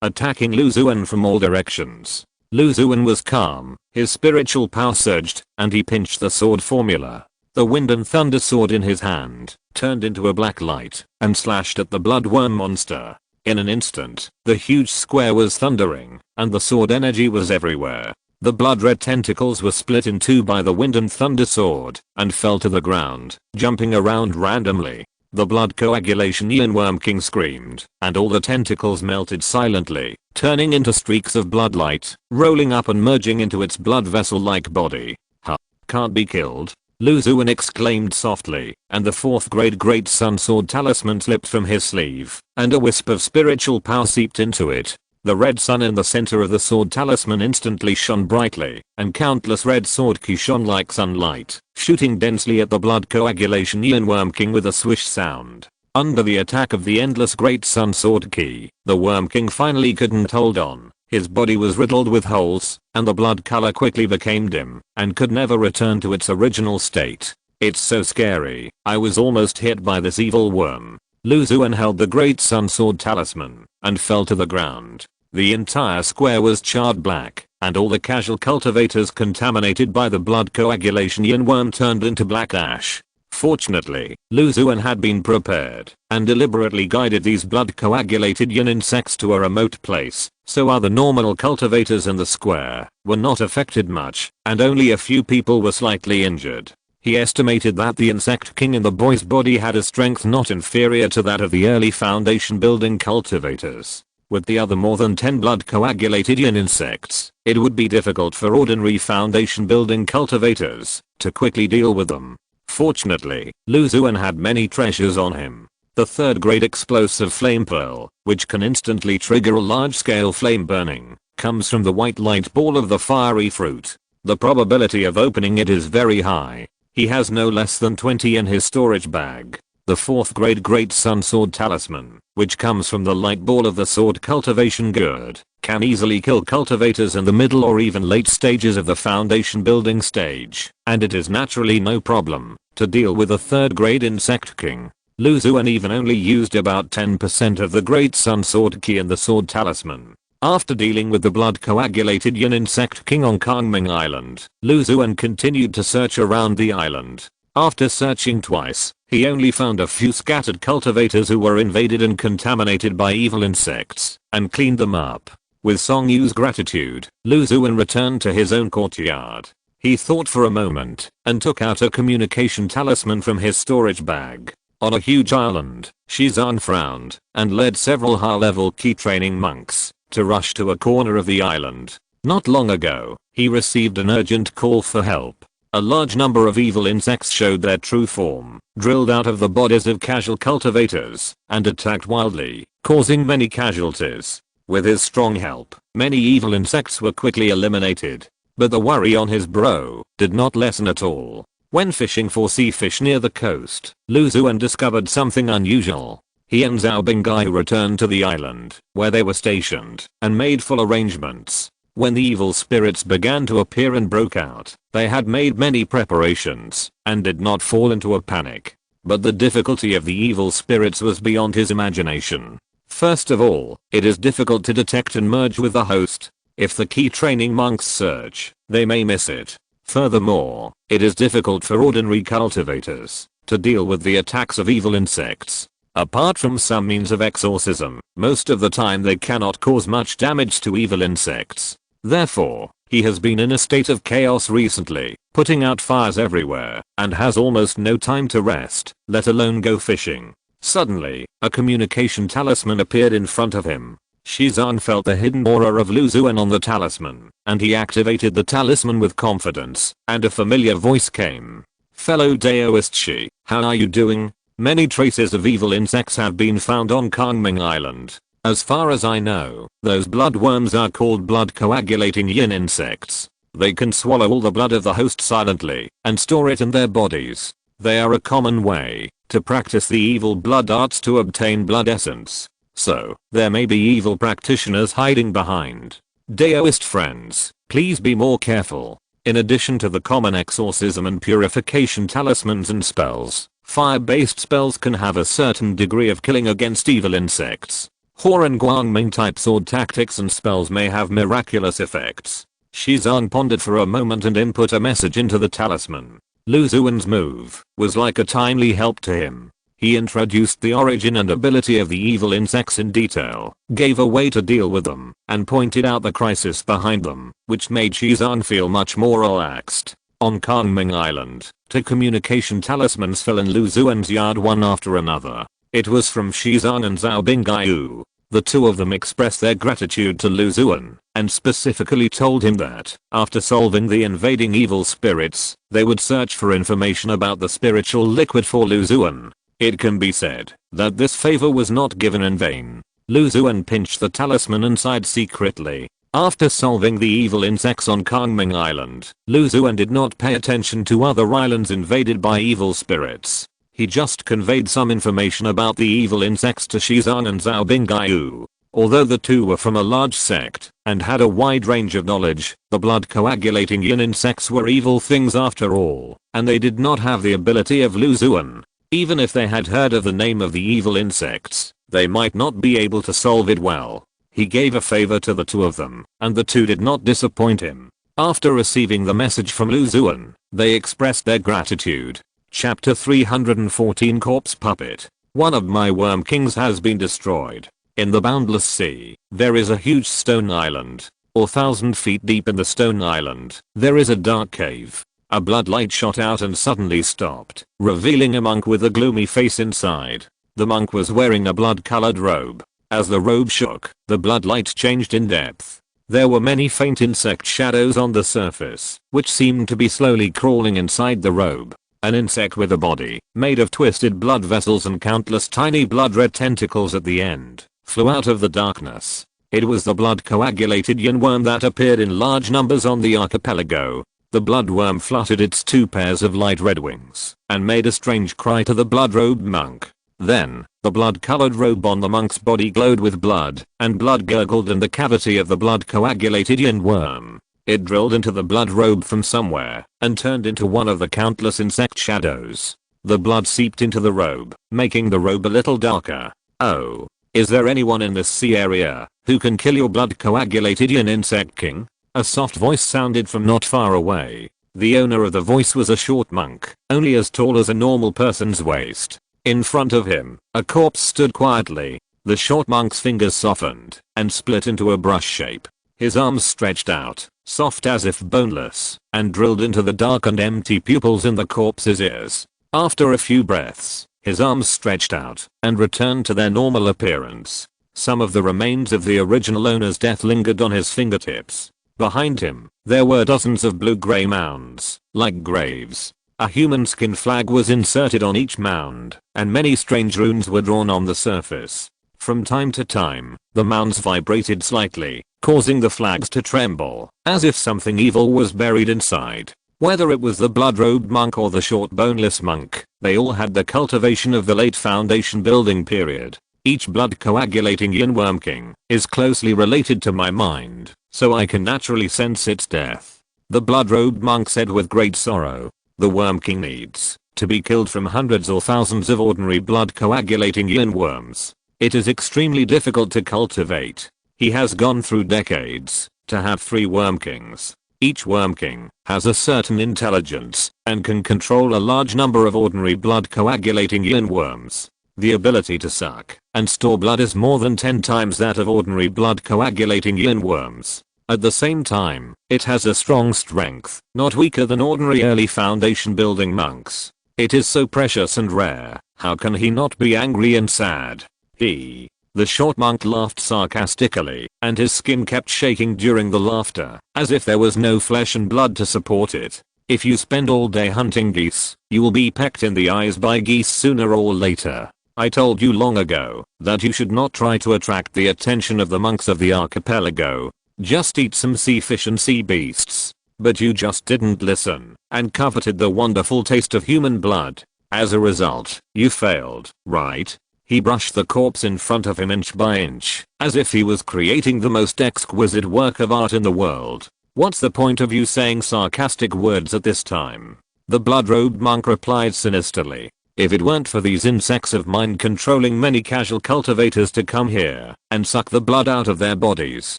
attacking Lu Xuan from all directions. Lu Xuan was calm, his spiritual power surged, and he pinched the sword formula. The wind and thunder sword in his hand turned into a black light and slashed at the bloodworm monster. In an instant, the huge square was thundering, and the sword energy was everywhere. The blood-red tentacles were split in 2 by the wind and thunder sword, and fell to the ground, jumping around randomly. The blood coagulation yin worm king screamed, and all the tentacles melted silently, turning into streaks of bloodlight, rolling up and merging into its blood vessel-like body. "Huh. Can't be killed," Lu Xuan exclaimed softly, and the 4th grade Great Sun Sword talisman slipped from his sleeve, and a wisp of spiritual power seeped into it. The red sun in the center of the sword talisman instantly shone brightly, and countless red sword ki shone like sunlight, shooting densely at the blood coagulation yin worm king with a swish sound. Under the attack of the endless Great Sun Sword ki, the worm king finally couldn't hold on. His body was riddled with holes, and the blood color quickly became dim, and could never return to its original state. "It's so scary, I was almost hit by this evil worm." Lu Xuan held the Great Sun Sword talisman, and fell to the ground. The entire square was charred black, and all the casual cultivators contaminated by the blood coagulation yin worm turned into black ash. Fortunately, Lu Xuan had been prepared, and deliberately guided these blood coagulated yin insects to a remote place, so other normal cultivators in the square were not affected much, and only a few people were slightly injured. He estimated that the insect king in the boy's body had a strength not inferior to that of the early foundation building cultivators. With the other more than 10 blood coagulated yin insects, it would be difficult for ordinary foundation building cultivators to quickly deal with them. Fortunately, Lu Xuan had many treasures on him. The 3rd grade explosive flame pearl, which can instantly trigger a large-scale flame burning, comes from the white light ball of the fiery fruit. The probability of opening it is very high. He has no less than 20 in his storage bag. The 4th grade Great Sun Sword Talisman, which comes from the light ball of the sword cultivation gourd, can easily kill cultivators in the middle or even late stages of the foundation building stage, and it is naturally no problem to deal with a 3rd grade insect king. Lu Xuan even only used about 10% of the Great Sun Sword key in the sword talisman. After dealing with the blood coagulated yin insect king on Kangming Island, Lu Xuan continued to search around the island. After searching twice, he only found a few scattered cultivators who were invaded and contaminated by evil insects, and cleaned them up. With Song Yu's gratitude, Lu Xuan returned to his own courtyard. He thought for a moment, and took out a communication talisman from his storage bag. On a huge island, Xuan frowned, and led several high-level key training monks to rush to a corner of the island. Not long ago, he received an urgent call for help. A large number of evil insects showed their true form, drilled out of the bodies of casual cultivators, and attacked wildly, causing many casualties. With his strong help, many evil insects were quickly eliminated. But the worry on his brow did not lessen at all. When fishing for sea fish near the coast, Lu Xuan discovered something unusual. He and Zhao Bingai returned to the island, where they were stationed, and made full arrangements. When the evil spirits began to appear and broke out, they had made many preparations, and did not fall into a panic. But the difficulty of the evil spirits was beyond his imagination. First of all, it is difficult to detect and merge with the host. If the key training monks search, they may miss it. Furthermore, it is difficult for ordinary cultivators to deal with the attacks of evil insects. Apart from some means of exorcism, most of the time they cannot cause much damage to evil insects. Therefore, he has been in a state of chaos recently, putting out fires everywhere, and has almost no time to rest, let alone go fishing. Suddenly, a communication talisman appeared in front of him. Xuan felt the hidden aura of Lu Xuan on the talisman, and he activated the talisman with confidence, and a familiar voice came. "Fellow Daoist Shi, how are you doing? Many traces of evil insects have been found on Kangming Island. As far as I know, those bloodworms are called blood coagulating yin insects. They can swallow all the blood of the host silently and store it in their bodies. They are a common way to practice the evil blood arts to obtain blood essence. So, there may be evil practitioners hiding behind. Daoist friends, please be more careful. In addition to the common exorcism and purification talismans and spells, fire-based spells can have a certain degree of killing against evil insects. Horan Guangming type sword tactics and spells may have miraculous effects." Xuan pondered for a moment and input a message into the talisman. Lu Xuan's move was like a timely help to him. He introduced the origin and ability of the evil insects in detail, gave a way to deal with them, and pointed out the crisis behind them, which made Xuan feel much more relaxed. On Kangming Island, two communication talismans fell in Lu Xuan's yard one after another. It was from Xuan and Zhao Bingai. The two of them expressed their gratitude to Lu Xuan, and specifically told him that, after solving the invading evil spirits, they would search for information about the spiritual liquid for Lu Xuan. It can be said that this favor was not given in vain. Lu Xuan pinched the talisman and sighed secretly. After solving the evil insects on Kangming Island, Lu Xuan did not pay attention to other islands invaded by evil spirits. He just conveyed some information about the evil insects to Xuan and Zhao Bingai. Although the two were from a large sect and had a wide range of knowledge, the blood coagulating yin insects were evil things after all, and they did not have the ability of Lu Xuan. Even if they had heard of the name of the evil insects, they might not be able to solve it well. He gave a favor to the two of them, and the two did not disappoint him. After receiving the message from Lu Xuan, they expressed their gratitude. Chapter 314 Corpse Puppet. One of my worm kings has been destroyed. In the boundless sea, there is a huge stone island. 1,000 feet deep in the stone island, there is a dark cave. A bloodlight shot out and suddenly stopped, revealing a monk with a gloomy face inside. The monk was wearing a blood-colored robe. As the robe shook, the bloodlight changed in depth. There were many faint insect shadows on the surface, which seemed to be slowly crawling inside the robe. An insect with a body, made of twisted blood vessels and countless tiny blood-red tentacles at the end, flew out of the darkness. It was the blood-coagulated yin worm that appeared in large numbers on the archipelago. The bloodworm fluttered its 2 pairs of light red wings and made a strange cry to the blood-robed monk. Then, the blood-colored robe on the monk's body glowed with blood, and blood gurgled in the cavity of the blood-coagulated yin worm. It drilled into the blood robe from somewhere and turned into one of the countless insect shadows. The blood seeped into the robe, making the robe a little darker. "Oh. Is there anyone in this sea area who can kill your blood-coagulated yin insect king?" A soft voice sounded from not far away. The owner of the voice was a short monk, only as tall as a normal person's waist. In front of him, a corpse stood quietly. The short monk's fingers softened and split into a brush shape. His arms stretched out, soft as if boneless, and drilled into the dark and empty pupils in the corpse's ears. After a few breaths, his arms stretched out and returned to their normal appearance. Some of the remains of the original owner's death lingered on his fingertips. Behind him, there were dozens of blue-gray mounds, like graves. A human skin flag was inserted on each mound, and many strange runes were drawn on the surface. From time to time, the mounds vibrated slightly, causing the flags to tremble, as if something evil was buried inside. Whether it was the blood-robed monk or the short boneless monk, they all had the cultivation of the late Foundation building period. Each blood-coagulating yin worm king is closely related to my mind, so I can naturally sense its death. The blood-robed monk said with great sorrow. The worm king needs to be killed from hundreds or thousands of ordinary blood-coagulating yin worms. It is extremely difficult to cultivate. He has gone through decades to have 3 worm kings. Each worm king has a certain intelligence and can control a large number of ordinary blood-coagulating yin worms. The ability to suck and store blood is more than 10 times that of ordinary blood-coagulating yin worms. At the same time, it has a strong strength, not weaker than ordinary early Foundation building monks. It is so precious and rare, how can he not be angry and sad? The short monk laughed sarcastically, and his skin kept shaking during the laughter, as if there was no flesh and blood to support it. If you spend all day hunting geese, you will be pecked in the eyes by geese sooner or later. I told you long ago that you should not try to attract the attention of the monks of the archipelago. Just eat some sea fish and sea beasts. But you just didn't listen and coveted the wonderful taste of human blood. As a result, you failed, right? He brushed the corpse in front of him inch by inch, as if he was creating the most exquisite work of art in the world. What's the point of you saying sarcastic words at this time? The blood-robed monk replied sinisterly. If it weren't for these insects of mine controlling many casual cultivators to come here and suck the blood out of their bodies,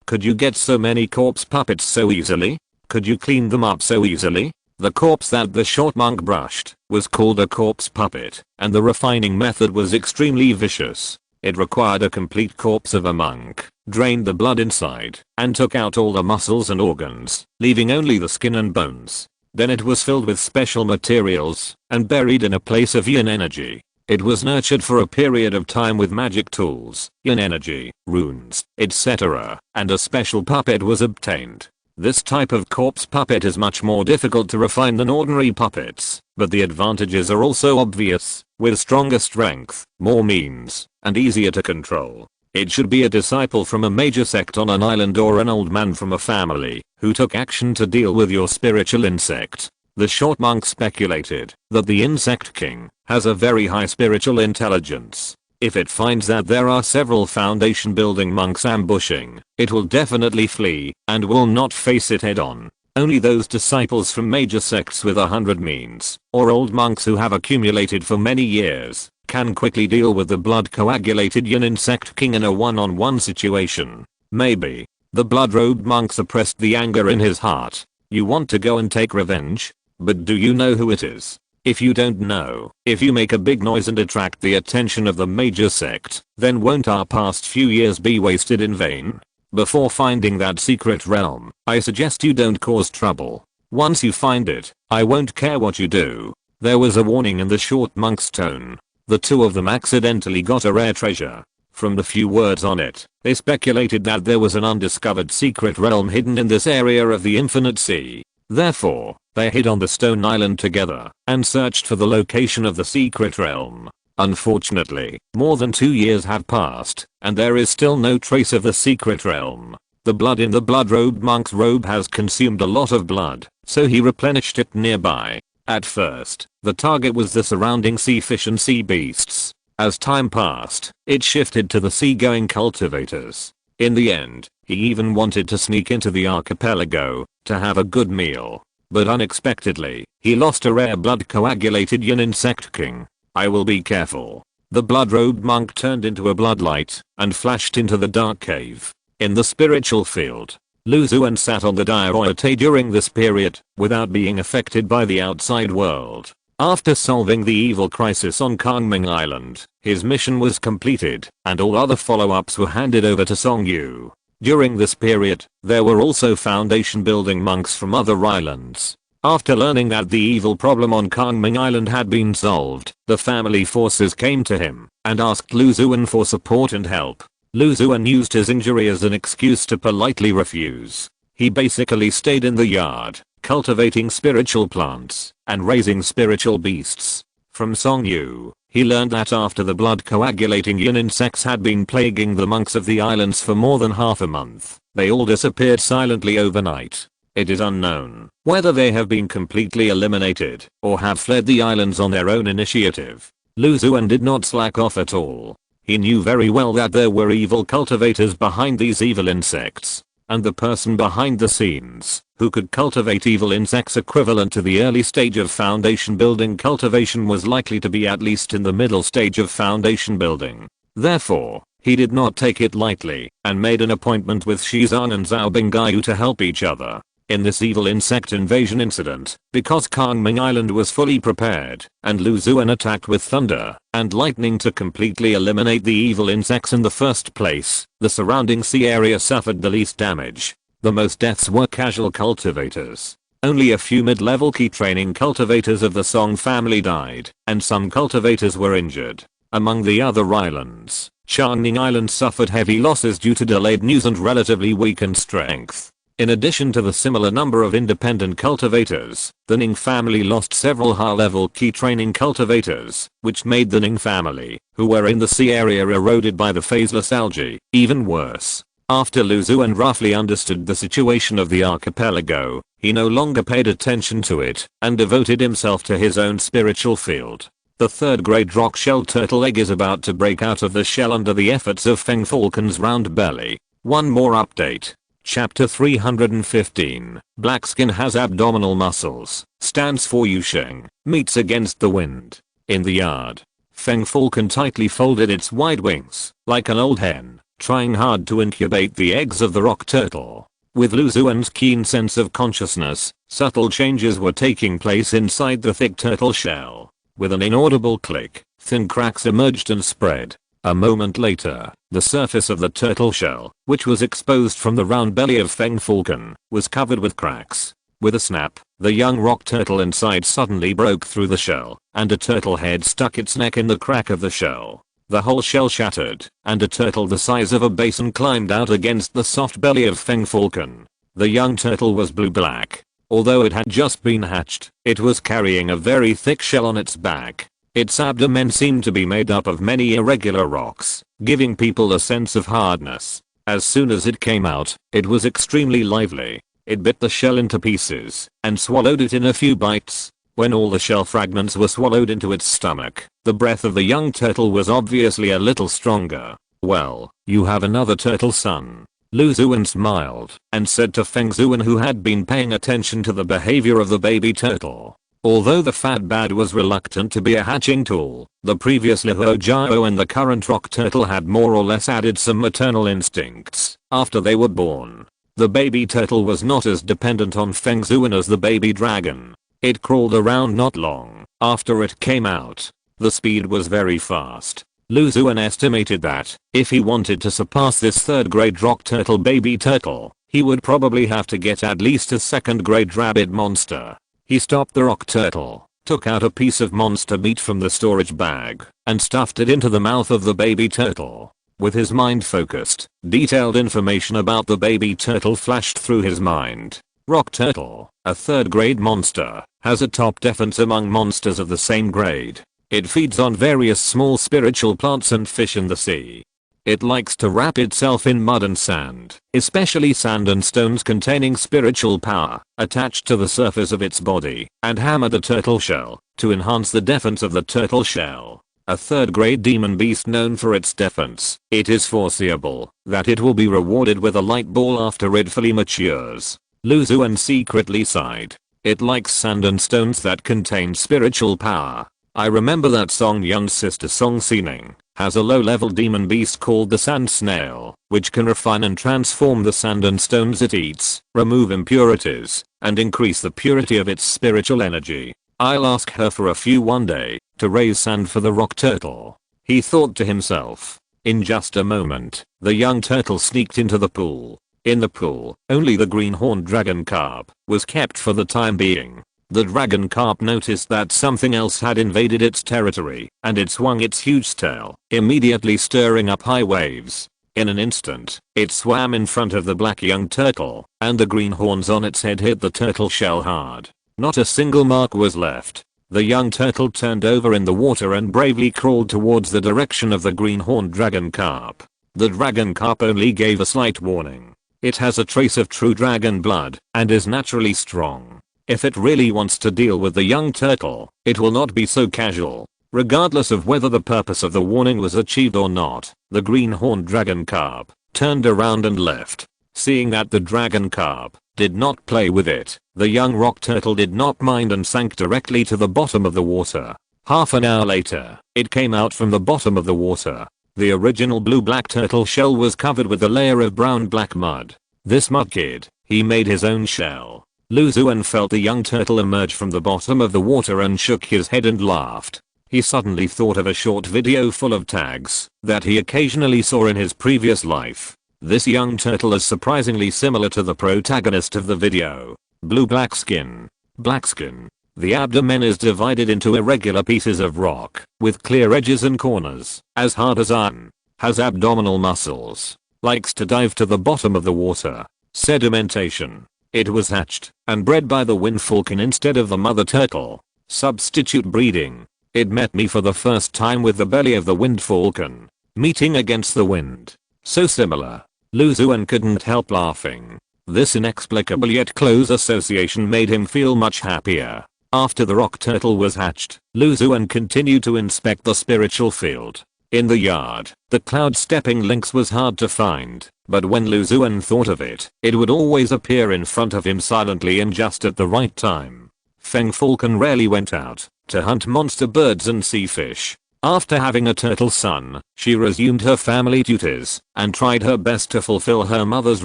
could you get so many corpse puppets so easily? Could you clean them up so easily? The corpse that the short monk brushed was called a corpse puppet, and the refining method was extremely vicious. It required a complete corpse of a monk, drained the blood inside, and took out all the muscles and organs, leaving only the skin and bones. Then it was filled with special materials and buried in a place of yin energy. It was nurtured for a period of time with magic tools, yin energy, runes, etc., and a special puppet was obtained. This type of corpse puppet is much more difficult to refine than ordinary puppets, but the advantages are also obvious, with stronger strength, more means, and easier to control. It should be a disciple from a major sect on an island or an old man from a family who took action to deal with your spiritual insect. The short monk speculated that the insect king has a very high spiritual intelligence. If it finds that there are several Foundation building monks ambushing, it will definitely flee and will not face it head on. Only those disciples from major sects with 100 means, or old monks who have accumulated for many years, can quickly deal with the blood-coagulated yin insect king in a one-on-one situation. Maybe. The blood-robed monk suppressed the anger in his heart. You want to go and take revenge? But do you know who it is? If you don't know, if you make a big noise and attract the attention of the major sect, then won't our past few years be wasted in vain? Before finding that secret realm, I suggest you don't cause trouble. Once you find it, I won't care what you do. There was a warning in the short monk's tone. The two of them accidentally got a rare treasure. From the few words on it, they speculated that there was an undiscovered secret realm hidden in this area of the infinite sea. Therefore, they hid on the stone island together and searched for the location of the secret realm. Unfortunately, more than 2 years have passed, and there is still no trace of the secret realm. The blood in the blood-robed monk's robe has consumed a lot of blood, so he replenished it nearby. At first, the target was the surrounding sea fish and sea beasts. As time passed, it shifted to the sea-going cultivators. In the end, he even wanted to sneak into the archipelago to have a good meal. But unexpectedly, he lost a rare blood-coagulated yin insect king. I will be careful. The blood-robed monk turned into a bloodlight and flashed into the dark cave. In the spiritual field, Lu Xuan sat on the diorite during this period without being affected by the outside world. After solving the evil crisis on Kangming Island, his mission was completed and all other follow-ups were handed over to Song Yu. During this period, there were also foundation building monks from other islands. After learning that the evil problem on Kangming Island had been solved, the family forces came to him and asked Lu Xuan for support and help. Lu Xuan used his injury as an excuse to politely refuse. He basically stayed in the yard, cultivating spiritual plants and raising spiritual beasts. From Song Yu, he learned that after the blood-coagulating yin insects had been plaguing the monks of the islands for more than half a month, they all disappeared silently overnight. It is unknown whether they have been completely eliminated or have fled the islands on their own initiative. Lu Xuan did not slack off at all. He knew very well that there were evil cultivators behind these evil insects, and the person behind the scenes who could cultivate evil insects equivalent to the early stage of foundation building cultivation was likely to be at least in the middle stage of foundation building. Therefore, he did not take it lightly and made an appointment with Shizan and Zhao Bingyu to help each other in this evil insect invasion incident. Because Kangming Island was fully prepared and Lu Xuan attacked with thunder and lightning to completely eliminate the evil insects in the first place, the surrounding sea area suffered the least damage. The most deaths were casual cultivators. Only a few mid-level key training cultivators of the Song family died, and some cultivators were injured. Among the other islands, Changning Island suffered heavy losses due to delayed news and relatively weakened strength. In addition to the similar number of independent cultivators, the Ning family lost several high-level key training cultivators, which made the Ning family, who were in the sea area, eroded by the phaseless algae, even worse. After Lu Xuan roughly understood the situation of the archipelago, he no longer paid attention to it and devoted himself to his own spiritual field. The third-grade rock shell turtle egg is about to break out of the shell under the efforts of Feng Falcon's round belly. One more update. Chapter 315. Blackskin has abdominal muscles, stands for Yusheng, meets against the wind. In the yard, Feng Falcon tightly folded its wide wings, like an old hen, trying hard to incubate the eggs of the rock turtle. With Lu Xuan's keen sense of consciousness, subtle changes were taking place inside the thick turtle shell. With an inaudible click, thin cracks emerged and spread. A moment later, the surface of the turtle shell, which was exposed from the round belly of Feng Falcon, was covered with cracks. With a snap, the young rock turtle inside suddenly broke through the shell, and a turtle head stuck its neck in the crack of the shell. The whole shell shattered, and a turtle the size of a basin climbed out against the soft belly of Feng Falcon. The young turtle was blue-black. Although it had just been hatched, it was carrying a very thick shell on its back. Its abdomen seemed to be made up of many irregular rocks, giving people a sense of hardness. As soon as it came out, it was extremely lively. It bit the shell into pieces and swallowed it in a few bites. When all the shell fragments were swallowed into its stomach, the breath of the young turtle was obviously a little stronger. "Well, you have another turtle son." Lu Xuan smiled and said to Feng Xuan, who had been paying attention to the behavior of the baby turtle. Although the fat bad was reluctant to be a hatching tool, the previous Lihuo Jiao and the current rock turtle had more or less added some maternal instincts after they were born. The baby turtle was not as dependent on Feng Xuan as the baby dragon. It crawled around not long after it came out. The speed was very fast. Lu Xuan estimated that, if he wanted to surpass this third-grade rock turtle baby turtle, he would probably have to get at least a second-grade rabbit monster. He stopped the rock turtle, took out a piece of monster meat from the storage bag, and stuffed it into the mouth of the baby turtle. With his mind focused, detailed information about the baby turtle flashed through his mind. Rock turtle, a third-grade monster, has a top defense among monsters of the same grade. It feeds on various small spiritual plants and fish in the sea. It likes to wrap itself in mud and sand, especially sand and stones containing spiritual power, attached to the surface of its body, and hammer the turtle shell to enhance the defense of the turtle shell. A third grade demon beast known for its defense, it is foreseeable that it will be rewarded with a light ball after it fully matures. Xuan secretly sighed. It likes sand and stones that contain spiritual power. I remember that Song Yun's sister Song Xining has a low-level demon beast called the sand snail, which can refine and transform the sand and stones it eats, remove impurities, and increase the purity of its spiritual energy. I'll ask her for a few one day to raise sand for the rock turtle. He thought to himself. In just a moment, the young turtle sneaked into the pool. In the pool, only the green-horned dragon carp was kept for the time being. The dragon carp noticed that something else had invaded its territory, and it swung its huge tail, immediately stirring up high waves. In an instant, it swam in front of the black young turtle, and the green horns on its head hit the turtle shell hard. Not a single mark was left. The young turtle turned over in the water and bravely crawled towards the direction of the green-horned dragon carp. The dragon carp only gave a slight warning. It has a trace of true dragon blood, and is naturally strong. If it really wants to deal with the young turtle, it will not be so casual. Regardless of whether the purpose of the warning was achieved or not, the green-horned dragon carp turned around and left. Seeing that the dragon carp did not play with it, the young rock turtle did not mind and sank directly to the bottom of the water. Half an hour later, it came out from the bottom of the water. The original blue-black turtle shell was covered with a layer of brown-black mud. This mud kid, he made his own shell. Xuan felt the young turtle emerge from the bottom of the water and shook his head and laughed. He suddenly thought of a short video full of tags that he occasionally saw in his previous life. This young turtle is surprisingly similar to the protagonist of the video. Blue-black skin. Black skin. The abdomen is divided into irregular pieces of rock, with clear edges and corners, as hard as iron. Has abdominal muscles. Likes to dive to the bottom of the water. Sedimentation. It was hatched and bred by the wind falcon instead of the mother turtle. Substitute breeding. It met me for the first time with the belly of the wind falcon. Meeting against the wind. So similar. Xuan couldn't help laughing. This inexplicable yet close association made him feel much happier. After the rock turtle was hatched, Xuan continued to inspect the spiritual field. In the yard, the cloud stepping lynx was hard to find, but when Xuan thought of it, it would always appear in front of him silently and just at the right time. Feng Falcon rarely went out to hunt monster birds and sea fish. After having a turtle son, she resumed her family duties and tried her best to fulfill her mother's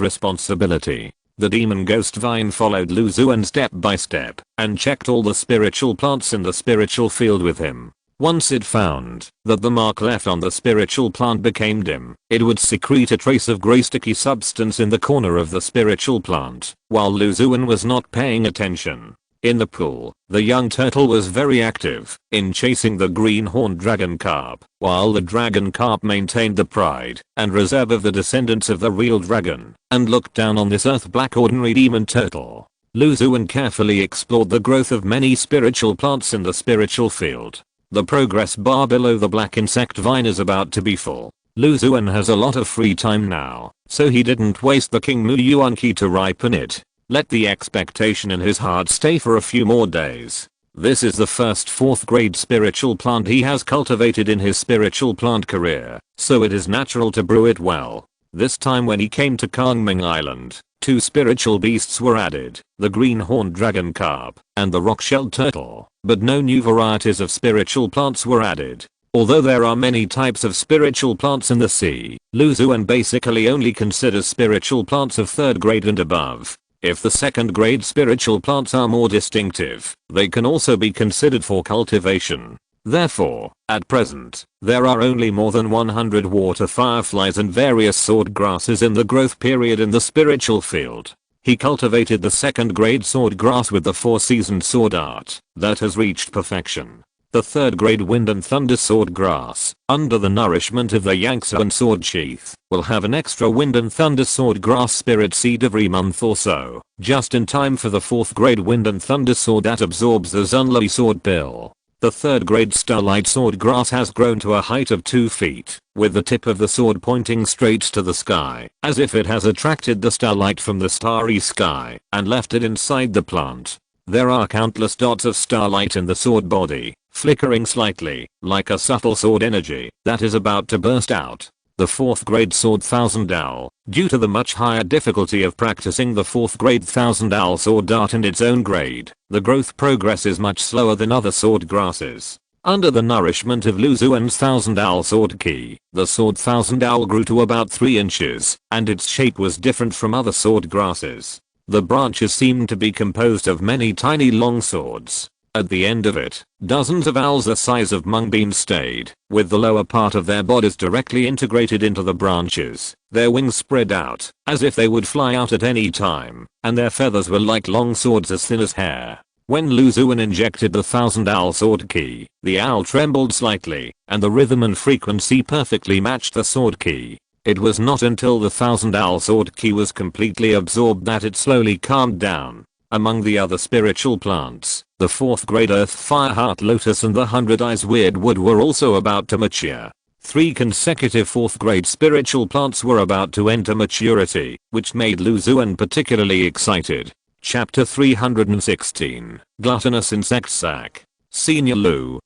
responsibility. The demon ghost vine followed Xuan step by step and checked all the spiritual plants in the spiritual field with him. Once it found that the mark left on the spiritual plant became dim, it would secrete a trace of grey sticky substance in the corner of the spiritual plant, while Xuan was not paying attention. In the pool, the young turtle was very active in chasing the green-horned dragon carp, while the dragon carp maintained the pride and reserve of the descendants of the real dragon, and looked down on this earth-black ordinary demon turtle. Xuan carefully explored the growth of many spiritual plants in the spiritual field. The progress bar below the black insect vine is about to be full. Xuan has a lot of free time now, so he didn't waste the King Mu Yuan key to ripen it. Let the expectation in his heart stay for a few more days. This is the first 4th grade spiritual plant he has cultivated in his spiritual plant career, so it is natural to brew it well. This time when he came to Kangming Island, 2 spiritual beasts were added, the green-horned dragon carp and the rock-shelled turtle, but no new varieties of spiritual plants were added. Although there are many types of spiritual plants in the sea, Xuan basically only considers spiritual plants of 3rd grade and above. If the 2nd grade spiritual plants are more distinctive, they can also be considered for cultivation. Therefore, at present, there are only more than 100 water fireflies and various sword grasses in the growth period in the spiritual field. He cultivated the 2nd grade sword grass with the 4-seasoned sword art that has reached perfection. The 3rd grade wind and thunder sword grass, under the nourishment of the Yangtze sword sheath, will have an extra wind and thunder sword grass spirit seed every month or so, just in time for the 4th grade wind and thunder sword that absorbs the Zunli sword pill. The 3rd grade starlight sword grass has grown to a height of 2 feet, with the tip of the sword pointing straight to the sky, as if it has attracted the starlight from the starry sky and left it inside the plant. There are countless dots of starlight in the sword body, flickering slightly, like a subtle sword energy that is about to burst out. The 4th grade sword thousand owl. Due to the much higher difficulty of practicing the 4th grade thousand owl sword art in its own grade, the growth progress is much slower than other sword grasses. Under the nourishment of Lu Xuan's thousand owl sword ki, the sword thousand owl grew to about 3 inches, and its shape was different from other sword grasses. The branches seemed to be composed of many tiny long swords. At the end of it, dozens of owls the size of mung beans stayed, with the lower part of their bodies directly integrated into the branches, their wings spread out, as if they would fly out at any time, and their feathers were like long swords as thin as hair. When Lu Xuan injected the thousand owl sword ki, the owl trembled slightly, and the rhythm and frequency perfectly matched the sword ki. It was not until the thousand owl sword ki was completely absorbed that it slowly calmed down. Among the other spiritual plants, the 4th grade earth fire heart lotus and the 100 eyes weird wood were also about to mature. 3 consecutive 4th grade spiritual plants were about to enter maturity, which made Lu Xuan particularly excited. Chapter 316, Gluttonous Insect Sack. Senior Lu,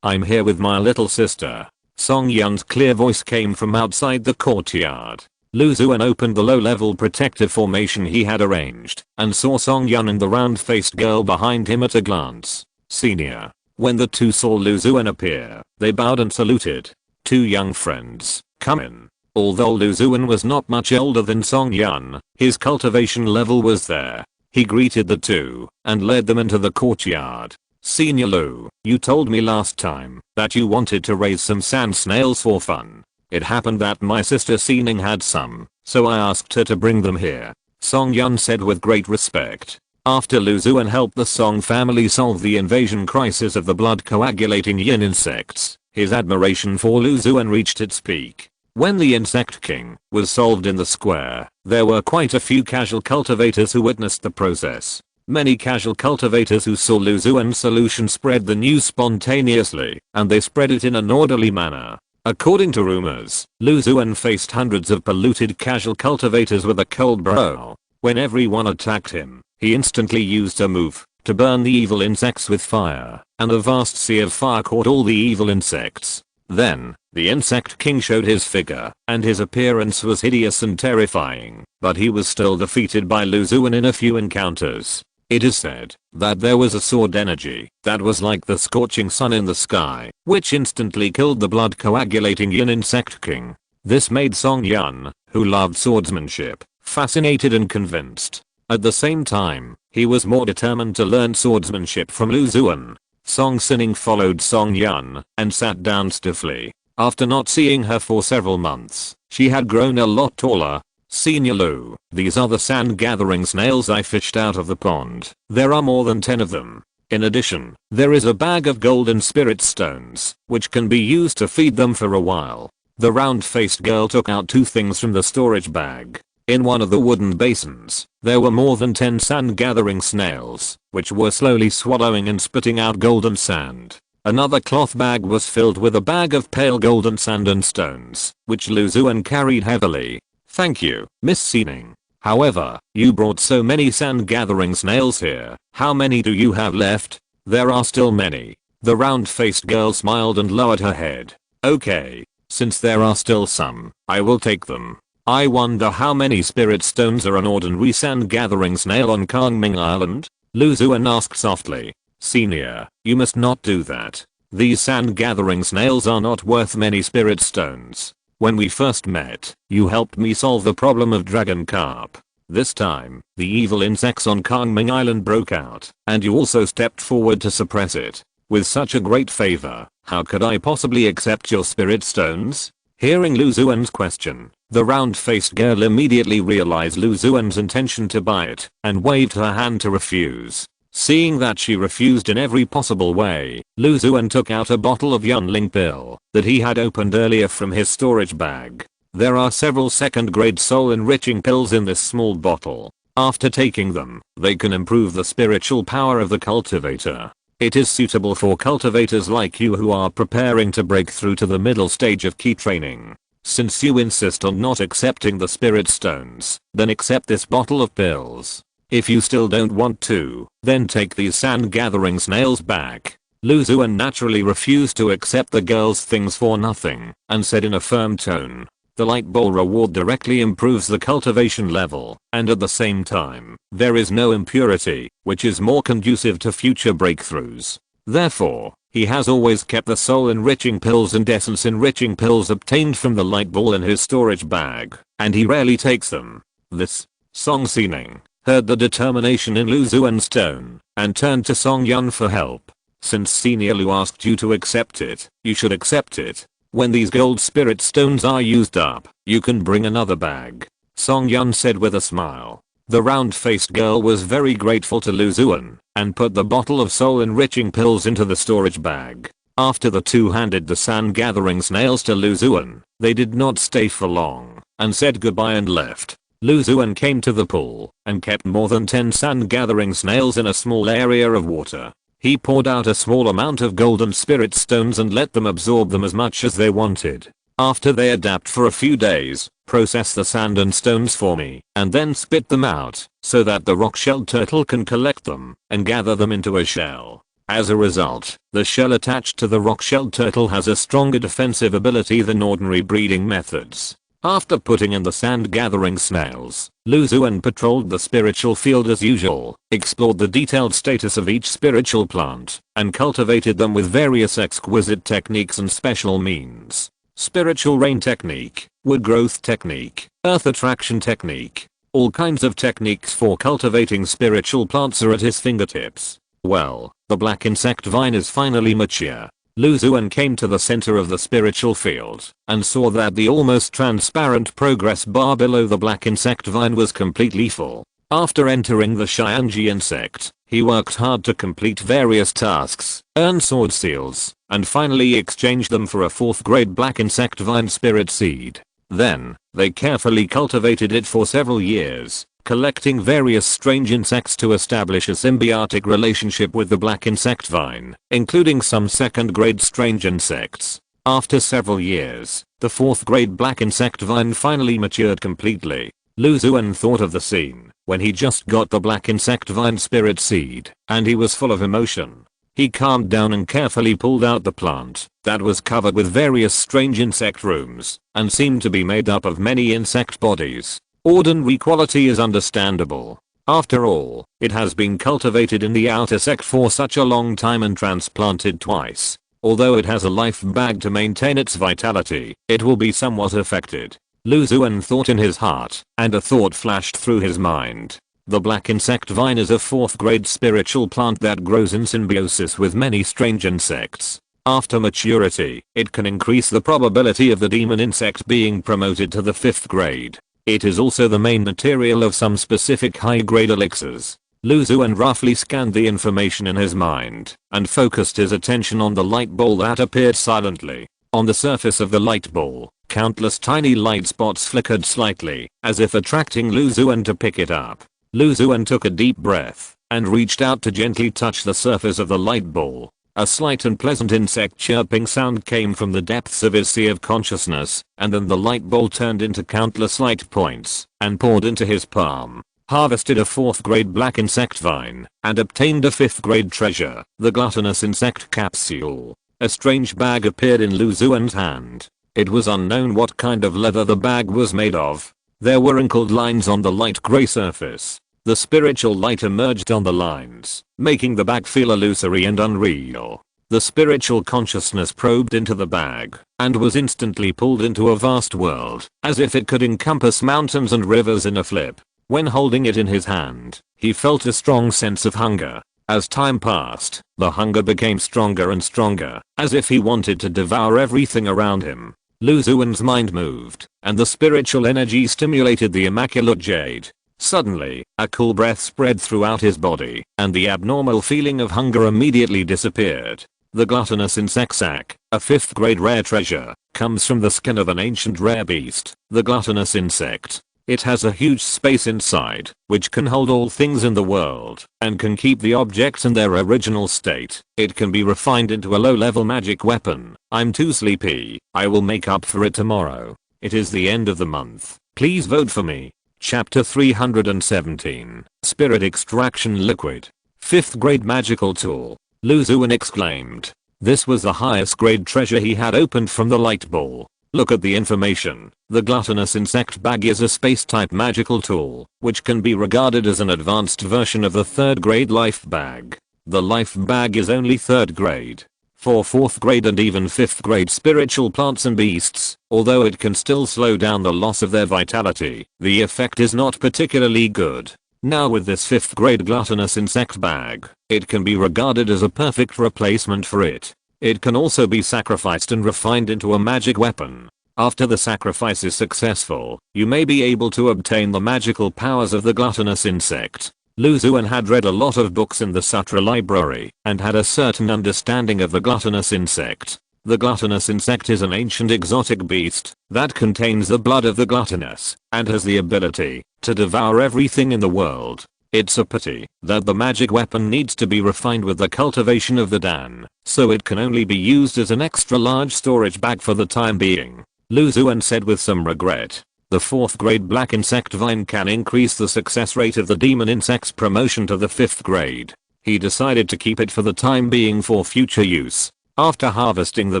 I'm here with my little sister. Song Yun's clear voice came from outside the courtyard. Lu Xuan opened the low-level protective formation he had arranged and saw Song Yun and the round-faced girl behind him at a glance. Senior. When the two saw Lu Xuan appear, they bowed and saluted. 2 young friends, come in. Although Lu Xuan was not much older than Song Yun, his cultivation level was there. He greeted the two and led them into the courtyard. Senior Lu, you told me last time that you wanted to raise some sand snails for fun. It happened that my sister Xining had some, so I asked her to bring them here. Song Yun said with great respect. After Lu Xuan helped the Song family solve the invasion crisis of the blood coagulating yin insects, his admiration for Lu Xuan reached its peak. When the insect king was solved in the square, there were quite a few casual cultivators who witnessed the process. Many casual cultivators who saw Lu Xuan's solution spread the news spontaneously, and they spread it in an orderly manner. According to rumors, Lu Xuan faced hundreds of polluted casual cultivators with a cold brow. When everyone attacked him, he instantly used a move to burn the evil insects with fire, and a vast sea of fire caught all the evil insects. Then, the insect king showed his figure, and his appearance was hideous and terrifying, but he was still defeated by Lu Xuan in a few encounters. It is said that there was a sword energy that was like the scorching sun in the sky, which instantly killed the blood coagulating yin insect king. This made Song Yun, who loved swordsmanship, fascinated and convinced. At the same time, he was more determined to learn swordsmanship from Lu Xuan. Song Xining followed Song Yun and sat down stiffly. After not seeing her for several months, she had grown a lot taller. Senior Lu, these are the sand gathering snails I fished out of the pond. There are more than 10 of them. In addition, there is a bag of golden spirit stones, which can be used to feed them for a while. The round-faced girl took out 2 things from the storage bag. In one of the wooden basins, there were more than 10 sand gathering snails, which were slowly swallowing and spitting out golden sand. Another cloth bag was filled with a bag of pale golden sand and stones, which Lu Xuan carried heavily. Thank you, Miss Xining. However, you brought so many sand gathering snails here. How many do you have left? There are still many. The round-faced girl smiled and lowered her head. Okay. Since there are still some, I will take them. I wonder how many spirit stones are an ordinary sand gathering snail on Kangming Island? Lu Xuan asked softly. Senior, you must not do that. These sand gathering snails are not worth many spirit stones. When we first met, you helped me solve the problem of dragon carp. This time, the evil insects on Kangming Island broke out, and you also stepped forward to suppress it. With such a great favor, how could I possibly accept your spirit stones? Hearing Lu Xuan's question, the round-faced girl immediately realized Lu Xuan's intention to buy it, and waved her hand to refuse. Seeing that she refused in every possible way, Lu Xuan took out a bottle of Yunling pill that he had opened earlier from his storage bag. There are several second-grade soul-enriching pills in this small bottle. After taking them, they can improve the spiritual power of the cultivator. It is suitable for cultivators like you who are preparing to break through to the middle stage of key training. Since you insist on not accepting the spirit stones, then accept this bottle of pills. If you still don't want to, then take these sand gathering snails back. Lu Xuan naturally refused to accept the girl's things for nothing, and said in a firm tone, "The light bowl reward directly improves the cultivation level, and at the same time, there is no impurity, which is more conducive to future breakthroughs. Therefore, he has always kept the soul enriching pills and essence enriching pills obtained from the light ball in his storage bag, and he rarely takes them." This, Song Xining, heard the determination in Lu Xuan's tone, and turned to Song Yun for help. "Since Senior Lu asked you to accept it, you should accept it. When these gold spirit stones are used up, you can bring another bag," Song Yun said with a smile. The round-faced girl was very grateful to Lu Xuan, and put the bottle of soul-enriching pills into the storage bag. After the two handed the sand-gathering snails to Lu Xuan, they did not stay for long, and said goodbye and left. Lu Xuan came to the pool, and kept more than 10 sand-gathering snails in a small area of water. He poured out a small amount of golden spirit stones and let them absorb them as much as they wanted. After they adapt for a few days, process the sand and stones for me, and then spit them out, so that the rock-shelled turtle can collect them, and gather them into a shell. As a result, the shell attached to the rock-shelled turtle has a stronger defensive ability than ordinary breeding methods. After putting in the sand-gathering snails, Lu Xuan patrolled the spiritual field as usual, explored the detailed status of each spiritual plant, and cultivated them with various exquisite techniques and special means. Spiritual rain technique, wood growth technique, earth attraction technique. All kinds of techniques for cultivating spiritual plants are at his fingertips. Well, the black insect vine is finally mature. Lu Xuan came to the center of the spiritual field, and saw that the almost transparent progress bar below the black insect vine was completely full. After entering the Xianji insect, he worked hard to complete various tasks, earn sword seals, and finally exchanged them for a 4th grade black insect vine spirit seed. Then, they carefully cultivated it for several years, collecting various strange insects to establish a symbiotic relationship with the black insect vine, including some 2nd grade strange insects. After several years, the 4th grade black insect vine finally matured completely. Lu Xuan thought of the scene when he just got the black insect vine spirit seed, and he was full of emotion. He calmed down and carefully pulled out the plant that was covered with various strange insect rooms and seemed to be made up of many insect bodies. Ordinary quality is understandable. After all, it has been cultivated in the outer sect for such a long time and transplanted twice. Although it has a life bag to maintain its vitality, it will be somewhat affected. Lu Xuan thought in his heart, and a thought flashed through his mind. The black insect vine is a 4th grade spiritual plant that grows in symbiosis with many strange insects. After maturity, it can increase the probability of the demon insect being promoted to the 5th grade. It is also the main material of some specific high-grade elixirs. Lu Xuan roughly scanned the information in his mind, and focused his attention on the light ball that appeared silently. On the surface of the light ball, countless tiny light spots flickered slightly, as if attracting Lu Xuan to pick it up. Lu Xuan took a deep breath, and reached out to gently touch the surface of the light ball. A slight and pleasant insect chirping sound came from the depths of his sea of consciousness, and then the light ball turned into countless light points, and poured into his palm. Harvested a 4th grade black insect vine, and obtained a 5th grade treasure, the gluttonous insect capsule. A strange bag appeared in Lu Xuan's hand. It was unknown what kind of leather the bag was made of. There were wrinkled lines on the light gray surface. The spiritual light emerged on the lines, making the bag feel illusory and unreal. The spiritual consciousness probed into the bag, and was instantly pulled into a vast world, as if it could encompass mountains and rivers in a flip. When holding it in his hand, he felt a strong sense of hunger. As time passed, the hunger became stronger and stronger, as if he wanted to devour everything around him. Lu Xuan's mind moved, and the spiritual energy stimulated the immaculate jade. Suddenly, a cool breath spread throughout his body, and the abnormal feeling of hunger immediately disappeared. The gluttonous insect sac, a 5th grade rare treasure, comes from the skin of an ancient rare beast, the gluttonous insect. It has a huge space inside, which can hold all things in the world, and can keep the objects in their original state. It can be refined into a low-level magic weapon. I'm too sleepy. I will make up for it tomorrow. It is the end of the month. Please vote for me. Chapter 317. Spirit Extraction Liquid. 5th grade magical tool. Lu Xuan exclaimed. This was the highest grade treasure he had opened from the light ball. Look at the information. The gluttonous insect bag is a space-type magical tool, which can be regarded as an advanced version of the 3rd grade life bag. The life bag is only 3rd grade. For 4th grade and even 5th grade spiritual plants and beasts, although it can still slow down the loss of their vitality, the effect is not particularly good. Now with this 5th grade gluttonous insect bag, it can be regarded as a perfect replacement for it. It can also be sacrificed and refined into a magic weapon. After the sacrifice is successful, you may be able to obtain the magical powers of the gluttonous insect. Lu Xuan had read a lot of books in the Sutra library and had a certain understanding of the gluttonous insect. The gluttonous insect is an ancient exotic beast that contains the blood of the gluttonous and has the ability to devour everything in the world. It's a pity that the magic weapon needs to be refined with the cultivation of the Dan, so it can only be used as an extra large storage bag for the time being. Lu Xuan said with some regret. The 4th grade black insect vine can increase the success rate of the demon insect's promotion to the 5th grade. He decided to keep it for the time being for future use. After harvesting the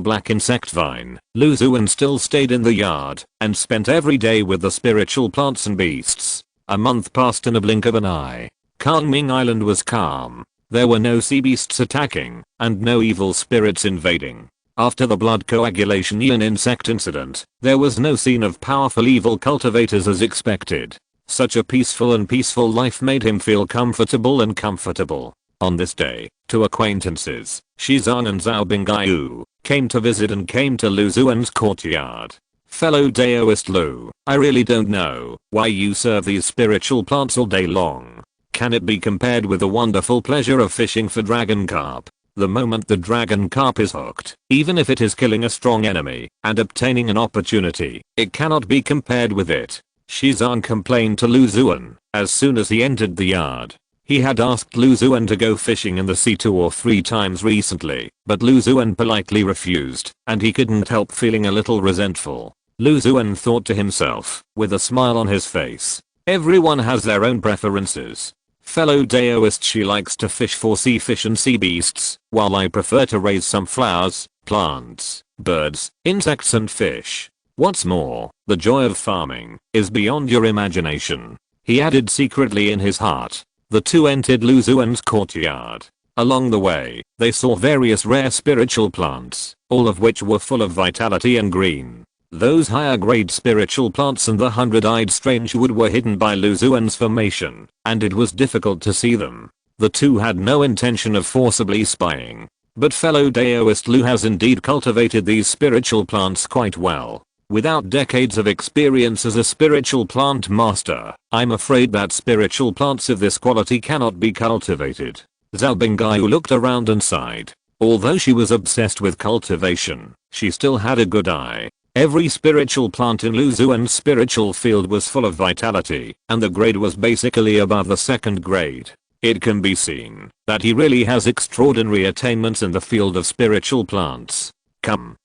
black insect vine, Lu Xuan still stayed in the yard and spent every day with the spiritual plants and beasts. A month passed in a blink of an eye. Calming Island was calm. There were no sea beasts attacking, and no evil spirits invading. After the blood coagulation and insect incident, there was no scene of powerful evil cultivators as expected. Such a peaceful life made him feel comfortable. On this day, 2 acquaintances, Xuan and Zhao Bingaiu, came to visit and came to Lu Xuan's courtyard. Fellow Daoist Lu, I really don't know why you serve these spiritual plants all day long. Can it be compared with the wonderful pleasure of fishing for dragon carp? The moment the dragon carp is hooked, even if it is killing a strong enemy and obtaining an opportunity, it cannot be compared with it. Xuan complained to Lu Xuan as soon as he entered the yard. He had asked Lu Xuan to go fishing in the sea 2 or 3 times recently, but Lu Xuan politely refused, and he couldn't help feeling a little resentful. Lu Xuan thought to himself, with a smile on his face. Everyone has their own preferences. Fellow Daoist, she likes to fish for sea fish and sea beasts, while I prefer to raise some flowers, plants, birds, insects and fish. What's more, the joy of farming is beyond your imagination. He added secretly in his heart. The 2 entered Lu Xuan's courtyard. Along the way, they saw various rare spiritual plants, all of which were full of vitality and green. Those higher grade spiritual plants and the 100-eyed strange wood were hidden by Lu Xuan's formation, and it was difficult to see them. The 2 had no intention of forcibly spying. But fellow Daoist Lu has indeed cultivated these spiritual plants quite well. Without decades of experience as a spiritual plant master, I'm afraid that spiritual plants of this quality cannot be cultivated. Zhao Bingaiu looked around and sighed. Although she was obsessed with cultivation, she still had a good eye. Every spiritual plant in Lu Xuan's spiritual field was full of vitality, and the grade was basically above the 2nd grade. It can be seen that he really has extraordinary attainments in the field of spiritual plants. Come.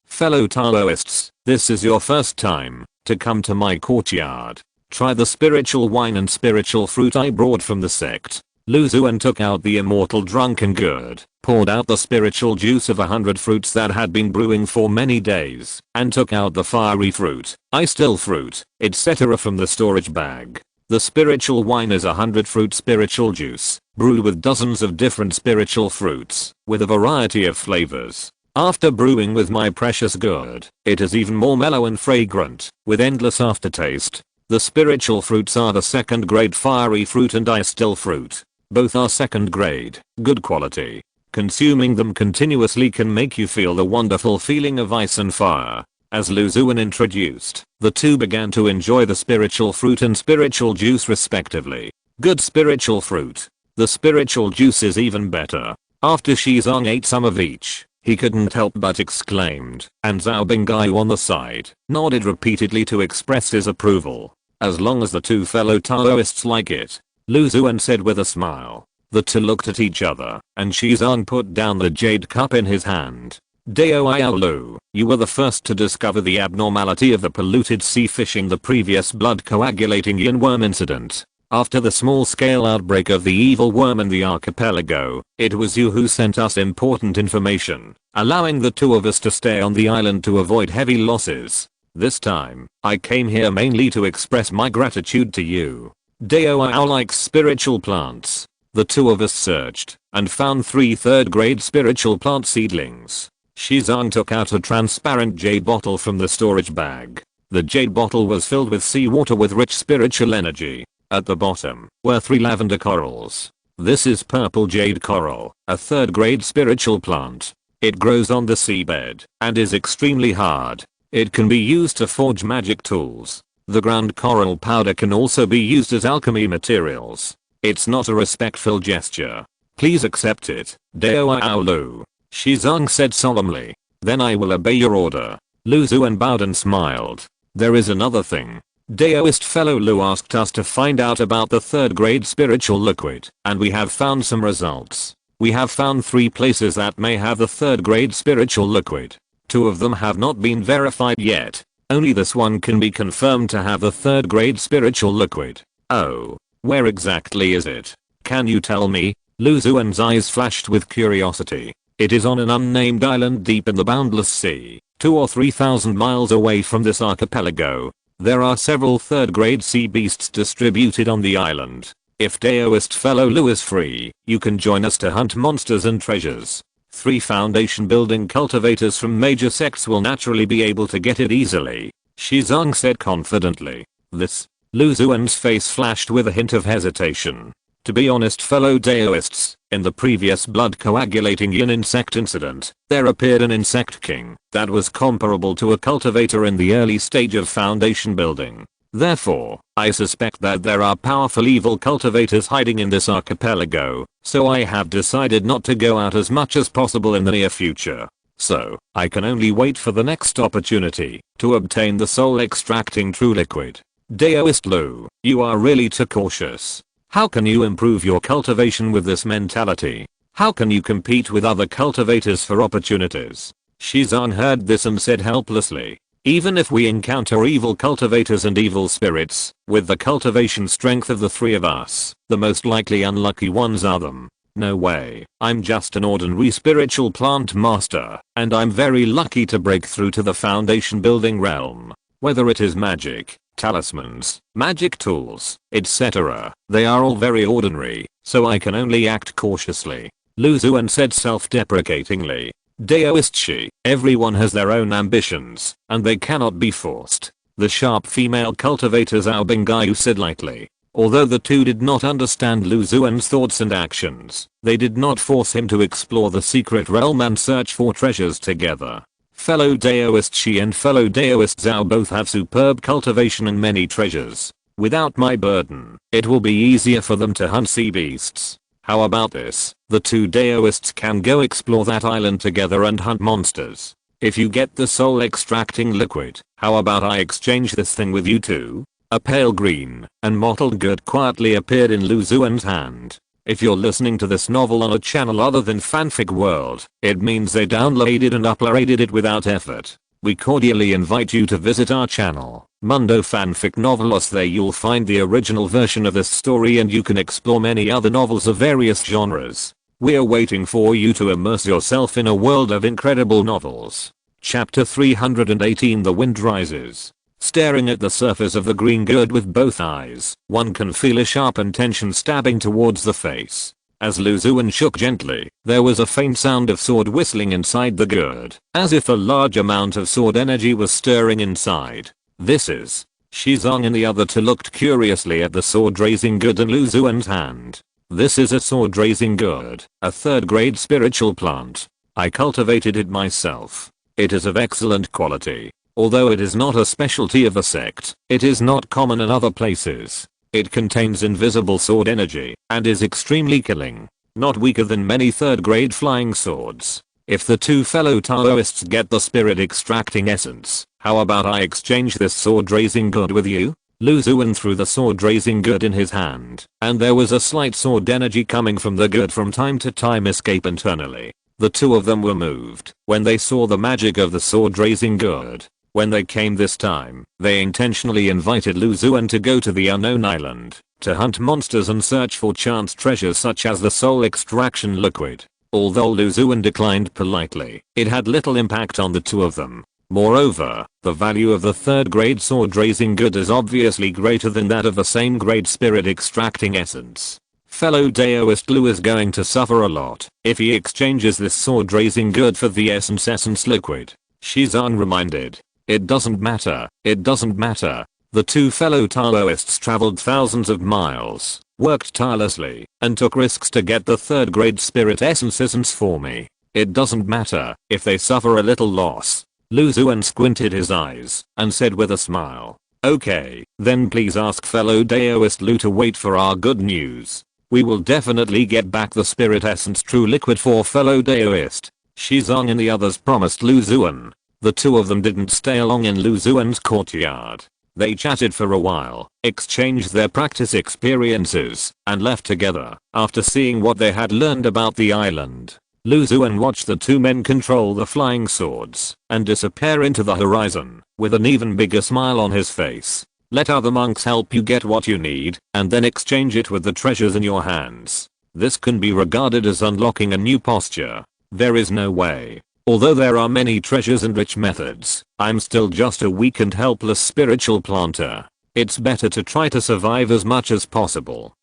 Fellow Taoists, this is your first time to come to my courtyard. Try the spiritual wine and spiritual fruit I brought from the sect. Lu Xuan took out the immortal drunken gourd, poured out the spiritual juice of 100 fruits that had been brewing for many days, and took out the fiery fruit, still fruit, etc. from the storage bag. The spiritual wine is 100 fruit spiritual juice, brewed with dozens of different spiritual fruits, with a variety of flavors. After brewing with my precious gourd, it is even more mellow and fragrant, with endless aftertaste. The spiritual fruits are the 2nd grade fiery fruit and still fruit. Both are 2nd grade, good quality. Consuming them continuously can make you feel the wonderful feeling of ice and fire. As Lu Xuan introduced, the 2 began to enjoy the spiritual fruit and spiritual juice respectively. Good spiritual fruit. The spiritual juice is even better. After Xuan ate some of each, He couldn't help but exclaimed, and Zhao Bingao on the side nodded repeatedly to express his approval. As long as the two fellow Taoists like it, Lu Xuan said with a smile. The two looked at each other, and Shizong put down the jade cup in his hand. Dao Lu, you were the first to discover the abnormality of the polluted sea fish in the previous blood coagulating yin worm incident. After the small-scale outbreak of the evil worm in the archipelago, it was you who sent us important information, allowing the two of us to stay on the island to avoid heavy losses. This time, I came here mainly to express my gratitude to you. Dao likes spiritual plants. The two of us searched and found 3 third-grade spiritual plant seedlings. Shizong took out a transparent jade bottle from the storage bag. The jade bottle was filled with seawater with rich spiritual energy. At the bottom were 3 lavender corals. This is purple jade coral, a third-grade spiritual plant. It grows on the seabed and is extremely hard. It can be used to forge magic tools. The ground coral powder can also be used as alchemy materials. It's not a respectful gesture. Please accept it, Dao Lu. Shizong said solemnly. Then I will obey your order. Lu Xuan bowed and smiled. There is another thing. Daoist fellow Lu asked us to find out about the third-grade spiritual liquid, and we have found some results. We have found 3 places that may have the third-grade spiritual liquid. 2 of them have not been verified yet. Only this one can be confirmed to have the third-grade spiritual liquid. Oh, where exactly is it? Can you tell me? Lu Xuan's eyes flashed with curiosity. It is on an unnamed island deep in the boundless sea, 2 or 3,000 miles away from this archipelago. There are several third-grade sea beasts distributed on the island. If Daoist fellow Lu is free, you can join us to hunt monsters and treasures. 3 foundation building cultivators from major sects will naturally be able to get it easily, Shizong said confidently. This, Lu Xuan's face flashed with a hint of hesitation. To be honest fellow Daoists, in the previous blood coagulating yin insect incident, there appeared an insect king that was comparable to a cultivator in the early stage of foundation building. Therefore, I suspect that there are powerful evil cultivators hiding in this archipelago, so I have decided not to go out as much as possible in the near future. So, I can only wait for the next opportunity to obtain the soul extracting true liquid. Daoist Lu, you are really too cautious. How can you improve your cultivation with this mentality? How can you compete with other cultivators for opportunities? Shizong heard this and said helplessly. Even if we encounter evil cultivators and evil spirits, with the cultivation strength of the 3 of us, the most likely unlucky ones are them. No way. I'm just an ordinary spiritual plant master, and I'm very lucky to break through to the foundation building realm. Whether it is magic, talismans, magic tools, etc., they are all very ordinary, so I can only act cautiously. Lu Xuan said self-deprecatingly. Daoist she, everyone has their own ambitions, and they cannot be forced. The sharp female cultivator Zhao Bingao said lightly. Although the two did not understand Lu Xuan's thoughts and actions, they did not force him to explore the secret realm and search for treasures together. Fellow Daoist she and fellow Daoist Zhao both have superb cultivation and many treasures. Without my burden, it will be easier for them to hunt sea beasts. How about this? The 2 Daoists can go explore that island together and hunt monsters. If you get the soul extracting liquid, how about I exchange this thing with you too? A pale green and mottled gourd quietly appeared in Lu Xuan's hand. If you're listening to this novel on a channel other than Fanfic World, it means they downloaded and uploaded it without effort. We cordially invite you to visit our channel, Mundo Fanfic Novelos. There you'll find the original version of this story and you can explore many other novels of various genres. We're waiting for you to immerse yourself in a world of incredible novels. Chapter 318 The Wind Rises. Staring at the surface of the green gourd with both eyes, one can feel a sharp intention stabbing towards the face. As Lu Xuan shook gently, there was a faint sound of sword whistling inside the gourd, as if a large amount of sword energy was stirring inside. This is. Shizong and the other two looked curiously at the sword-raising gourd in Lu Xuan's hand. This is a sword-raising gourd, a third-grade spiritual plant. I cultivated it myself. It is of excellent quality. Although it is not a specialty of the sect, it is not common in other places. It contains invisible sword energy and is extremely killing. Not weaker than many third-grade flying swords. If the two fellow Taoists get the spirit extracting essence, how about I exchange this sword raising good with you? Lu Xuan threw the sword raising good in his hand, and there was a slight sword energy coming from the good from time to time escape internally. The two of them were moved when they saw the magic of the sword raising good. When they came this time, they intentionally invited Lu Xuan to go to the unknown island, to hunt monsters and search for chance treasures such as the soul extraction liquid. Although Lu Xuan declined politely, it had little impact on the two of them. Moreover, the value of the third grade sword raising good is obviously greater than that of the same grade spirit extracting essence. Fellow Daoist Lu is going to suffer a lot if he exchanges this sword raising good for the essence liquid. Xuan reminded. It doesn't matter. It doesn't matter. The two fellow Taoists traveled thousands of miles, worked tirelessly, and took risks to get the third grade spirit essence for me. It doesn't matter if they suffer a little loss. Lu Xuan squinted his eyes and said with a smile, okay, then please ask fellow Daoist Lu to wait for our good news. We will definitely get back the spirit essence true liquid for fellow Daoist. Xuan and the others promised Lu Xuan. The two of them didn't stay long in Lu Xuan's courtyard. They chatted for a while, exchanged their practice experiences, and left together after seeing what they had learned about the island. Lu Xuan watched the two men control the flying swords and disappear into the horizon with an even bigger smile on his face. Let other monks help you get what you need and then exchange it with the treasures in your hands. This can be regarded as unlocking a new posture. There is no way. Although there are many treasures and rich methods, I'm still just a weak and helpless spiritual planter. It's better to try to survive as much as possible.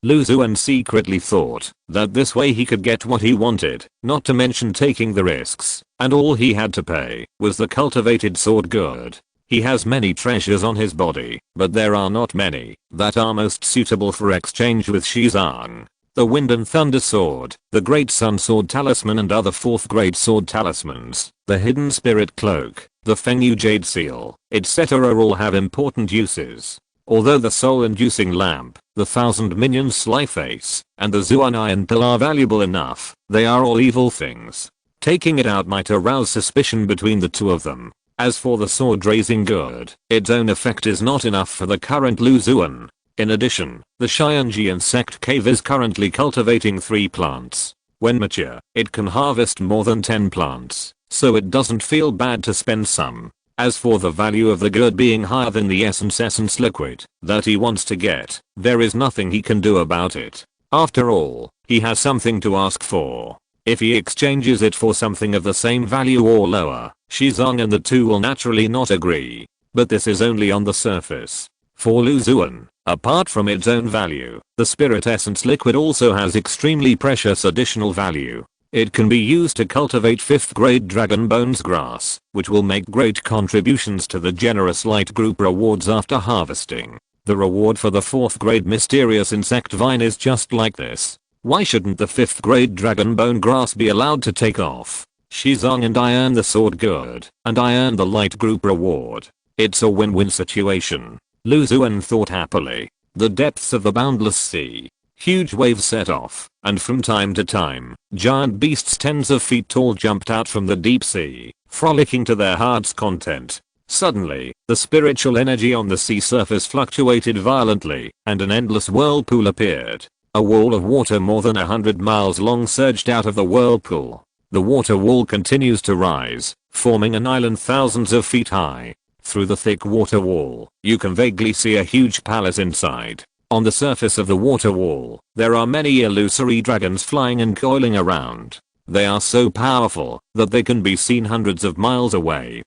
Lu Xuan secretly thought that this way he could get what he wanted, not to mention taking the risks, and all he had to pay was the cultivated sword good. He has many treasures on his body, but there are not many that are most suitable for exchange with Xuan. The Wind and Thunder Sword, the Great Sun Sword Talisman and other 4th grade sword talismans, the Hidden Spirit Cloak, the Fengyu Jade Seal, etc. all have important uses. Although the soul-inducing lamp, the 1000 minions Sly Face, and the Xuan Iron Pill are valuable enough, they are all evil things. Taking it out might arouse suspicion between the two of them. As for the sword raising good, its own effect is not enough for the current Lu Xuan. In addition, the Xianji insect cave is currently cultivating 3 plants. When mature, it can harvest more than 10 plants, so it doesn't feel bad to spend some. As for the value of the good being higher than the essence liquid that he wants to get, there is nothing he can do about it. After all, he has something to ask for. If he exchanges it for something of the same value or lower, Xuan and the two will naturally not agree. But this is only on the surface. For Lu Xuan, apart from its own value, the spirit essence liquid also has extremely precious additional value. It can be used to cultivate 5th grade dragon bones grass, which will make great contributions to the generous light group rewards after harvesting. The reward for the 4th grade mysterious insect vine is just like this. Why shouldn't the 5th grade dragon bone grass be allowed to take off? Xuan and I earn the sword good, and I earn the light group reward. It's a win-win situation. Lu Xuan thought happily. The depths of the boundless sea. Huge waves set off, and from time to time, giant beasts tens of feet tall jumped out from the deep sea, frolicking to their heart's content. Suddenly, the spiritual energy on the sea surface fluctuated violently, and an endless whirlpool appeared. A wall of water more than 100 miles long surged out of the whirlpool. The water wall continues to rise, forming an island thousands of feet high. Through the thick water wall, you can vaguely see a huge palace inside. On the surface of the water wall, there are many illusory dragons flying and coiling around. They are so powerful that they can be seen hundreds of miles away.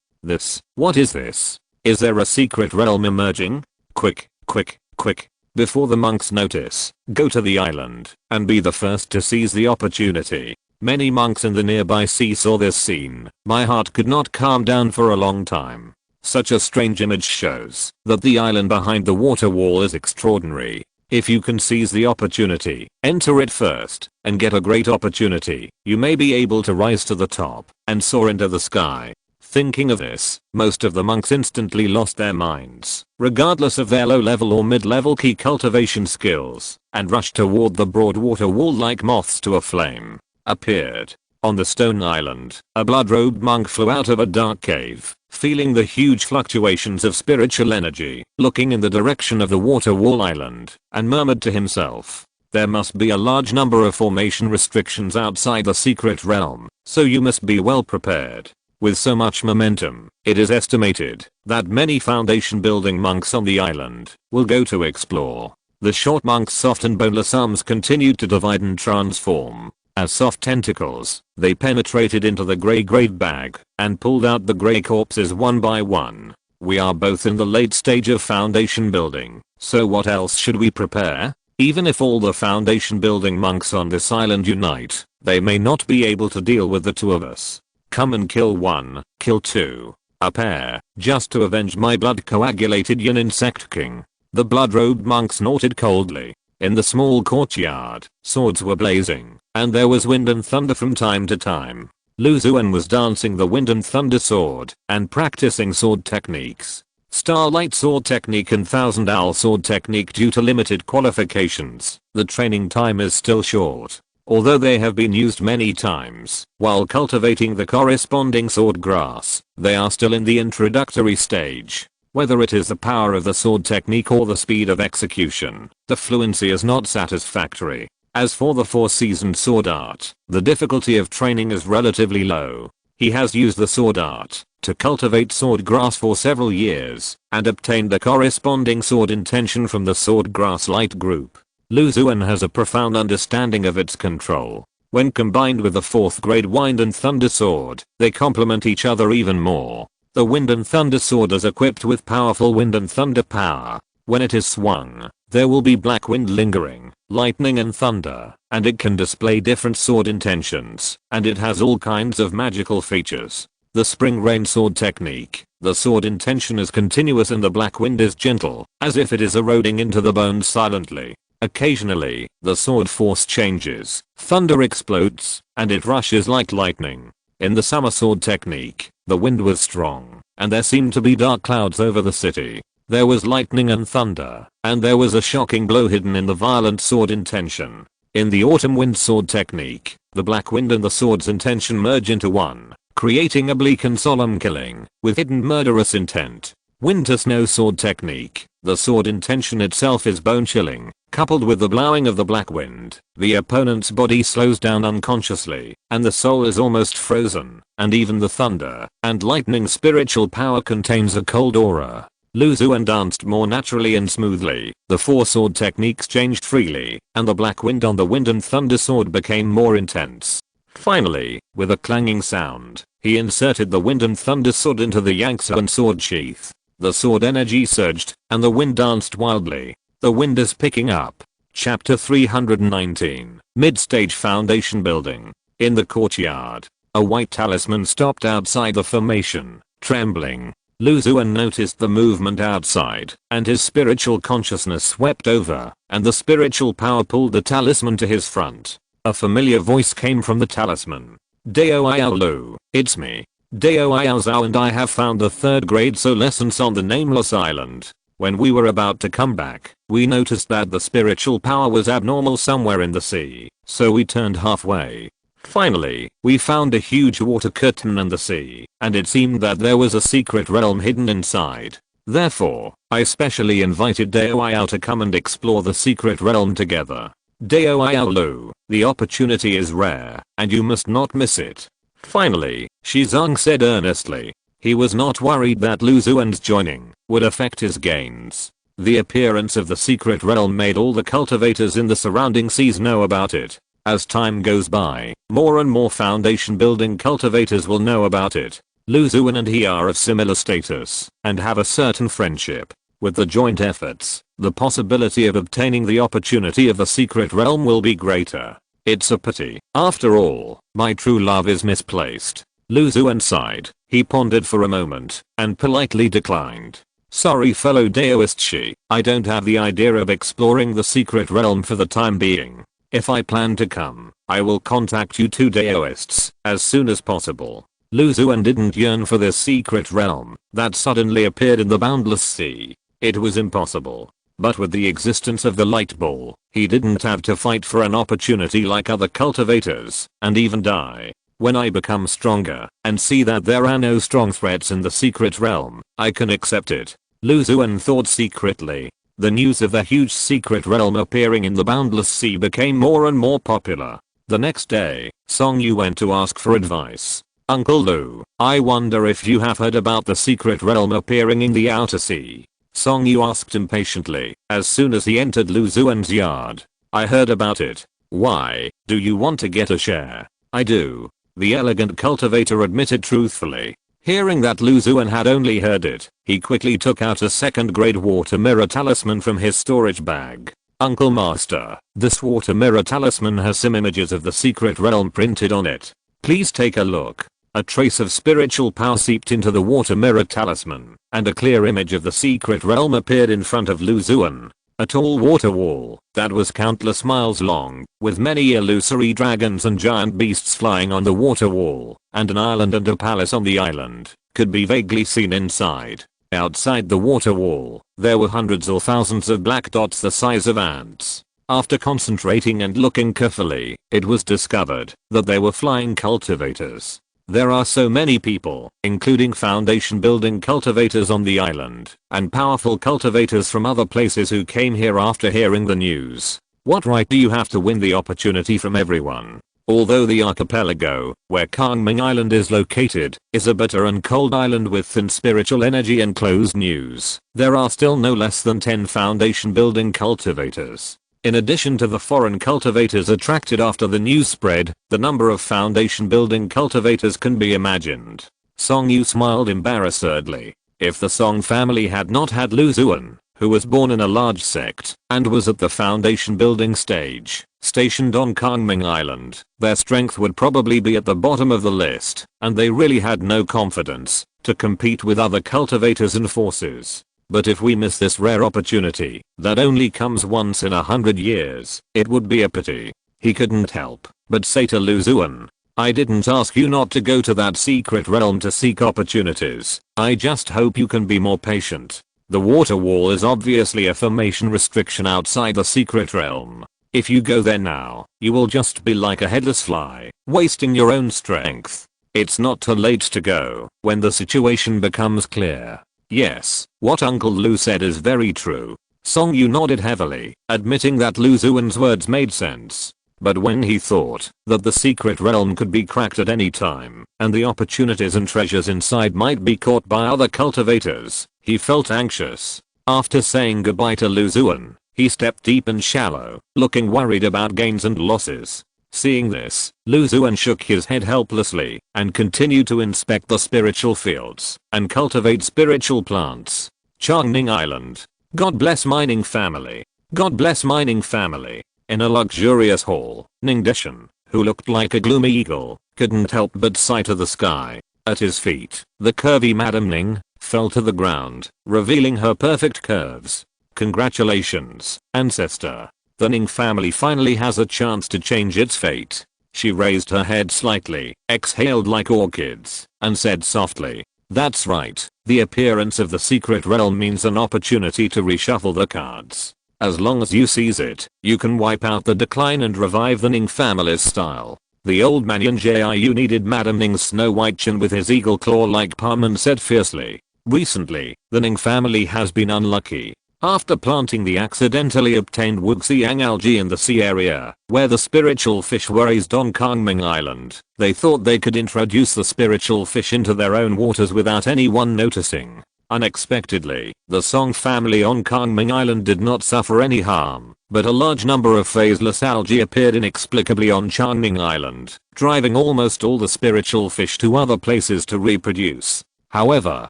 What is this? Is there a secret realm emerging? Quick, quick, quick. Before the monks notice, go to the island and be the first to seize the opportunity. Many monks in the nearby sea saw this scene. My heart could not calm down for a long time. Such a strange image shows that the island behind the water wall is extraordinary. If you can seize the opportunity, enter it first, and get a great opportunity, you may be able to rise to the top and soar into the sky. Thinking of this, most of the monks instantly lost their minds, regardless of their low-level or mid-level key cultivation skills, and rushed toward the broad water wall like moths to a flame. Appeared. On the stone island, a blood-robed monk flew out of a dark cave, feeling the huge fluctuations of spiritual energy, looking in the direction of the water wall island, and murmured to himself, "There must be a large number of formation restrictions outside the secret realm, so you must be well prepared." With so much momentum, it is estimated that many foundation building monks on the island will go to explore. The short monk's soft and boneless arms continued to divide and transform. As soft tentacles, they penetrated into the grey grave bag and pulled out the grey corpses one by one. We are both in the late stage of foundation building, so what else should we prepare? Even if all the foundation building monks on this island unite, they may not be able to deal with the two of us. Come and kill one, kill two, a pair, just to avenge my blood coagulated yin insect king. The blood-robed monk snorted coldly. In the small courtyard, swords were blazing, and there was wind and thunder from time to time. Xuan was dancing the wind and thunder sword, and practicing sword techniques. Starlight sword technique and Thousand Owl sword technique due to limited qualifications. The training time is still short, although they have been used many times. While cultivating the corresponding sword grass, they are still in the introductory stage. Whether it is the power of the sword technique or the speed of execution, the fluency is not satisfactory. As for the four-seasoned sword art, the difficulty of training is relatively low. He has used the sword art to cultivate sword grass for several years, and obtained the corresponding sword intention from the sword grass light group. Xuan has a profound understanding of its control. When combined with the 4th grade wind and thunder sword, they complement each other even more. The wind and thunder sword is equipped with powerful wind and thunder power. When it is swung, there will be black wind lingering, lightning and thunder, and it can display different sword intentions, and it has all kinds of magical features. The spring rain sword technique, the sword intention is continuous and the black wind is gentle, as if it is eroding into the bones silently. Occasionally, the sword force changes, thunder explodes, and it rushes like lightning. In the summer sword technique, the wind was strong, and there seemed to be dark clouds over the city. There was lightning and thunder, and there was a shocking blow hidden in the violent sword intention. In the autumn wind sword technique, the black wind and the sword's intention merge into one, creating a bleak and solemn killing, with hidden murderous intent. Winter snow sword technique, the sword intention itself is bone-chilling, coupled with the blowing of the black wind, the opponent's body slows down unconsciously, and the soul is almost frozen, and even the thunder and lightning spiritual power contains a cold aura. Xuan danced more naturally and smoothly, the 4 sword techniques changed freely, and the black wind on the wind and thunder sword became more intense. Finally, with a clanging sound, he inserted the wind and thunder sword into the Xuan sword sheath. The sword energy surged, and the wind danced wildly. The wind is picking up. Chapter 319. Mid-stage foundation building. In the courtyard, a white talisman stopped outside the formation, trembling. Xuan noticed the movement outside, and his spiritual consciousness swept over, and the spiritual power pulled the talisman to his front. A familiar voice came from the talisman. Dao Lu, it's me. Dao Zhao and I have found the 3rd grade soul essence on the nameless island. When we were about to come back, we noticed that the spiritual power was abnormal somewhere in the sea, so we turned halfway. Finally, we found a huge water curtain in the sea, and it seemed that there was a secret realm hidden inside. Therefore, I specially invited Dao to come and explore the secret realm together. Dao Lu, the opportunity is rare, and you must not miss it. Finally, Shizong said earnestly. He was not worried that Xuan's joining would affect his gains. The appearance of the secret realm made all the cultivators in the surrounding seas know about it. As time goes by, more and more foundation building cultivators will know about it. Xuan and he are of similar status, and have a certain friendship. With the joint efforts, the possibility of obtaining the opportunity of the secret realm will be greater. It's a pity. After all, my true love is misplaced. Xuan sighed. He pondered for a moment, and politely declined. Sorry fellow Daoist Shi, I don't have the idea of exploring the secret realm for the time being. If I plan to come, I will contact you two Daoists as soon as possible. Xuan didn't yearn for this secret realm that suddenly appeared in the boundless sea. It was impossible. But with the existence of the light ball, he didn't have to fight for an opportunity like other cultivators, and even die. When I become stronger and see that there are no strong threats in the secret realm, I can accept it. Lu Xuan thought secretly. The news of the huge secret realm appearing in the boundless sea became more and more popular. The next day, Song Yu went to ask for advice. Uncle Lu, I wonder if you have heard about the secret realm appearing in the outer sea. Song Yu asked impatiently, as soon as he entered Lu Xuan's yard. I heard about it. Why, do you want to get a share? I do. The elegant cultivator admitted truthfully. Hearing that Lu Xuan had only heard it, he quickly took out a second-grade water mirror talisman from his storage bag. Uncle Master, this water mirror talisman has some images of the secret realm printed on it. Please take a look. A trace of spiritual power seeped into the water mirror talisman, and a clear image of the secret realm appeared in front of Lu Xuan. A tall water wall that was countless miles long, with many illusory dragons and giant beasts flying on the water wall, and an island and a palace on the island, could be vaguely seen inside. Outside the water wall, there were hundreds or thousands of black dots the size of ants. After concentrating and looking carefully, it was discovered that they were flying cultivators. There are so many people, including foundation building cultivators on the island, and powerful cultivators from other places who came here after hearing the news. What right do you have to win the opportunity from everyone? Although the archipelago, where Kangming Island is located, is a bitter and cold island with thin spiritual energy and closed news, there are still no less than 10 foundation building cultivators. In addition to the foreign cultivators attracted after the news spread, the number of foundation building cultivators can be imagined. Song Yu smiled embarrassedly. If the Song family had not had Lu Xuan, who was born in a large sect and was at the foundation building stage, stationed on Kangming Island, their strength would probably be at the bottom of the list, and they really had no confidence to compete with other cultivators and forces. But if we miss this rare opportunity, that only comes once in 100 years, it would be a pity. He couldn't help but say to Lu Xuan, I didn't ask you not to go to that secret realm to seek opportunities. I just hope you can be more patient. The water wall is obviously a formation restriction outside the secret realm. If you go there now, you will just be like a headless fly, wasting your own strength. It's not too late to go when the situation becomes clear. Yes, what Uncle Lu said is very true. Song Yu nodded heavily, admitting that Lu Xuan's words made sense. But when he thought that the secret realm could be cracked at any time, and the opportunities and treasures inside might be caught by other cultivators, he felt anxious. After saying goodbye to Lu Xuan, he stepped deep and shallow, looking worried about gains and losses. Seeing this, Lu Xuan shook his head helplessly and continued to inspect the spiritual fields and cultivate spiritual plants. Changning Island. God bless mining family. God bless mining family. In a luxurious hall, Ning Deshan, who looked like a gloomy eagle, couldn't help but sigh to the sky. At his feet, the curvy Madam Ning fell to the ground, revealing her perfect curves. Congratulations, ancestor. The Ning family finally has a chance to change its fate. She raised her head slightly, exhaled like orchids, and said softly, that's right, the appearance of the secret realm means an opportunity to reshuffle the cards. As long as you seize it, you can wipe out the decline and revive the Ning family's style. The old man Jiu needed Madam Ning's snow white chin with his eagle claw-like palm and said fiercely, recently, the Ning family has been unlucky. After planting the accidentally obtained Wuxiang algae in the sea area, where the spiritual fish were raised on Kangming Island, they thought they could introduce the spiritual fish into their own waters without anyone noticing. Unexpectedly, the Song family on Kangming Island did not suffer any harm, but a large number of phaseless algae appeared inexplicably on Changming Island, driving almost all the spiritual fish to other places to reproduce. However,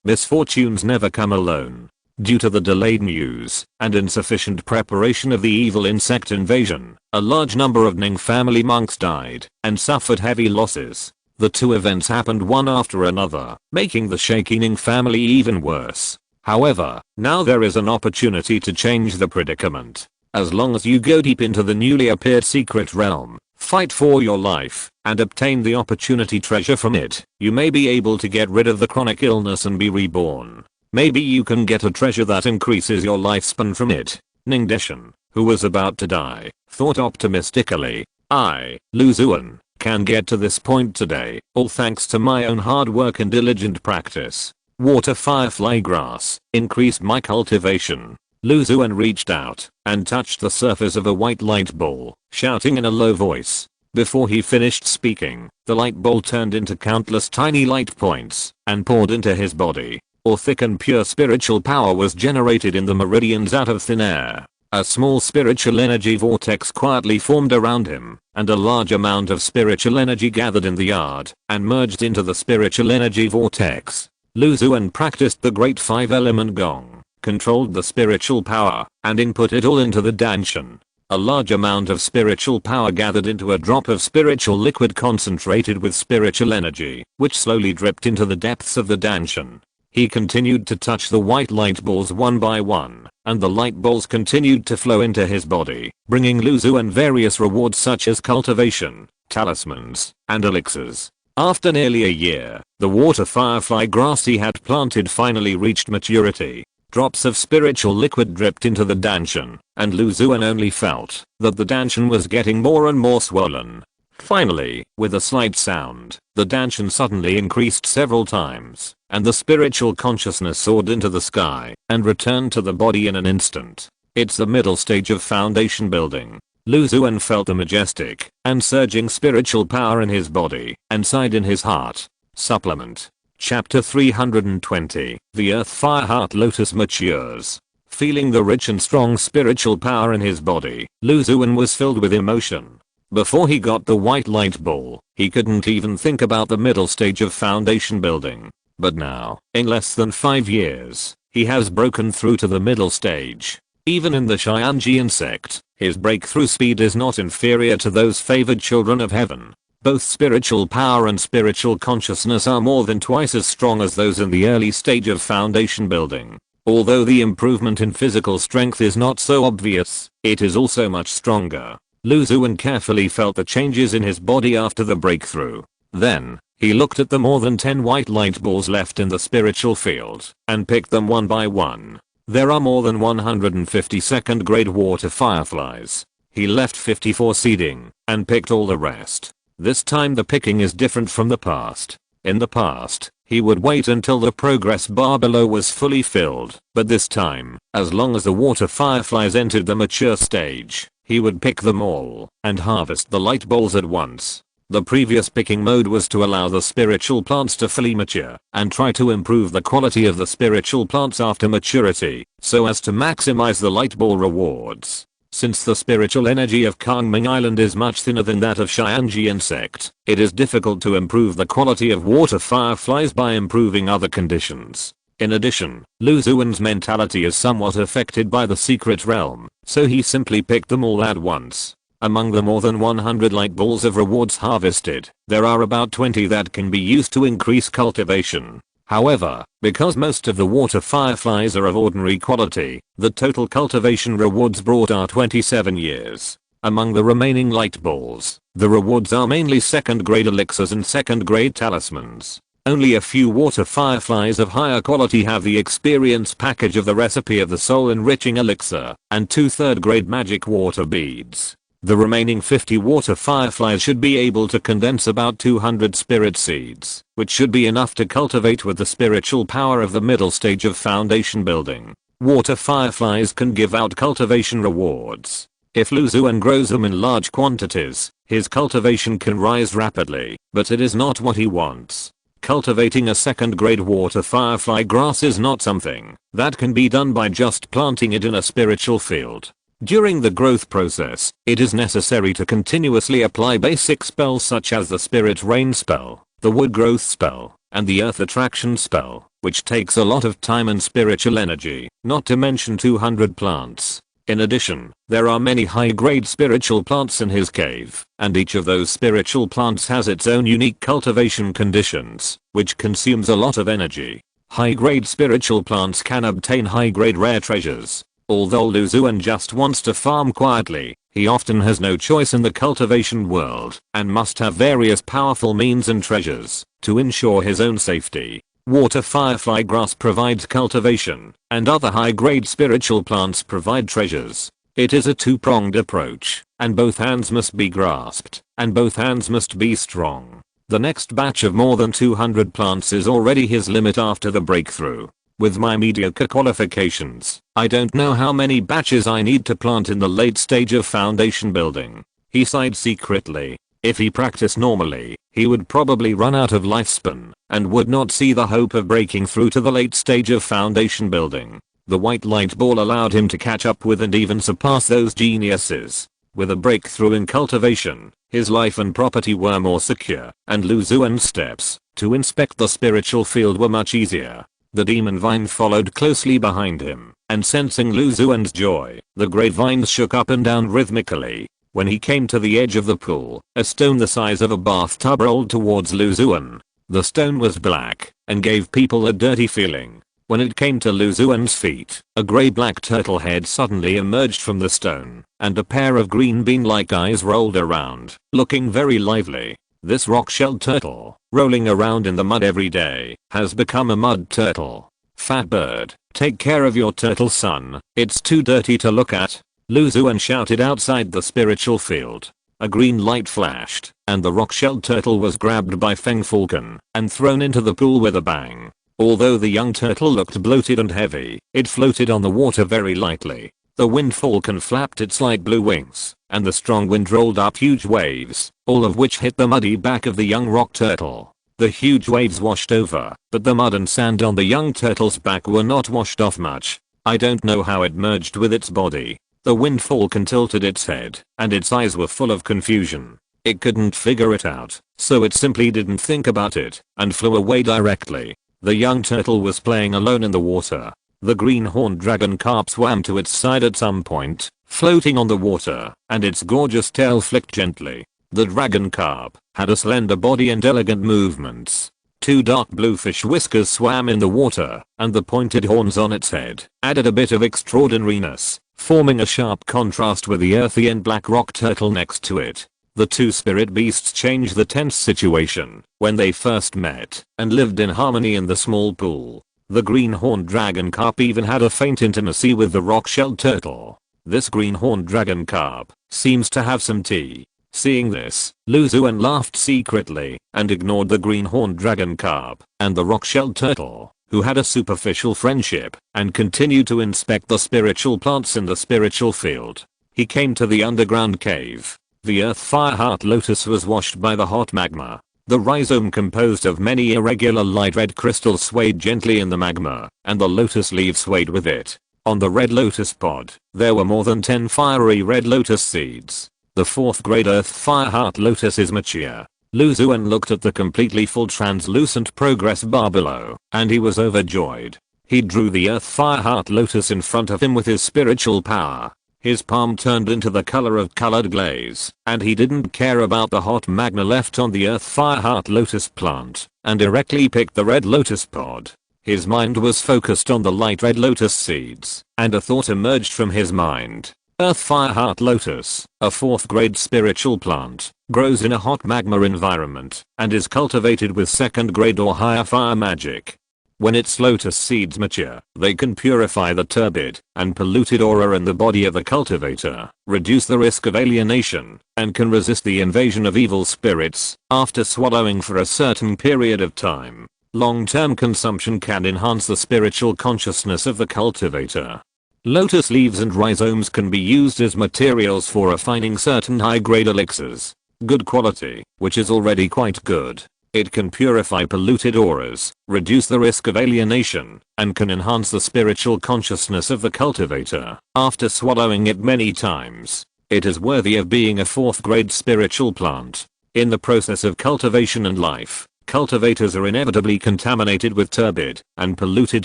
misfortunes never come alone. Due to the delayed news and insufficient preparation of the evil insect invasion, a large number of Ning family monks died and suffered heavy losses. The two events happened one after another, making the shaky Ning family even worse. However, now there is an opportunity to change the predicament. As long as you go deep into the newly appeared secret realm, fight for your life, and obtain the opportunity treasure from it, you may be able to get rid of the chronic illness and be reborn. Maybe you can get a treasure that increases your lifespan from it. Ning Deshan, who was about to die, thought optimistically. Lu Xuan, can get to this point today, all thanks to my own hard work and diligent practice. Water firefly grass increased my cultivation. Xuan reached out and touched the surface of a white light ball, shouting in a low voice. Before he finished speaking, the light ball turned into countless tiny light points and poured into his body. Or thick and pure spiritual power was generated in the meridians out of thin air. A small spiritual energy vortex quietly formed around him, and a large amount of spiritual energy gathered in the yard and merged into the spiritual energy vortex. Xuan practiced the great 5-element gong, controlled the spiritual power, and input it all into the danshan. A large amount of spiritual power gathered into a drop of spiritual liquid concentrated with spiritual energy, which slowly dripped into the depths of the danshan. He continued to touch the white light balls one by one, and the light balls continued to flow into his body, bringing Xuan various rewards such as cultivation, talismans, and elixirs. After nearly a year, the water firefly grass he had planted finally reached maturity. Drops of spiritual liquid dripped into the danshan, and Xuan only felt that the danshan was getting more and more swollen. Finally, with a slight sound, the danshan suddenly increased several times, and the spiritual consciousness soared into the sky and returned to the body in an instant. It's the middle stage of foundation building. Xuan felt the majestic and surging spiritual power in his body and sighed in his heart. Supplement. Chapter 320. The Earth Fire Heart Lotus matures. Feeling the rich and strong spiritual power in his body, Xuan was filled with emotion. Before he got the white light ball, he couldn't even think about the middle stage of foundation building. But now, in less than 5 years, he has broken through to the middle stage. Even in the Xuan sect, his breakthrough speed is not inferior to those favored children of heaven. Both spiritual power and spiritual consciousness are more than twice as strong as those in the early stage of foundation building. Although the improvement in physical strength is not so obvious, it is also much stronger. Xuan carefully felt the changes in his body after the breakthrough. Then, he looked at the more than 10 white light balls left in the spiritual field and picked them one by one. There are more than 150 second grade water fireflies. He left 54 seeding and picked all the rest. This time the picking is different from the past. In the past, he would wait until the progress bar below was fully filled, but this time, as long as the water fireflies entered the mature stage, he would pick them all and harvest the light balls at once. The previous picking mode was to allow the spiritual plants to fully mature and try to improve the quality of the spiritual plants after maturity so as to maximize the light ball rewards. Since the spiritual energy of Kangming Island is much thinner than that of Xuan sect, it is difficult to improve the quality of water fireflies by improving other conditions. In addition, Xuan's mentality is somewhat affected by the secret realm, so he simply picked them all at once. Among the more than 100 light balls of rewards harvested, there are about 20 that can be used to increase cultivation. However, because most of the water fireflies are of ordinary quality, the total cultivation rewards brought are 27 years. Among the remaining light balls, the rewards are mainly second grade elixirs and second grade talismans. Only a few water fireflies of higher quality have the experience package of the recipe of the soul enriching elixir and 2 third grade magic water beads. The remaining 50 water fireflies should be able to condense about 200 spirit seeds, which should be enough to cultivate with the spiritual power of the middle stage of foundation building. Water fireflies can give out cultivation rewards. If Xuan grows them in large quantities, his cultivation can rise rapidly, but it is not what he wants. Cultivating a second grade water firefly grass is not something that can be done by just planting it in a spiritual field. During the growth process, it is necessary to continuously apply basic spells such as the Spirit Rain spell, the Wood Growth spell, and the Earth Attraction spell, which takes a lot of time and spiritual energy, not to mention 200 plants. In addition, there are many high-grade spiritual plants in his cave, and each of those spiritual plants has its own unique cultivation conditions, which consumes a lot of energy. High-grade spiritual plants can obtain high-grade rare treasures. Although Xuan just wants to farm quietly, he often has no choice in the cultivation world and must have various powerful means and treasures to ensure his own safety. Water firefly grass provides cultivation, and other high-grade spiritual plants provide treasures. It is a two-pronged approach, and both hands must be grasped, and both hands must be strong. The next batch of more than 200 plants is already his limit after the breakthrough. With my mediocre qualifications, I don't know how many batches I need to plant in the late stage of foundation building. He sighed secretly. If he practiced normally, he would probably run out of lifespan, and would not see the hope of breaking through to the late stage of foundation building. The white light ball allowed him to catch up with and even surpass those geniuses. With a breakthrough in cultivation, his life and property were more secure, and Lu Xuan's steps to inspect the spiritual field were much easier. The demon vine followed closely behind him, and sensing Lu Xuan's joy, the great vines shook up and down rhythmically. When he came to the edge of the pool, a stone the size of a bathtub rolled towards Lu Xuan. The stone was black, and gave people a dirty feeling. When it came to Lu Xuan's feet, a grey-black turtle head suddenly emerged from the stone, and a pair of green bean-like eyes rolled around, looking very lively. This rock-shelled turtle, rolling around in the mud every day, has become a mud turtle. Fat bird, take care of your turtle, son, it's too dirty to look at. Lu Xuan shouted outside the spiritual field. A green light flashed, and the rock-shelled turtle was grabbed by Feng Falcon, and thrown into the pool with a bang. Although the young turtle looked bloated and heavy, it floated on the water very lightly. The wind falcon flapped its light blue wings, and the strong wind rolled up huge waves, all of which hit the muddy back of the young rock turtle. The huge waves washed over, but the mud and sand on the young turtle's back were not washed off much. I don't know how it merged with its body. The wind falcon tilted its head, and its eyes were full of confusion. It couldn't figure it out, so it simply didn't think about it, and flew away directly. The young turtle was playing alone in the water. The green-horned dragon carp swam to its side at some point, floating on the water, and its gorgeous tail flicked gently. The dragon carp had a slender body and elegant movements. Two dark blue fish whiskers swam in the water, and the pointed horns on its head added a bit of extraordinariness, forming a sharp contrast with the earthy and black rock turtle next to it. The two spirit beasts changed the tense situation when they first met and lived in harmony in the small pool. The green-horned dragon carp even had a faint intimacy with the rock-shelled turtle. This green-horned dragon carp seems to have some tea. Seeing this, Lu Xuan laughed secretly and ignored the green-horned dragon carp and the rock-shelled turtle, who had a superficial friendship, and continued to inspect the spiritual plants in the spiritual field. He came to the underground cave. The earth fire heart lotus was washed by the hot magma. The rhizome composed of many irregular light red crystals swayed gently in the magma, and the lotus leaves swayed with it. On the red lotus pod, there were more than 10 fiery red lotus seeds. The 4th grade earth fire heart lotus is mature. Lu Xuan looked at the completely full translucent progress bar below, and he was overjoyed. He drew the earth fire heart lotus in front of him with his spiritual power. His palm turned into the color of colored glaze, and he didn't care about the hot magma left on the earth fire heart lotus plant, and directly picked the red lotus pod. His mind was focused on the light red lotus seeds, and a thought emerged from his mind. Earth fire heart lotus, a 4th grade spiritual plant, grows in a hot magma environment, and is cultivated with 2nd grade or higher fire magic. When its lotus seeds mature, they can purify the turbid and polluted aura in the body of the cultivator, reduce the risk of alienation, and can resist the invasion of evil spirits after swallowing for a certain period of time. Long-term consumption can enhance the spiritual consciousness of the cultivator. Lotus leaves and rhizomes can be used as materials for refining certain high-grade elixirs. Good quality, which is already quite good. It can purify polluted auras, reduce the risk of alienation, and can enhance the spiritual consciousness of the cultivator after swallowing it many times. It is worthy of being a 4th grade spiritual plant. In the process of cultivation and life, cultivators are inevitably contaminated with turbid and polluted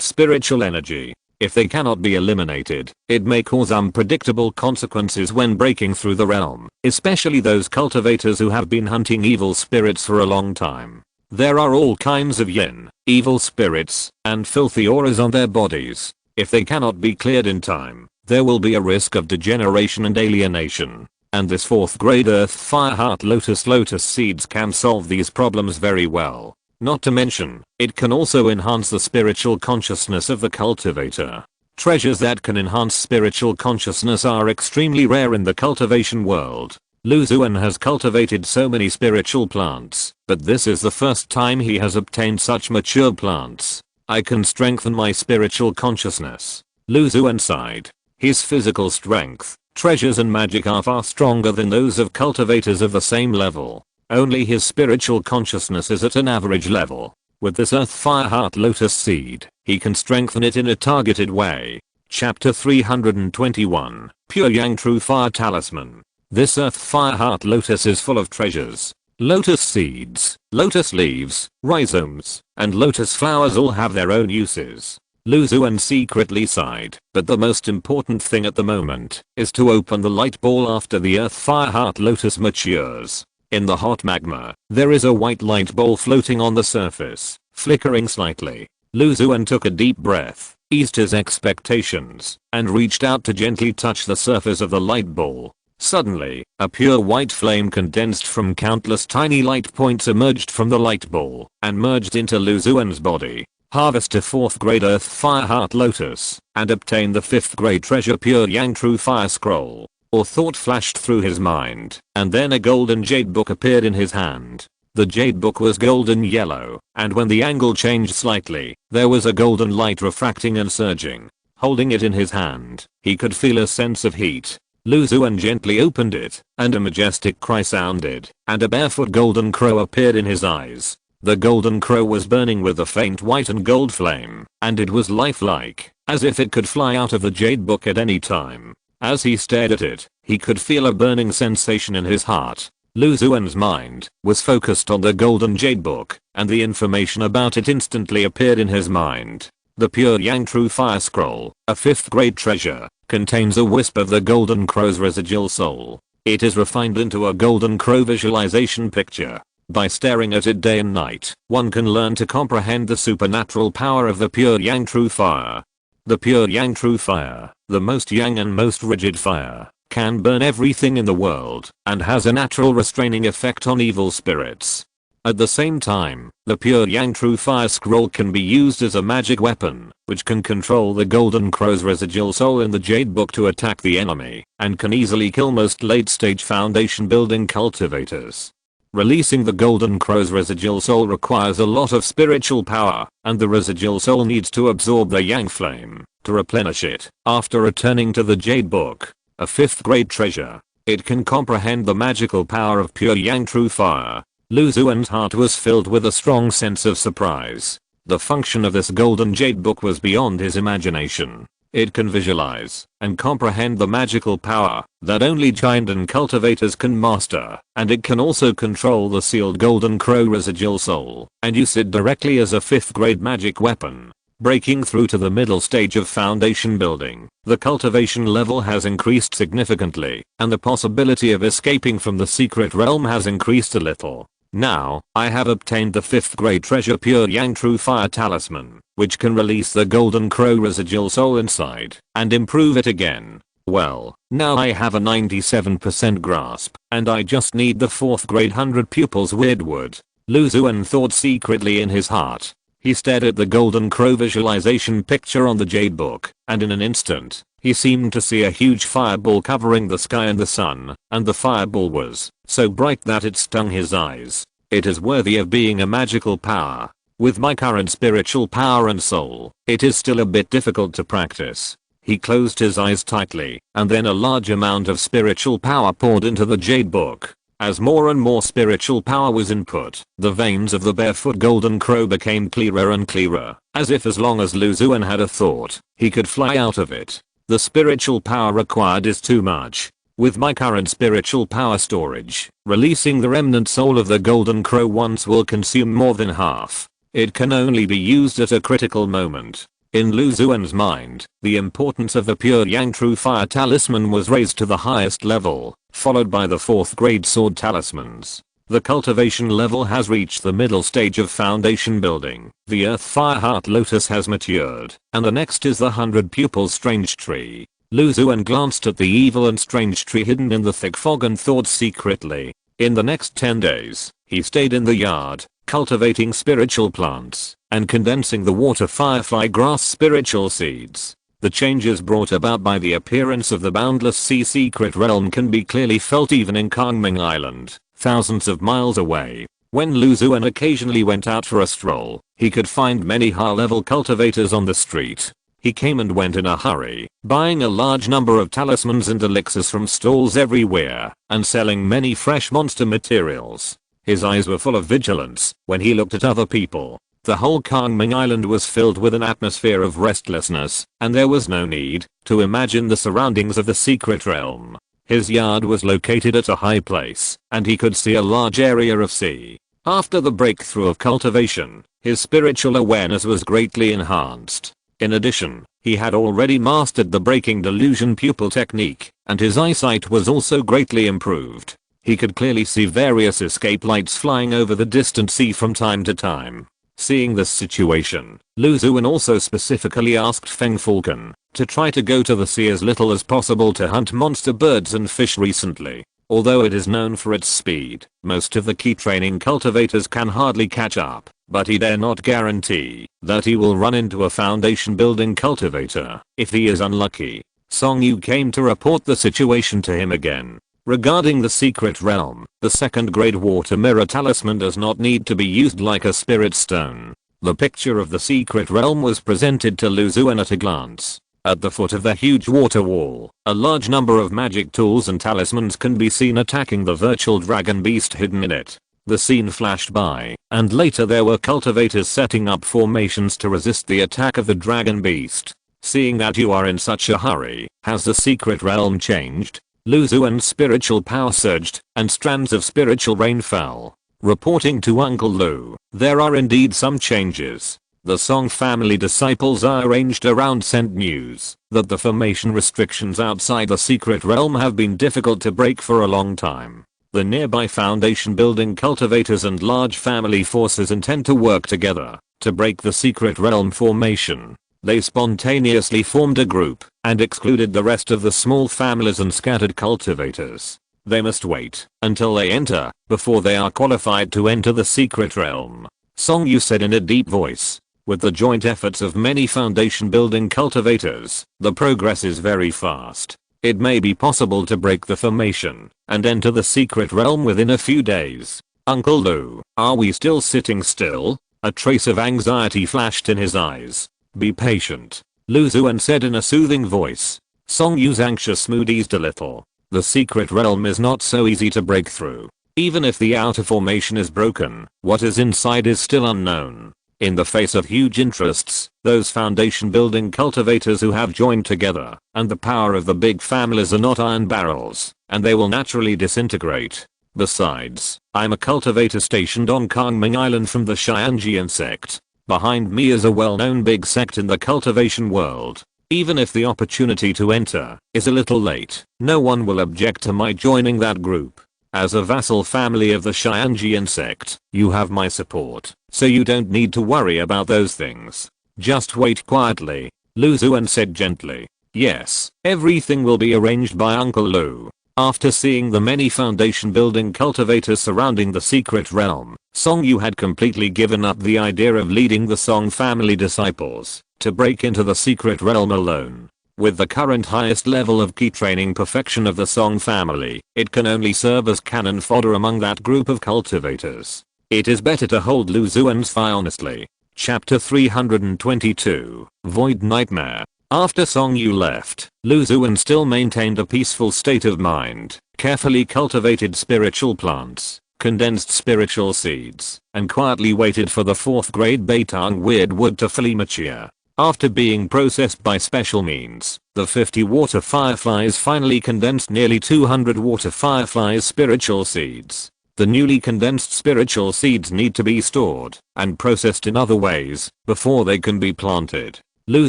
spiritual energy. If they cannot be eliminated, it may cause unpredictable consequences when breaking through the realm, especially those cultivators who have been hunting evil spirits for a long time. There are all kinds of yin, evil spirits, and filthy auras on their bodies. If they cannot be cleared in time, there will be a risk of degeneration and alienation. And this 4th grade earth fire heart lotus seeds can solve these problems very well. Not to mention, it can also enhance the spiritual consciousness of the cultivator. Treasures that can enhance spiritual consciousness are extremely rare in the cultivation world. Xuan has cultivated so many spiritual plants, but this is the first time he has obtained such mature plants. I can strengthen my spiritual consciousness. Xuan sighed. His physical strength, treasures and magic are far stronger than those of cultivators of the same level. Only his spiritual consciousness is at an average level. With this earth fire heart lotus seed, he can strengthen it in a targeted way. Chapter 321, Pure Yang True Fire Talisman. This earth fire heart lotus is full of treasures. Lotus seeds, lotus leaves, rhizomes, and lotus flowers all have their own uses. Xuan secretly sighed, but the most important thing at the moment is to open the light ball after the earth fire heart lotus matures. In the hot magma, there is a white light ball floating on the surface, flickering slightly. Xuan took a deep breath, eased his expectations, and reached out to gently touch the surface of the light ball. Suddenly, a pure white flame condensed from countless tiny light points emerged from the light ball and merged into Xuan's body. Harvest a 4th grade earth fire heart lotus and obtain the 5th grade treasure pure yang true fire scroll. Or thought flashed through his mind, and then a golden jade book appeared in his hand. The jade book was golden yellow, and when the angle changed slightly, there was a golden light refracting and surging. Holding it in his hand, he could feel a sense of heat. Xuan gently opened it, and a majestic cry sounded, and a barefoot golden crow appeared in his eyes. The golden crow was burning with a faint white and gold flame, and it was lifelike, as if it could fly out of the jade book at any time. As he stared at it, he could feel a burning sensation in his heart. Xuan's mind was focused on the golden jade book, and the information about it instantly appeared in his mind. The pure yang true fire scroll, a 5th grade treasure, contains a wisp of the golden crow's residual soul. It is refined into a golden crow visualization picture. By staring at it day and night, one can learn to comprehend the supernatural power of the pure yang true fire. The pure yang true fire, the most yang and most rigid fire, can burn everything in the world and has a natural restraining effect on evil spirits. At the same time, the pure yang true fire scroll can be used as a magic weapon, which can control the golden crow's residual soul in the jade book to attack the enemy, and can easily kill most late stage foundation building cultivators. Releasing the golden crow's residual soul requires a lot of spiritual power, and the residual soul needs to absorb the yang flame to replenish it. After returning to the jade book, a 5th grade treasure, it can comprehend the magical power of pure yang true fire. Xuan's heart was filled with a strong sense of surprise. The function of this golden jade book was beyond his imagination. It can visualize and comprehend the magical power that only giant and cultivators can master, and it can also control the sealed golden crow residual soul and use it directly as a 5th grade magic weapon. Breaking through to the middle stage of foundation building, the cultivation level has increased significantly, and the possibility of escaping from the secret realm has increased a little. Now, I have obtained the 5th grade treasure pure yang true fire talisman, which can release the golden crow residual soul inside and improve it again. Well, now I have a 97% grasp, and I just need the 4th grade 100 pupils weirdwood. Xuan thought secretly in his heart. He stared at the golden crow visualization picture on the jade book, and in an instant, he seemed to see a huge fireball covering the sky and the sun, and the fireball was so bright that it stung his eyes. It is worthy of being a magical power. With my current spiritual power and soul, it is still a bit difficult to practice. He closed his eyes tightly, and then a large amount of spiritual power poured into the jade book. As more and more spiritual power was input, the veins of the barefoot golden crow became clearer and clearer, as if as long as Xuan had a thought, he could fly out of it. The spiritual power required is too much. With my current spiritual power storage, releasing the remnant soul of the golden crow once will consume more than half. It can only be used at a critical moment. In Xuan's mind, the importance of the pure yang true fire talisman was raised to the highest level, followed by the 4th grade sword talismans. The cultivation level has reached the middle stage of foundation building. The earth fire heart lotus has matured, and the next is the 100 pupils strange tree. Xuan glanced at the evil and strange tree hidden in the thick fog and thought secretly. In the next 10 days, he stayed in the yard, cultivating spiritual plants, and condensing the water firefly grass spiritual seeds. The changes brought about by the appearance of the boundless sea secret realm can be clearly felt even in Kangming Island, thousands of miles away. When Lu Xuan occasionally went out for a stroll, he could find many high-level cultivators on the street. He came and went in a hurry, buying a large number of talismans and elixirs from stalls everywhere, and selling many fresh monster materials. His eyes were full of vigilance when he looked at other people. The whole Kangming Island was filled with an atmosphere of restlessness, and there was no need to imagine the surroundings of the secret realm. His yard was located at a high place, and he could see a large area of sea. After the breakthrough of cultivation, his spiritual awareness was greatly enhanced. In addition, he had already mastered the breaking delusion pupil technique, and his eyesight was also greatly improved. He could clearly see various escape lights flying over the distant sea from time to time. Seeing this situation, Lu Xuan also specifically asked Feng Falcon to try to go to the sea as little as possible to hunt monster birds and fish recently. Although it is known for its speed, most of the key training cultivators can hardly catch up, but he dare not guarantee that he will run into a foundation building cultivator if he is unlucky. Song Yu came to report the situation to him again. Regarding the secret realm, the second grade water mirror talisman does not need to be used like a spirit stone. The picture of the secret realm was presented to Lu Xuan at a glance. At the foot of the huge water wall, a large number of magic tools and talismans can be seen attacking the virtual dragon beast hidden in it. The scene flashed by, and later there were cultivators setting up formations to resist the attack of the dragon beast. Seeing that you are in such a hurry, has the secret realm changed? Lu Xuan's spiritual power surged, and strands of spiritual rain fell. Reporting to Uncle Lu, there are indeed some changes. The Song family disciples are arranged around sent news that the formation restrictions outside the secret realm have been difficult to break for a long time. The nearby foundation building cultivators and large family forces intend to work together to break the secret realm formation. They spontaneously formed a group and excluded the rest of the small families and scattered cultivators. They must wait until they enter before they are qualified to enter the secret realm. Song Yu said in a deep voice. With the joint efforts of many foundation building cultivators, the progress is very fast. It may be possible to break the formation and enter the secret realm within a few days. Uncle Lu, are we still sitting still? A trace of anxiety flashed in his eyes. Be patient, Lu Xuan said in a soothing voice. Song Yu's anxious mood eased a little. The secret realm is not so easy to break through. Even if the outer formation is broken, what is inside is still unknown. In the face of huge interests, those foundation building cultivators who have joined together, and the power of the big families are not iron barrels, and they will naturally disintegrate. Besides, I'm a cultivator stationed on Kangming Island from the Xianjian sect. Behind me is a well-known big sect in the cultivation world. Even if the opportunity to enter is a little late, no one will object to my joining that group. As a vassal family of the Xianjian sect, you have my support, so you don't need to worry about those things. Just wait quietly, Lu Xuan said gently. Yes, everything will be arranged by Uncle Lu. After seeing the many foundation building cultivators surrounding the secret realm, Song Yu had completely given up the idea of leading the Song family disciples to break into the secret realm alone. With the current highest level of key training perfection of the Song family, it can only serve as cannon fodder among that group of cultivators. It is better to hold Lu Xuan's fire honestly. Chapter 322, Void Nightmare. After Song Yu left, Lu Xuan still maintained a peaceful state of mind, carefully cultivated spiritual plants, condensed spiritual seeds, and quietly waited for the 4th grade Beitang weird wood to fully mature. After being processed by special means, the 50 water fireflies finally condensed nearly 200 water fireflies spiritual seeds. The newly condensed spiritual seeds need to be stored and processed in other ways before they can be planted. Lu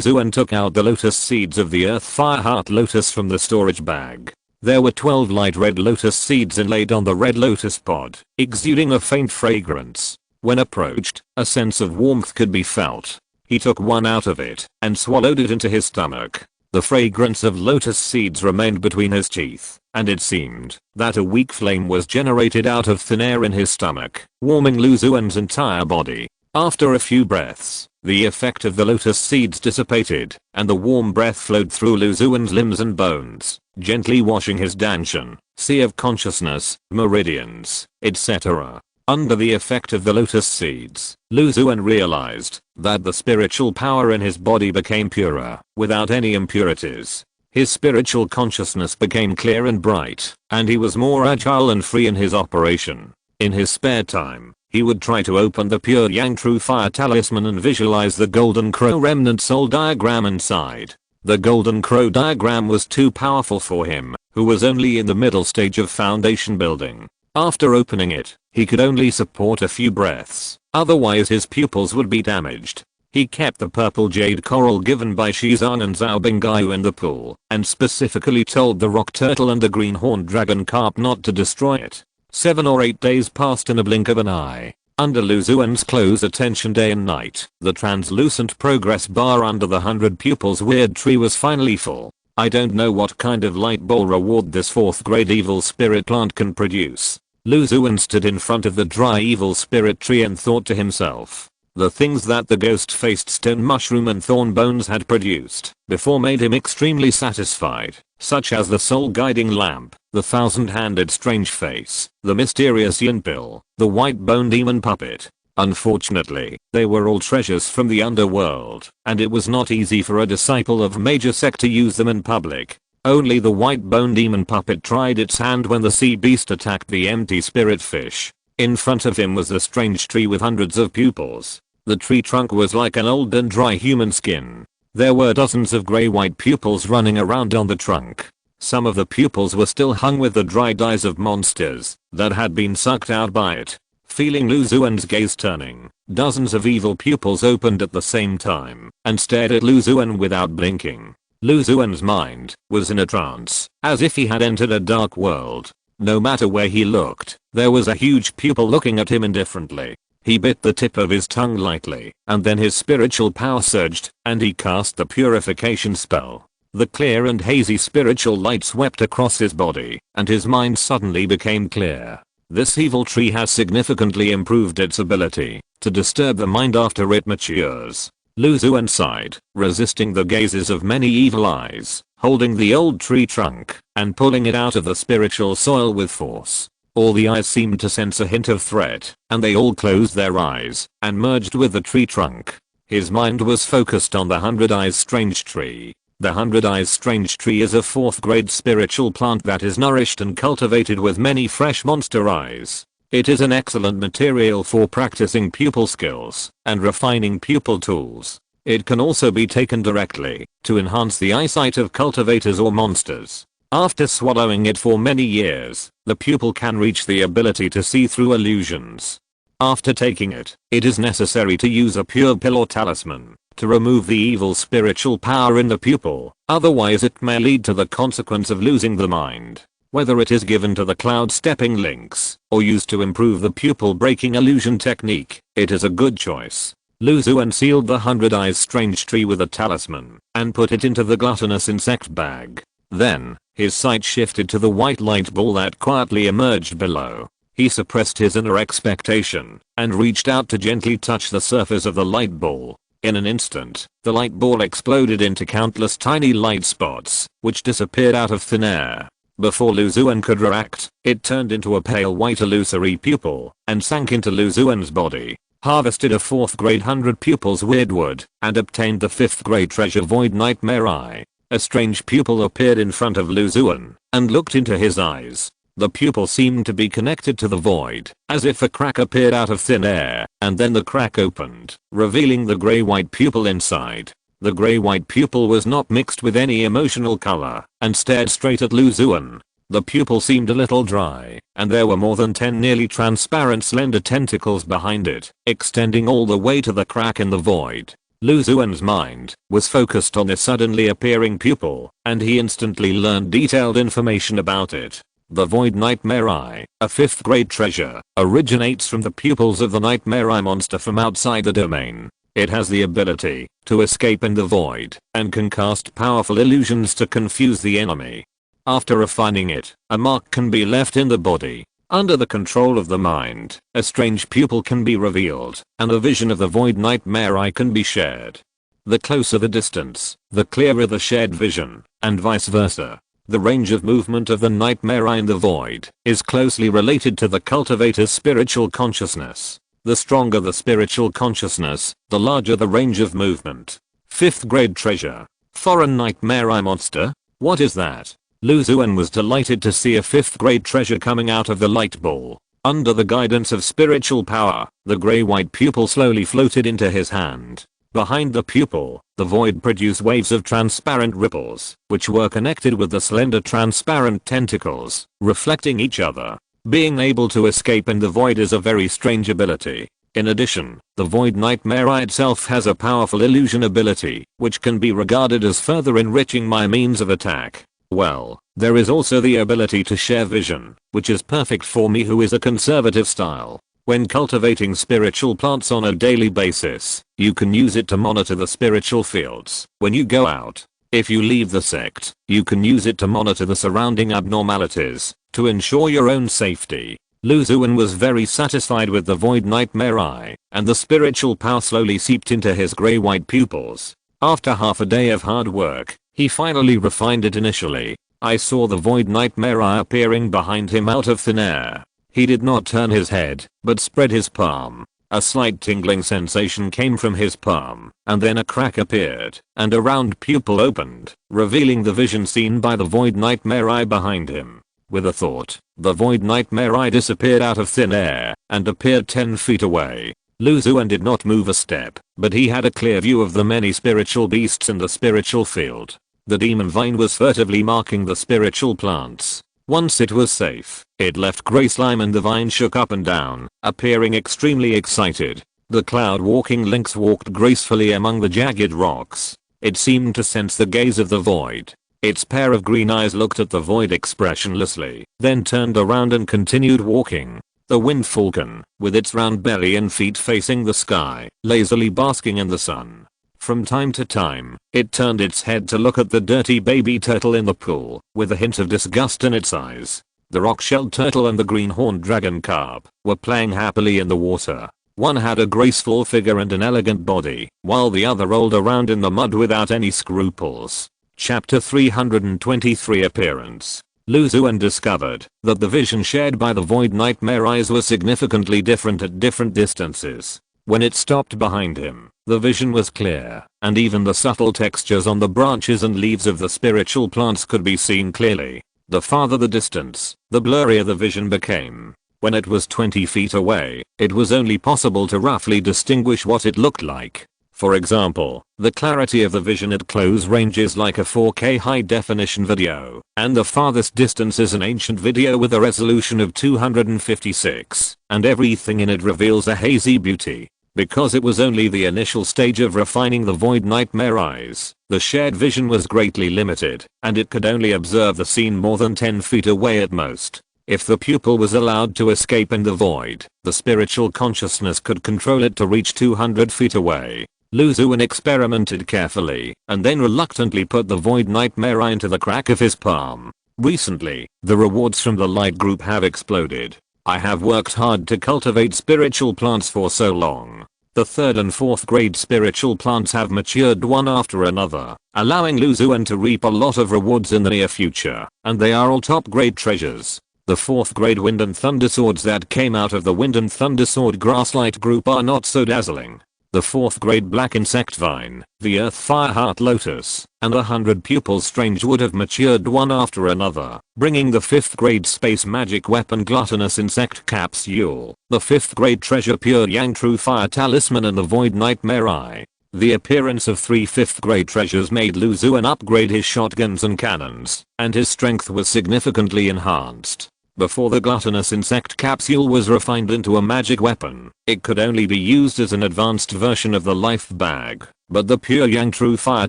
Xuan took out the lotus seeds of the earth fireheart lotus from the storage bag. There were 12 light red lotus seeds inlaid on the red lotus pod, exuding a faint fragrance. When approached, a sense of warmth could be felt. He took one out of it and swallowed it into his stomach. The fragrance of lotus seeds remained between his teeth, and it seemed that a weak flame was generated out of thin air in his stomach, warming Lu Xuan's entire body. After a few breaths, The effect of the lotus seeds dissipated, and the warm breath flowed through Lu Xuan's limbs and bones, gently washing his danshan, sea of consciousness, meridians, etc. Under the effect of the lotus seeds, Lu Xuan realized that the spiritual power in his body became purer, without any impurities. His spiritual consciousness became clear and bright, and he was more agile and free in his operation. In his spare time, he would try to open the pure yang true fire talisman and visualize the golden crow remnant soul diagram inside. The golden crow diagram was too powerful for him, who was only in the middle stage of foundation building. After opening it, he could only support a few breaths, otherwise his pupils would be damaged. He kept the purple jade coral given by Xuan and Zhao Bingyu in the pool, and specifically told the rock turtle and the green-horned dragon carp not to destroy it. 7 or 8 days passed in a blink of an eye. Under Lu Xuan's close attention day and night, the translucent progress bar under the 100 pupils weird tree was finally full. I don't know what kind of light ball reward this 4th grade evil spirit plant can produce. Lu Xuan stood in front of the dry evil spirit tree and thought to himself. The things that the ghost-faced stone mushroom and thorn bones had produced before made him extremely satisfied, such as the soul-guiding lamp, the 1,000-handed strange face, the mysterious yin pill, the white bone demon puppet. Unfortunately, they were all treasures from the underworld, and it was not easy for a disciple of major sect to use them in public. Only the white bone demon puppet tried its hand when the sea beast attacked the empty spirit fish. In front of him was the strange tree with hundreds of pupils. The tree trunk was like an old and dry human skin. There were dozens of grey-white pupils running around on the trunk. Some of the pupils were still hung with the dried eyes of monsters that had been sucked out by it. Feeling Lu Xuan's gaze turning, dozens of evil pupils opened at the same time and stared at Lu Xuan without blinking. Lu Xuan's mind was in a trance, as if he had entered a dark world. No matter where he looked, there was a huge pupil looking at him indifferently. He bit the tip of his tongue lightly, and then his spiritual power surged, and he cast the purification spell. The clear and hazy spiritual light swept across his body, and his mind suddenly became clear. This evil tree has significantly improved its ability to disturb the mind after it matures. Lu Xuan sighed, resisting the gazes of many evil eyes, holding the old tree trunk and pulling it out of the spiritual soil with force. All the eyes seemed to sense a hint of threat, and they all closed their eyes and merged with the tree trunk. His mind was focused on the 100 Eyes Strange Tree. The 100 Eyes Strange Tree is a 4th grade spiritual plant that is nourished and cultivated with many fresh monster eyes. It is an excellent material for practicing pupil skills and refining pupil tools. It can also be taken directly to enhance the eyesight of cultivators or monsters. After swallowing it for many years, the pupil can reach the ability to see through illusions. After taking it, it is necessary to use a pure pill or talisman to remove the evil spiritual power in the pupil, otherwise it may lead to the consequence of losing the mind. Whether it is given to the cloud stepping links or used to improve the pupil breaking illusion technique, it is a good choice. Lu Xuan sealed the 100 Eyes Strange Tree with a talisman and put it into the gluttonous insect bag. Then, his sight shifted to the white light ball that quietly emerged below. He suppressed his inner expectation and reached out to gently touch the surface of the light ball. In an instant, the light ball exploded into countless tiny light spots, which disappeared out of thin air. Before Lu Xuan could react, it turned into a pale white illusory pupil and sank into Lu Xuan's body. Harvested a 4th grade 100 pupils weirdwood and obtained the 5th grade treasure void nightmare eye. A strange pupil appeared in front of Lu Xuan and looked into his eyes. The pupil seemed to be connected to the void, as if a crack appeared out of thin air, and then the crack opened, revealing the grey-white pupil inside. The grey-white pupil was not mixed with any emotional color and stared straight at Lu Xuan. The pupil seemed a little dry, and there were more than 10 nearly transparent slender tentacles behind it, extending all the way to the crack in the void. Lu Xuan's mind was focused on the suddenly appearing pupil, and he instantly learned detailed information about it. The Void Nightmare Eye, a 5th grade treasure, originates from the pupils of the Nightmare Eye monster from outside the domain. It has the ability to escape in the void and can cast powerful illusions to confuse the enemy. After refining it, a mark can be left in the body. Under the control of the mind, a strange pupil can be revealed, and a vision of the void nightmare eye can be shared. The closer the distance, the clearer the shared vision, and vice versa. The range of movement of the nightmare eye in the void is closely related to the cultivator's spiritual consciousness. The stronger the spiritual consciousness, the larger the range of movement. 5th grade treasure. Foreign nightmare eye monster? What is that? Xuan was delighted to see a 5th grade treasure coming out of the light ball. Under the guidance of spiritual power, the gray-white pupil slowly floated into his hand. Behind the pupil, the void produced waves of transparent ripples, which were connected with the slender transparent tentacles, reflecting each other. Being able to escape in the void is a very strange ability. In addition, the void nightmare eye itself has a powerful illusion ability, which can be regarded as further enriching my means of attack. Well, there is also the ability to share vision, which is perfect for me who is a conservative style. When cultivating spiritual plants on a daily basis, you can use it to monitor the spiritual fields. When you go out, if you leave the sect, you can use it to monitor the surrounding abnormalities, to ensure your own safety. Xuan was very satisfied with the void nightmare eye, and the spiritual power slowly seeped into his grey-white pupils. After half a day of hard work, he finally refined it initially. I saw the void nightmare eye appearing behind him out of thin air. He did not turn his head, but spread his palm. A slight tingling sensation came from his palm, and then a crack appeared, and a round pupil opened, revealing the vision seen by the void nightmare eye behind him. With a thought, the void nightmare eye disappeared out of thin air, and appeared 10 feet away. Xuan did not move a step, but he had a clear view of the many spiritual beasts in the spiritual field. The demon vine was furtively marking the spiritual plants. Once it was safe, it left grey slime and the vine shook up and down, appearing extremely excited. The cloud-walking lynx walked gracefully among the jagged rocks. It seemed to sense the gaze of the void. Its pair of green eyes looked at the void expressionlessly, then turned around and continued walking. The wind falcon, with its round belly and feet facing the sky, lazily basking in the sun. From time to time, it turned its head to look at the dirty baby turtle in the pool, with a hint of disgust in its eyes. The rock-shelled turtle and the green-horned dragon carp were playing happily in the water. One had a graceful figure and an elegant body, while the other rolled around in the mud without any scruples. Chapter 323 Appearance. Xuan discovered that the vision shared by the void nightmare eyes was significantly different at different distances. When it stopped behind him, the vision was clear, and even the subtle textures on the branches and leaves of the spiritual plants could be seen clearly. The farther the distance, the blurrier the vision became. When it was 20 feet away, it was only possible to roughly distinguish what it looked like. For example, the clarity of the vision at close range is like a 4K high-definition video, and the farthest distance is an ancient video with a resolution of 256, and everything in it reveals a hazy beauty. Because it was only the initial stage of refining the void nightmare eyes, the shared vision was greatly limited, and it could only observe the scene more than 10 feet away at most. If the pupil was allowed to escape in the void, the spiritual consciousness could control it to reach 200 feet away. Xuan experimented carefully, and then reluctantly put the void nightmare eye into the crack of his palm. Recently, the rewards from the light group have exploded. I have worked hard to cultivate spiritual plants for so long. The 3rd and 4th grade spiritual plants have matured one after another, allowing Xuan to reap a lot of rewards in the near future, and they are all top grade treasures. The 4th grade wind and thunder swords that came out of the wind and thunder sword grasslight group are not so dazzling. The 4th grade black insect vine, the earth fire heart lotus, and 100 pupils strange wood have matured one after another, bringing the 5th grade space magic weapon gluttonous insect capsule, the 5th grade treasure pure yang true fire talisman and the void nightmare eye. The appearance of 3 5th grade treasures made Xuan upgrade his shotguns and cannons, and his strength was significantly enhanced. Before the gluttonous insect capsule was refined into a magic weapon, it could only be used as an advanced version of the life bag, but the pure yang true fire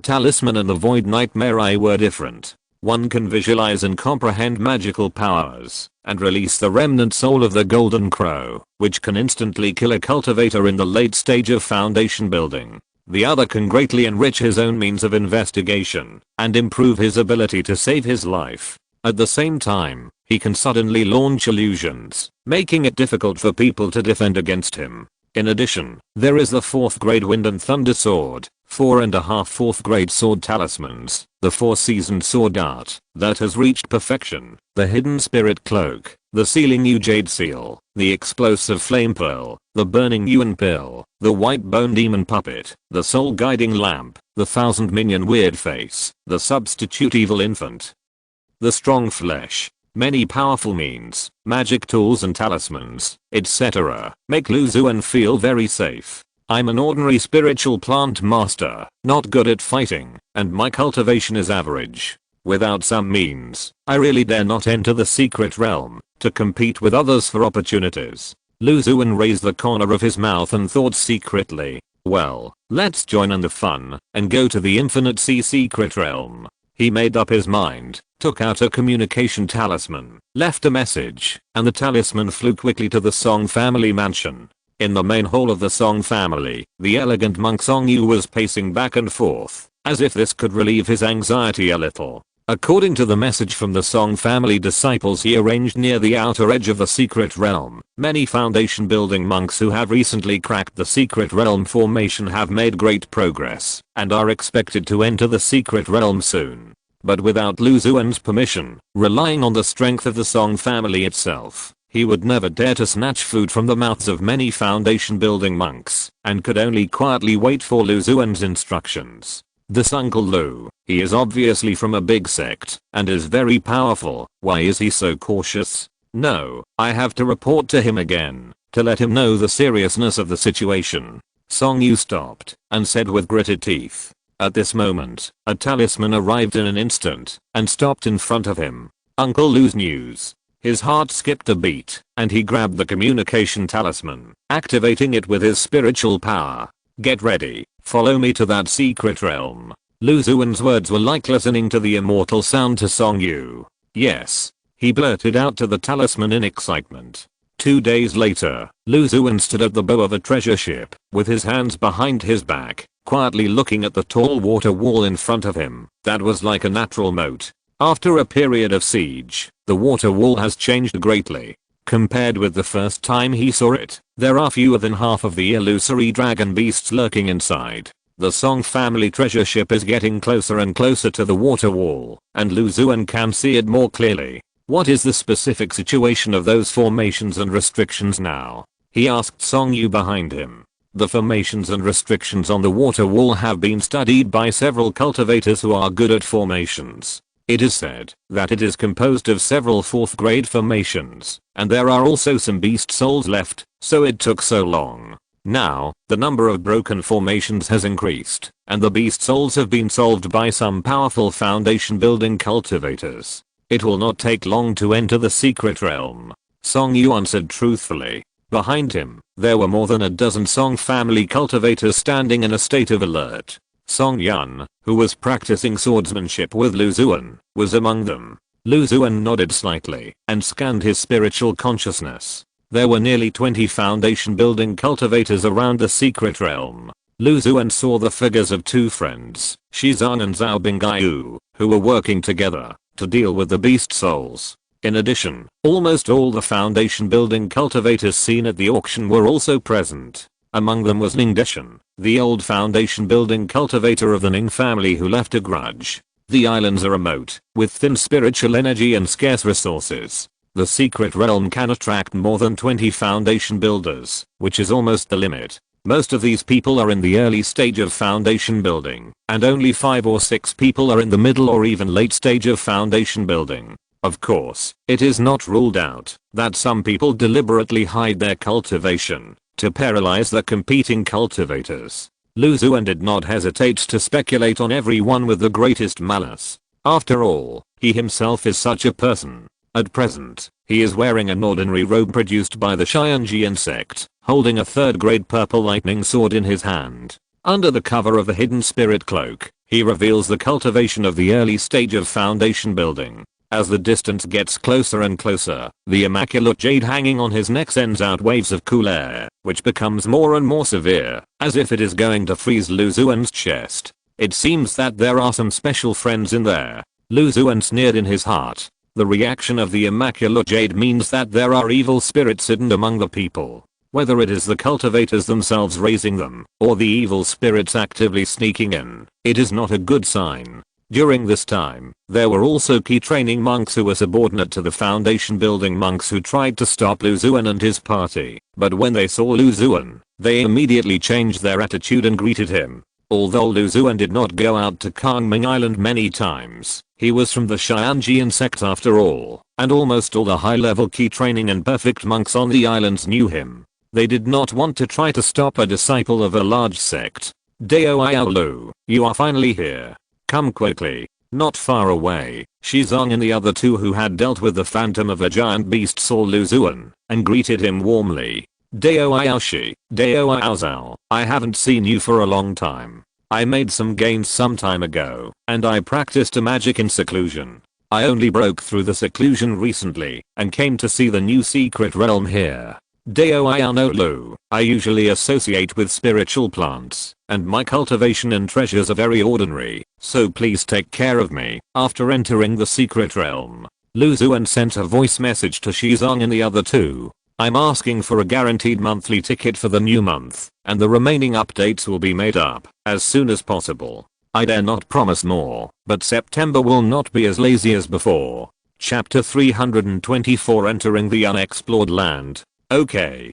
talisman and the void nightmare eye were different. One can visualize and comprehend magical powers, and release the remnant soul of the golden crow, which can instantly kill a cultivator in the late stage of foundation building. The other can greatly enrich his own means of investigation, and improve his ability to save his life. At the same time, he can suddenly launch illusions, making it difficult for people to defend against him. In addition, there is the 4th grade Wind and Thunder Sword, 4.5 4th grade Sword Talismans, the 4-seasoned Sword Art, that has reached perfection, the Hidden Spirit Cloak, the Sealing U Jade Seal, the Explosive Flame Pearl, the Burning Yuan Pill, the White Bone Demon Puppet, the Soul Guiding Lamp, the 1000 Minion Weird Face, the Substitute Evil Infant, the Strong Flesh. Many powerful means, magic tools and talismans, etc. make Lu Xuan feel very safe. I'm an ordinary spiritual plant master, not good at fighting, and my cultivation is average. Without some means, I really dare not enter the secret realm to compete with others for opportunities. Lu Xuan raised the corner of his mouth and thought secretly, well, let's join in the fun and go to the Infinite Sea secret realm. He made up his mind, took out a communication talisman, left a message, and the talisman flew quickly to the Song family mansion. In the main hall of the Song family, the elegant monk Song Yu was pacing back and forth, as if this could relieve his anxiety a little. According to the message from the Song family disciples he arranged near the outer edge of the secret realm, many foundation building monks who have recently cracked the secret realm formation have made great progress and are expected to enter the secret realm soon. But without Lu Xuan's permission, relying on the strength of the Song family itself, he would never dare to snatch food from the mouths of many foundation building monks and could only quietly wait for Lu Xuan's instructions. This Uncle Lu, he is obviously from a big sect and is very powerful. Why is he so cautious? No, I have to report to him again to let him know the seriousness of the situation. Song Yu stopped and said with gritted teeth. At this moment, a talisman arrived in an instant and stopped in front of him. Uncle Lu's news. His heart skipped a beat and he grabbed the communication talisman, activating it with his spiritual power. Get ready. Follow me to that secret realm. Lu Xuan's words were like listening to the immortal sound to Song Yu. Yes. He blurted out to the talisman in excitement. 2 days later, Lu Xuan stood at the bow of a treasure ship, with his hands behind his back, quietly looking at the tall water wall in front of him, that was like a natural moat. After a period of siege, the water wall has changed greatly. Compared with the first time he saw it, there are fewer than half of the illusory dragon beasts lurking inside. The Song family treasure ship is getting closer and closer to the water wall, and Lu Xuan can see it more clearly. What is the specific situation of those formations and restrictions now? He asked Song Yu behind him. The formations and restrictions on the water wall have been studied by several cultivators who are good at formations. It is said that it is composed of several 4th grade formations, and there are also some beast souls left, so it took so long. Now, the number of broken formations has increased, and the beast souls have been solved by some powerful foundation building cultivators. It will not take long to enter the secret realm. Song Yu answered truthfully. Behind him, there were more than a dozen Song family cultivators standing in a state of alert. Song Yun, who was practicing swordsmanship with Lu Xuan, was among them. Lu Xuan nodded slightly and scanned his spiritual consciousness. There were nearly 20 foundation building cultivators around the secret realm. Lu Xuan saw the figures of 2 friends, Shizan and Zhao Bingaiyu, who were working together to deal with the beast souls. In addition, almost all the foundation building cultivators seen at the auction were also present. Among them was Ning Deshan, the old foundation building cultivator of the Ning family who left a grudge. The islands are remote, with thin spiritual energy and scarce resources. The secret realm can attract more than 20 foundation builders, which is almost the limit. Most of these people are in the early stage of foundation building, and only 5 or 6 people are in the middle or even late stage of foundation building. Of course, it is not ruled out that some people deliberately hide their cultivation to paralyze the competing cultivators. Lu Xuan did not hesitate to speculate on everyone with the greatest malice. After all, he himself is such a person. At present, he is wearing an ordinary robe produced by the Xianjian sect, holding a 3rd grade purple lightning sword in his hand. Under the cover of the hidden spirit cloak, he reveals the cultivation of the early stage of foundation building. As the distance gets closer and closer, the immaculate jade hanging on his neck sends out waves of cool air, which becomes more and more severe, as if it is going to freeze Lu Xuan's chest. It seems that there are some special friends in there. Lu Xuan sneered in his heart. The reaction of the immaculate jade means that there are evil spirits hidden among the people. Whether it is the cultivators themselves raising them, or the evil spirits actively sneaking in, it is not a good sign. During this time, there were also key training monks who were subordinate to the foundation building monks who tried to stop Lu Xuan and his party, but when they saw Lu Xuan, they immediately changed their attitude and greeted him. Although Lu Xuan did not go out to Kangming Island many times, he was from the Xianjian sect after all, and almost all the high-level key training and perfect monks on the islands knew him. They did not want to try to stop a disciple of a large sect. Dao Yao Lu, you are finally here. Come quickly. Not far away, Shizong and the other two who had dealt with the phantom of a giant beast saw Lu Xuan, and greeted him warmly. Dao Yao Shi, Dao Yao Zhao, I haven't seen you for a long time. I made some gains some time ago, and I practiced a magic in seclusion. I only broke through the seclusion recently, and came to see the new secret realm here. Dao Yao no Lu, I usually associate with spiritual plants, and my cultivation and treasures are very ordinary, so please take care of me. After entering the secret realm, Lu Xuan sent a voice message to Shizong and the other two. I'm asking for a guaranteed monthly ticket for the new month, and the remaining updates will be made up as soon as possible. I dare not promise more, but September will not be as lazy as before. Chapter 324 Entering the Unexplored Land. Okay.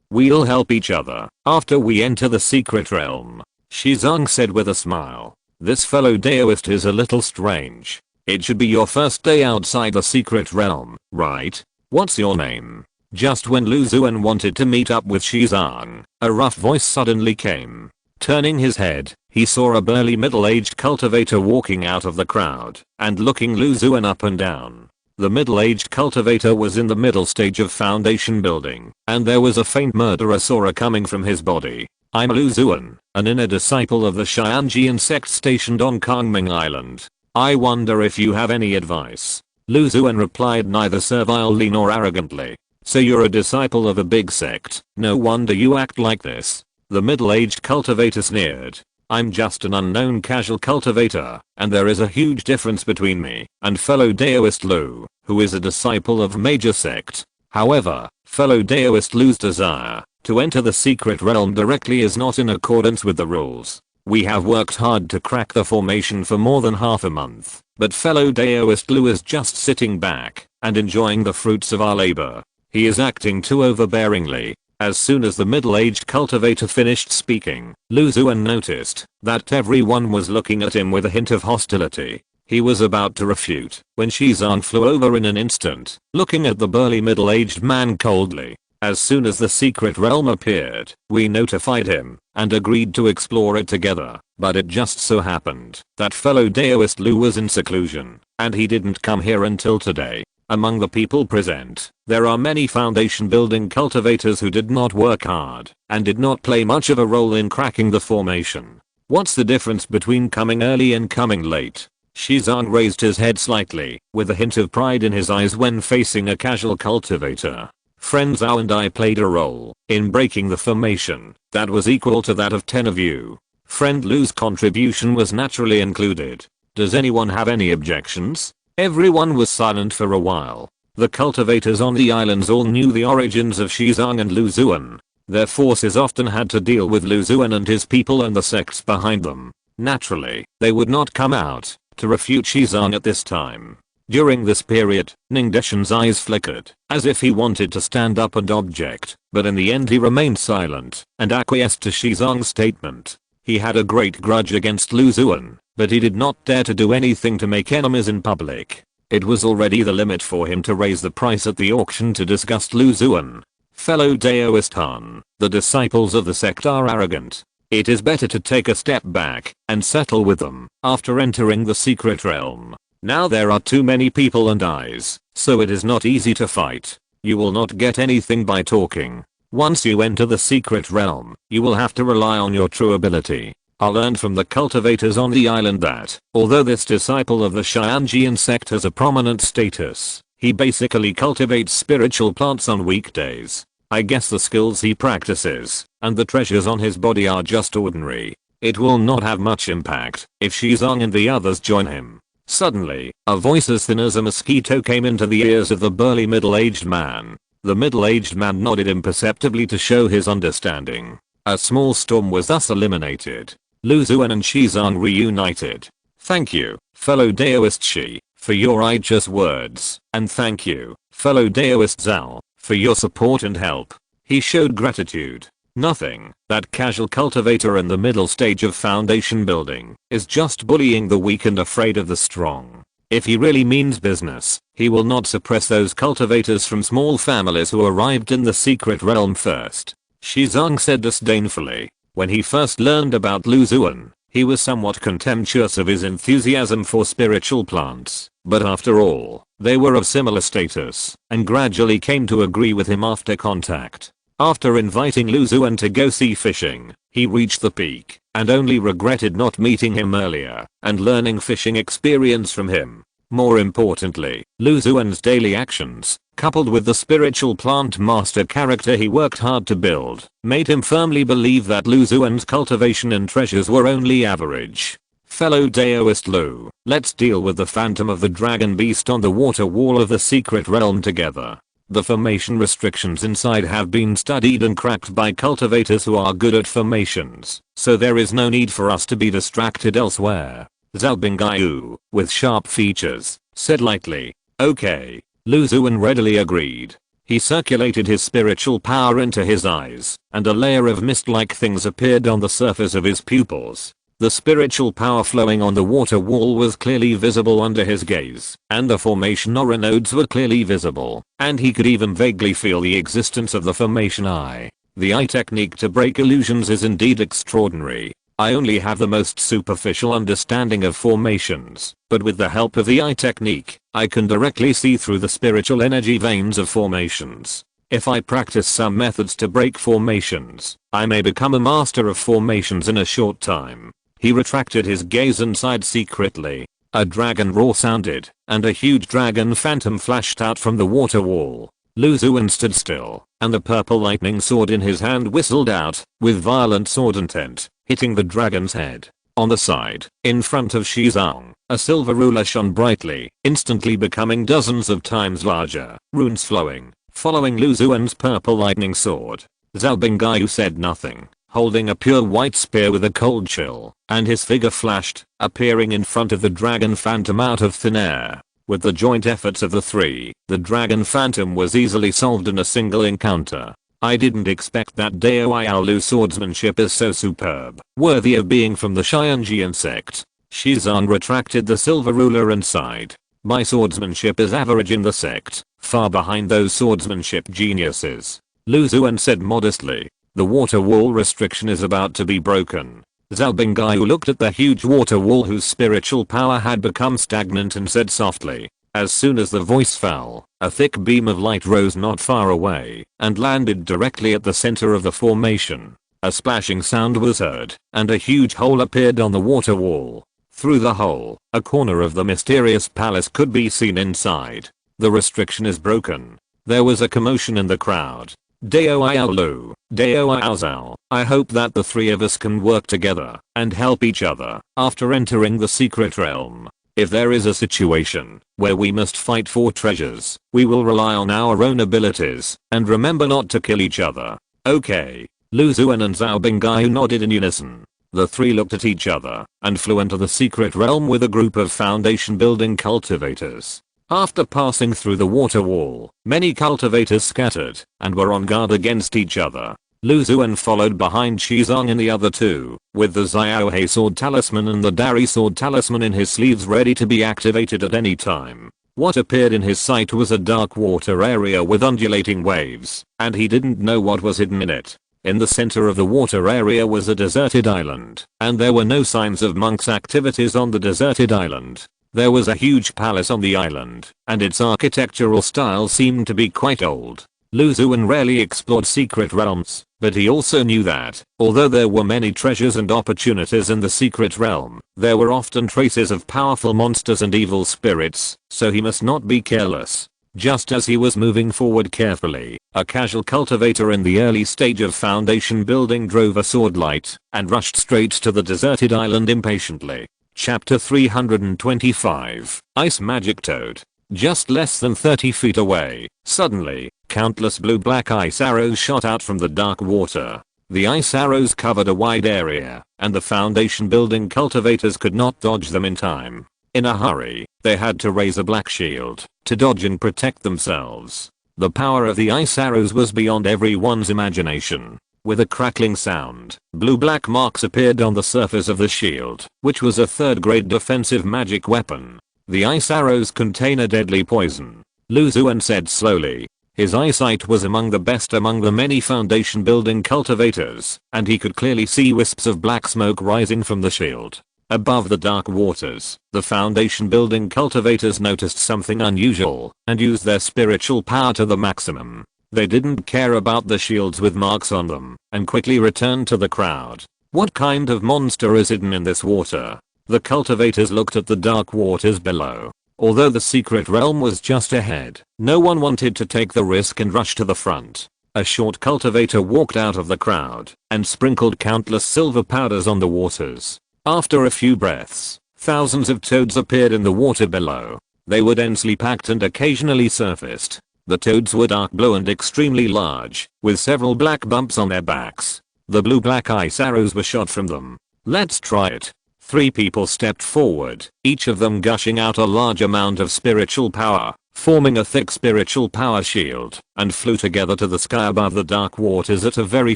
We'll help each other after we enter the secret realm, Shizong said with a smile. This fellow Daoist is a little strange. It should be your first day outside the secret realm, right? What's your name? Just when Lu Xuan wanted to meet up with Shizong, a rough voice suddenly came. Turning his head, he saw a burly middle-aged cultivator walking out of the crowd and looking Lu Xuan up and down. The middle-aged cultivator was in the middle stage of foundation building, and there was a faint murderous aura coming from his body. I'm Lu Xuan, an inner disciple of the Xianjian sect stationed on Kangming Island. I wonder if you have any advice. Lu Xuan replied neither servilely nor arrogantly. So you're a disciple of a big sect, no wonder you act like this. The middle-aged cultivator sneered. I'm just an unknown casual cultivator, and there is a huge difference between me and fellow Daoist Lu, who is a disciple of major sect. However, fellow Daoist Lu's desire to enter the secret realm directly is not in accordance with the rules. We have worked hard to crack the formation for more than half a month, but fellow Daoist Lu is just sitting back and enjoying the fruits of our labor. He is acting too overbearingly. As soon as the middle-aged cultivator finished speaking, Lu Xuan noticed that everyone was looking at him with a hint of hostility. He was about to refute when Shizong flew over in an instant, looking at the burly middle-aged man coldly. As soon as the secret realm appeared, we notified him and agreed to explore it together, but it just so happened that fellow Daoist Lu was in seclusion, and he didn't come here until today. Among the people present, there are many foundation building cultivators who did not work hard and did not play much of a role in cracking the formation. What's the difference between coming early and coming late? Shizong raised his head slightly, with a hint of pride in his eyes when facing a casual cultivator. Friend Zhao and I played a role in breaking the formation that was equal to that of 10 of you. Friend Lu's contribution was naturally included. Does anyone have any objections? Everyone was silent for a while. The cultivators on the islands all knew the origins of Shizong and Lu Xuan. Their forces often had to deal with Lu Xuan and his people and the sects behind them. Naturally, they would not come out to refute Shizong at this time. During this period, Ningdeshan's eyes flickered, as if he wanted to stand up and object, but in the end he remained silent and acquiesced to Shizong's statement. He had a great grudge against Lu Xuan, but he did not dare to do anything to make enemies in public. It was already the limit for him to raise the price at the auction to disgust Lu Xuan. Fellow Daoist Han, the disciples of the sect are arrogant. It is better to take a step back and settle with them after entering the secret realm. Now there are too many people and eyes, so it is not easy to fight. You will not get anything by talking. Once you enter the secret realm, you will have to rely on your true ability. I learned from the cultivators on the island that, although this disciple of the Xianjian sect has a prominent status, he basically cultivates spiritual plants on weekdays. I guess the skills he practices and the treasures on his body are just ordinary. It will not have much impact if Shizong and the others join him. Suddenly, a voice as thin as a mosquito came into the ears of the burly middle-aged man. The middle-aged man nodded imperceptibly to show his understanding. A small storm was thus eliminated. Lu Xuan and Shizong reunited. Thank you, fellow Daoist Shi, for your righteous words, and thank you, fellow Daoist Zhao, for your support and help. He showed gratitude. Nothing, that casual cultivator in the middle stage of foundation building, is just bullying the weak and afraid of the strong. If he really means business, he will not suppress those cultivators from small families who arrived in the secret realm first. Shizong said disdainfully. When he first learned about Lu Xuan, he was somewhat contemptuous of his enthusiasm for spiritual plants, but after all, they were of similar status, and gradually came to agree with him after contact. After inviting Lu Xuan to go sea fishing, he reached the peak, and only regretted not meeting him earlier, and learning fishing experience from him. More importantly, Lu Xuan's daily actions, coupled with the spiritual plant master character he worked hard to build, made him firmly believe that Lu Xuan's cultivation and treasures were only average. Fellow Daoist Lu, let's deal with the phantom of the dragon beast on the water wall of the secret realm together. The formation restrictions inside have been studied and cracked by cultivators who are good at formations, so there is no need for us to be distracted elsewhere. Zhao Bingaiyu, with sharp features, said lightly. Okay. Lu Xuan readily agreed. He circulated his spiritual power into his eyes, and a layer of mist-like things appeared on the surface of his pupils. The spiritual power flowing on the water wall was clearly visible under his gaze, and the formation aura nodes were clearly visible, and he could even vaguely feel the existence of the formation eye. The eye technique to break illusions is indeed extraordinary. I only have the most superficial understanding of formations, but with the help of the eye technique, I can directly see through the spiritual energy veins of formations. If I practice some methods to break formations, I may become a master of formations in a short time. He retracted his gaze and sighed secretly. A dragon roar sounded, and a huge dragon phantom flashed out from the water wall. Lu Xuan stood still, and the purple lightning sword in his hand whistled out, with violent sword intent, hitting the dragon's head. On the side, in front of Shizong, a silver ruler shone brightly, instantly becoming dozens of times larger, runes flowing, following Lu Xuan's purple lightning sword. Zhao Bingaiyu said nothing, holding a pure white spear with a cold chill, and his figure flashed, appearing in front of the dragon phantom out of thin air. With the joint efforts of the three, the dragon phantom was easily solved in a single encounter. I didn't expect that Dao Lu swordsmanship is so superb, worthy of being from the Xianjian sect. Shizong retracted the silver ruler and sighed. My swordsmanship is average in the sect, far behind those swordsmanship geniuses. Lu Xuan said modestly. The water wall restriction is about to be broken. Zhao Bingaiyu looked at the huge water wall whose spiritual power had become stagnant and said softly. As soon as the voice fell, a thick beam of light rose not far away and landed directly at the center of the formation. A splashing sound was heard, and a huge hole appeared on the water wall. Through the hole, a corner of the mysterious palace could be seen inside. The restriction is broken. There was a commotion in the crowd. Dao Lu, Dao Zhao, I hope that the three of us can work together and help each other after entering the secret realm. If there is a situation where we must fight for treasures, we will rely on our own abilities and remember not to kill each other. Okay. Lu Xuan and Zhao Bingaiyu nodded in unison. The three looked at each other and flew into the secret realm with a group of foundation building cultivators. After passing through the water wall, many cultivators scattered and were on guard against each other. Lu Xuan followed behind Shizong and the other two, with the Xiaohe sword talisman and the Dari sword talisman in his sleeves ready to be activated at any time. What appeared in his sight was a dark water area with undulating waves, and he didn't know what was hidden in it. In the center of the water area was a deserted island, and there were no signs of monks' activities on the deserted island. There was a huge palace on the island, and its architectural style seemed to be quite old. Lu Xuan rarely explored secret realms, but he also knew that, although there were many treasures and opportunities in the secret realm, there were often traces of powerful monsters and evil spirits, so he must not be careless. Just as he was moving forward carefully, a casual cultivator in the early stage of foundation building drove a sword light and rushed straight to the deserted island impatiently. Chapter 325, Ice Magic Toad. Just less than 30 feet away, suddenly, countless blue-black ice arrows shot out from the dark water. The ice arrows covered a wide area, and the foundation building cultivators could not dodge them in time. In a hurry, they had to raise a black shield to dodge and protect themselves. The power of the ice arrows was beyond everyone's imagination. With a crackling sound, blue-black marks appeared on the surface of the shield, which was a third-grade defensive magic weapon. The ice arrows contain a deadly poison, Xuan said slowly. His eyesight was among the best among the many foundation building cultivators, and he could clearly see wisps of black smoke rising from the shield. Above the dark waters, the foundation building cultivators noticed something unusual and used their spiritual power to the maximum. They didn't care about the shields with marks on them and quickly returned to the crowd. What kind of monster is hidden in this water? The cultivators looked at the dark waters below. Although the secret realm was just ahead, no one wanted to take the risk and rush to the front. A short cultivator walked out of the crowd and sprinkled countless silver powders on the waters. After a few breaths, thousands of toads appeared in the water below. They were densely packed and occasionally surfaced. The toads were dark blue and extremely large, with several black bumps on their backs. The blue-black ice arrows were shot from them. Let's try it. 3 people stepped forward, each of them gushing out a large amount of spiritual power, forming a thick spiritual power shield, and flew together to the sky above the dark waters at a very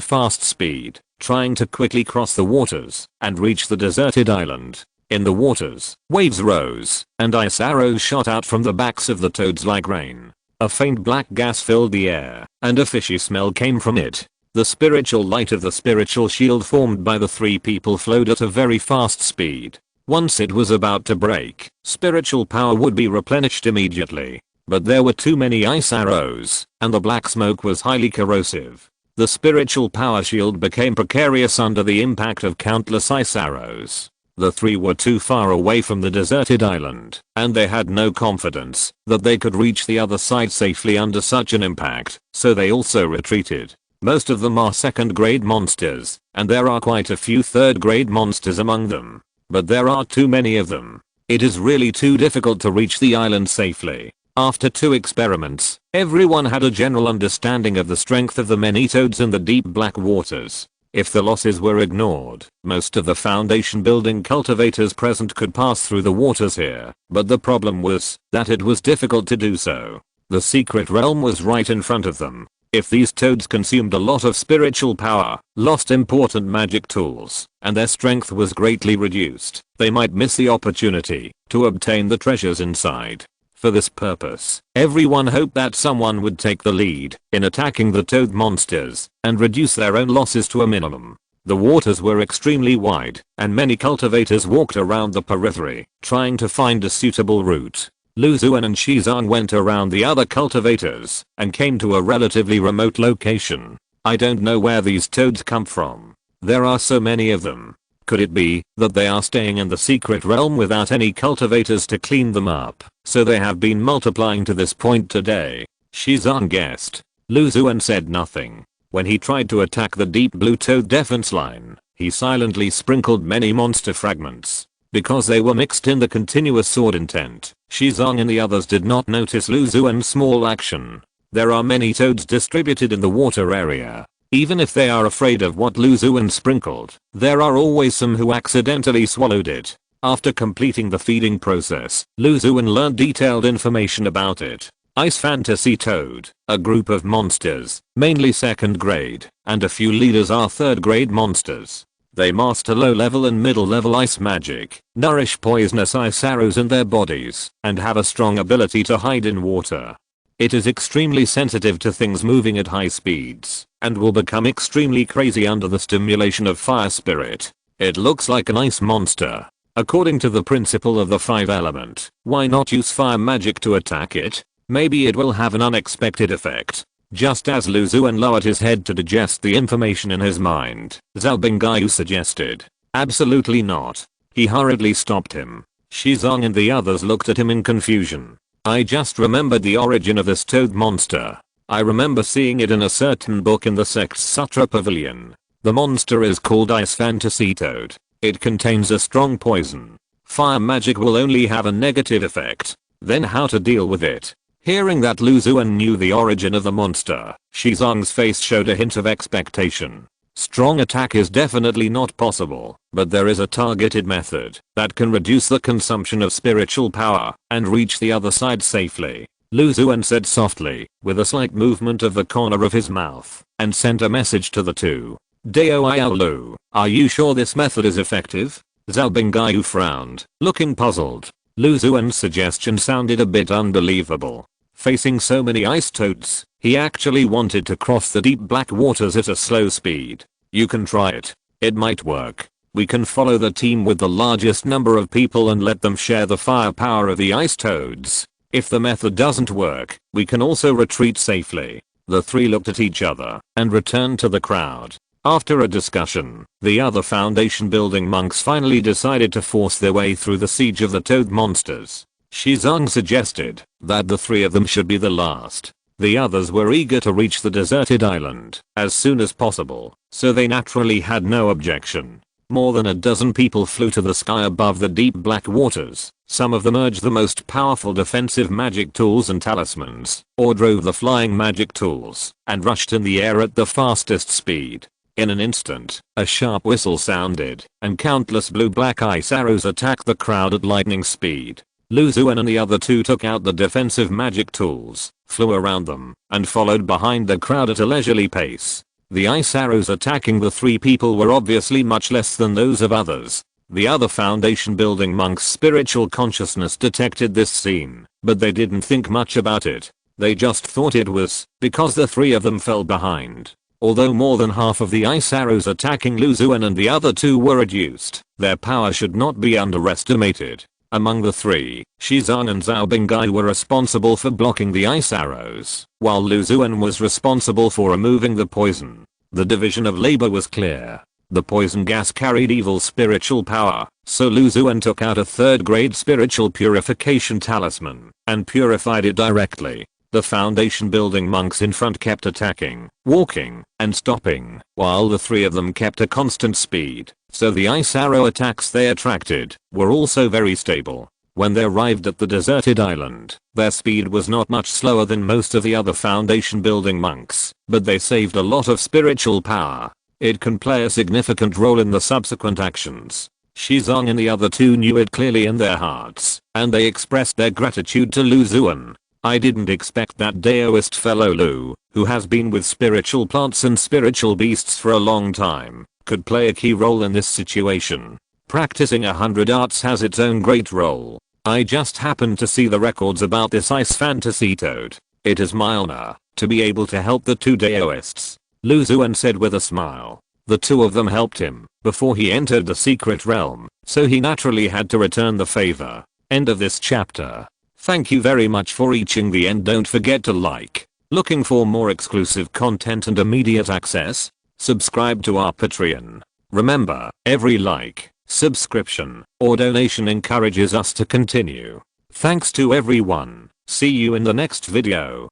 fast speed, trying to quickly cross the waters and reach the deserted island. In the waters, waves rose, and ice arrows shot out from the backs of the toads like rain. A faint black gas filled the air, and a fishy smell came from it. The spiritual light of the spiritual shield formed by the 3 people flowed at a very fast speed. Once it was about to break, spiritual power would be replenished immediately. But there were too many ice arrows, and the black smoke was highly corrosive. The spiritual power shield became precarious under the impact of countless ice arrows. The 3 were too far away from the deserted island, and they had no confidence that they could reach the other side safely under such an impact, so they also retreated. Most of them are second-grade monsters, and there are quite a few third-grade monsters among them. But there are too many of them. It is really too difficult to reach the island safely. After 2 experiments, everyone had a general understanding of the strength of the many toads in the deep black waters. If the losses were ignored, most of the foundation building cultivators present could pass through the waters here, but the problem was that it was difficult to do so. The secret realm was right in front of them. If these toads consumed a lot of spiritual power, lost important magic tools, and their strength was greatly reduced, they might miss the opportunity to obtain the treasures inside. For this purpose, everyone hoped that someone would take the lead in attacking the toad monsters and reduce their own losses to a minimum. The waters were extremely wide, and many cultivators walked around the periphery, trying to find a suitable route. Xuan and Xuan went around the other cultivators and came to a relatively remote location. I don't know where these toads come from. There are so many of them. Could it be that they are staying in the secret realm without any cultivators to clean them up, so they have been multiplying to this point today? Xuan guessed. Xuan said nothing. When he tried to attack the deep blue toad defense line, he silently sprinkled many monster fragments. Because they were mixed in the continuous sword intent, Xuan and the others did not notice Xuan's small action. There are many toads distributed in the water area. Even if they are afraid of what Xuan sprinkled, there are always some who accidentally swallowed it. After completing the feeding process, Xuan learned detailed information about it. Ice Fantasy Toad, a group of monsters, mainly second grade, and a few leaders are third grade monsters. They master low level and middle level ice magic, nourish poisonous ice arrows in their bodies, and have a strong ability to hide in water. It is extremely sensitive to things moving at high speeds, and will become extremely crazy under the stimulation of fire spirit. It looks like an ice monster. According to the principle of the 5 element, why not use fire magic to attack it? Maybe it will have an unexpected effect. Just as Xuan lowered his head to digest the information in his mind, Zalbingayu suggested, "Absolutely not." He hurriedly stopped him. Xuan and the others looked at him in confusion. I just remembered the origin of this toad monster. I remember seeing it in a certain book in the Sex Sutra Pavilion. The monster is called Ice Fantasy Toad. It contains a strong poison. Fire magic will only have a negative effect. Then how to deal with it? Hearing that Lu Xuan knew the origin of the monster, Shizong's face showed a hint of expectation. Strong attack is definitely not possible, but there is a targeted method that can reduce the consumption of spiritual power and reach the other side safely. Lu Xuan said softly, with a slight movement of the corner of his mouth, and sent a message to the two. Dao Lu, are you sure this method is effective? Zhao Bingaiyu frowned, looking puzzled. Lu Xuan's suggestion sounded a bit unbelievable. Facing so many ice toads, he actually wanted to cross the deep black waters at a slow speed. You can try it. It might work. We can follow the team with the largest number of people and let them share the firepower of the ice toads. If the method doesn't work, we can also retreat safely. The three looked at each other and returned to the crowd. After a discussion, the other foundation building monks finally decided to force their way through the siege of the toad monsters. Shizong suggested that the three of them should be the last. The others were eager to reach the deserted island as soon as possible, so they naturally had no objection. More than a dozen people flew to the sky above the deep black waters. Some of them urged the most powerful defensive magic tools and talismans, or drove the flying magic tools, and rushed in the air at the fastest speed. In an instant, a sharp whistle sounded, and countless blue-black ice arrows attacked the crowd at lightning speed. Lu Xuan and the other two took out the defensive magic tools, flew around them, and followed behind the crowd at a leisurely pace. The ice arrows attacking the three people were obviously much less than those of others. The other foundation building monks' spiritual consciousness detected this scene, but they didn't think much about it. They just thought it was because the three of them fell behind. Although more than half of the ice arrows attacking Lu Xuan and the other two were reduced, their power should not be underestimated. Among the three, Shizong and Zhao Bingaiyu were responsible for blocking the ice arrows, while Lu Xuan was responsible for removing the poison. The division of labor was clear. The poison gas carried evil spiritual power, so Lu Xuan took out a third-grade spiritual purification talisman and purified it directly. The foundation building monks in front kept attacking, walking, and stopping, while the three of them kept a constant speed, so the ice arrow attacks they attracted were also very stable. When they arrived at the deserted island, their speed was not much slower than most of the other foundation building monks, but they saved a lot of spiritual power. It can play a significant role in the subsequent actions. Shizong and the other two knew it clearly in their hearts, and they expressed their gratitude to Lu Xuan. I didn't expect that Daoist fellow Lu, who has been with spiritual plants and spiritual beasts for a long time, could play a key role in this situation. Practicing 100 arts has its own great role. I just happened to see the records about this ice fantasy toad. It is my honor to be able to help the two Daoists, Lu Xuan said with a smile. The two of them helped him before he entered the secret realm, so he naturally had to return the favor. End of this chapter. Thank you very much for reaching the end. Don't forget to like. Looking for more exclusive content and immediate access? Subscribe to our Patreon. Remember, every like, subscription, or donation encourages us to continue. Thanks to everyone. See you in the next video.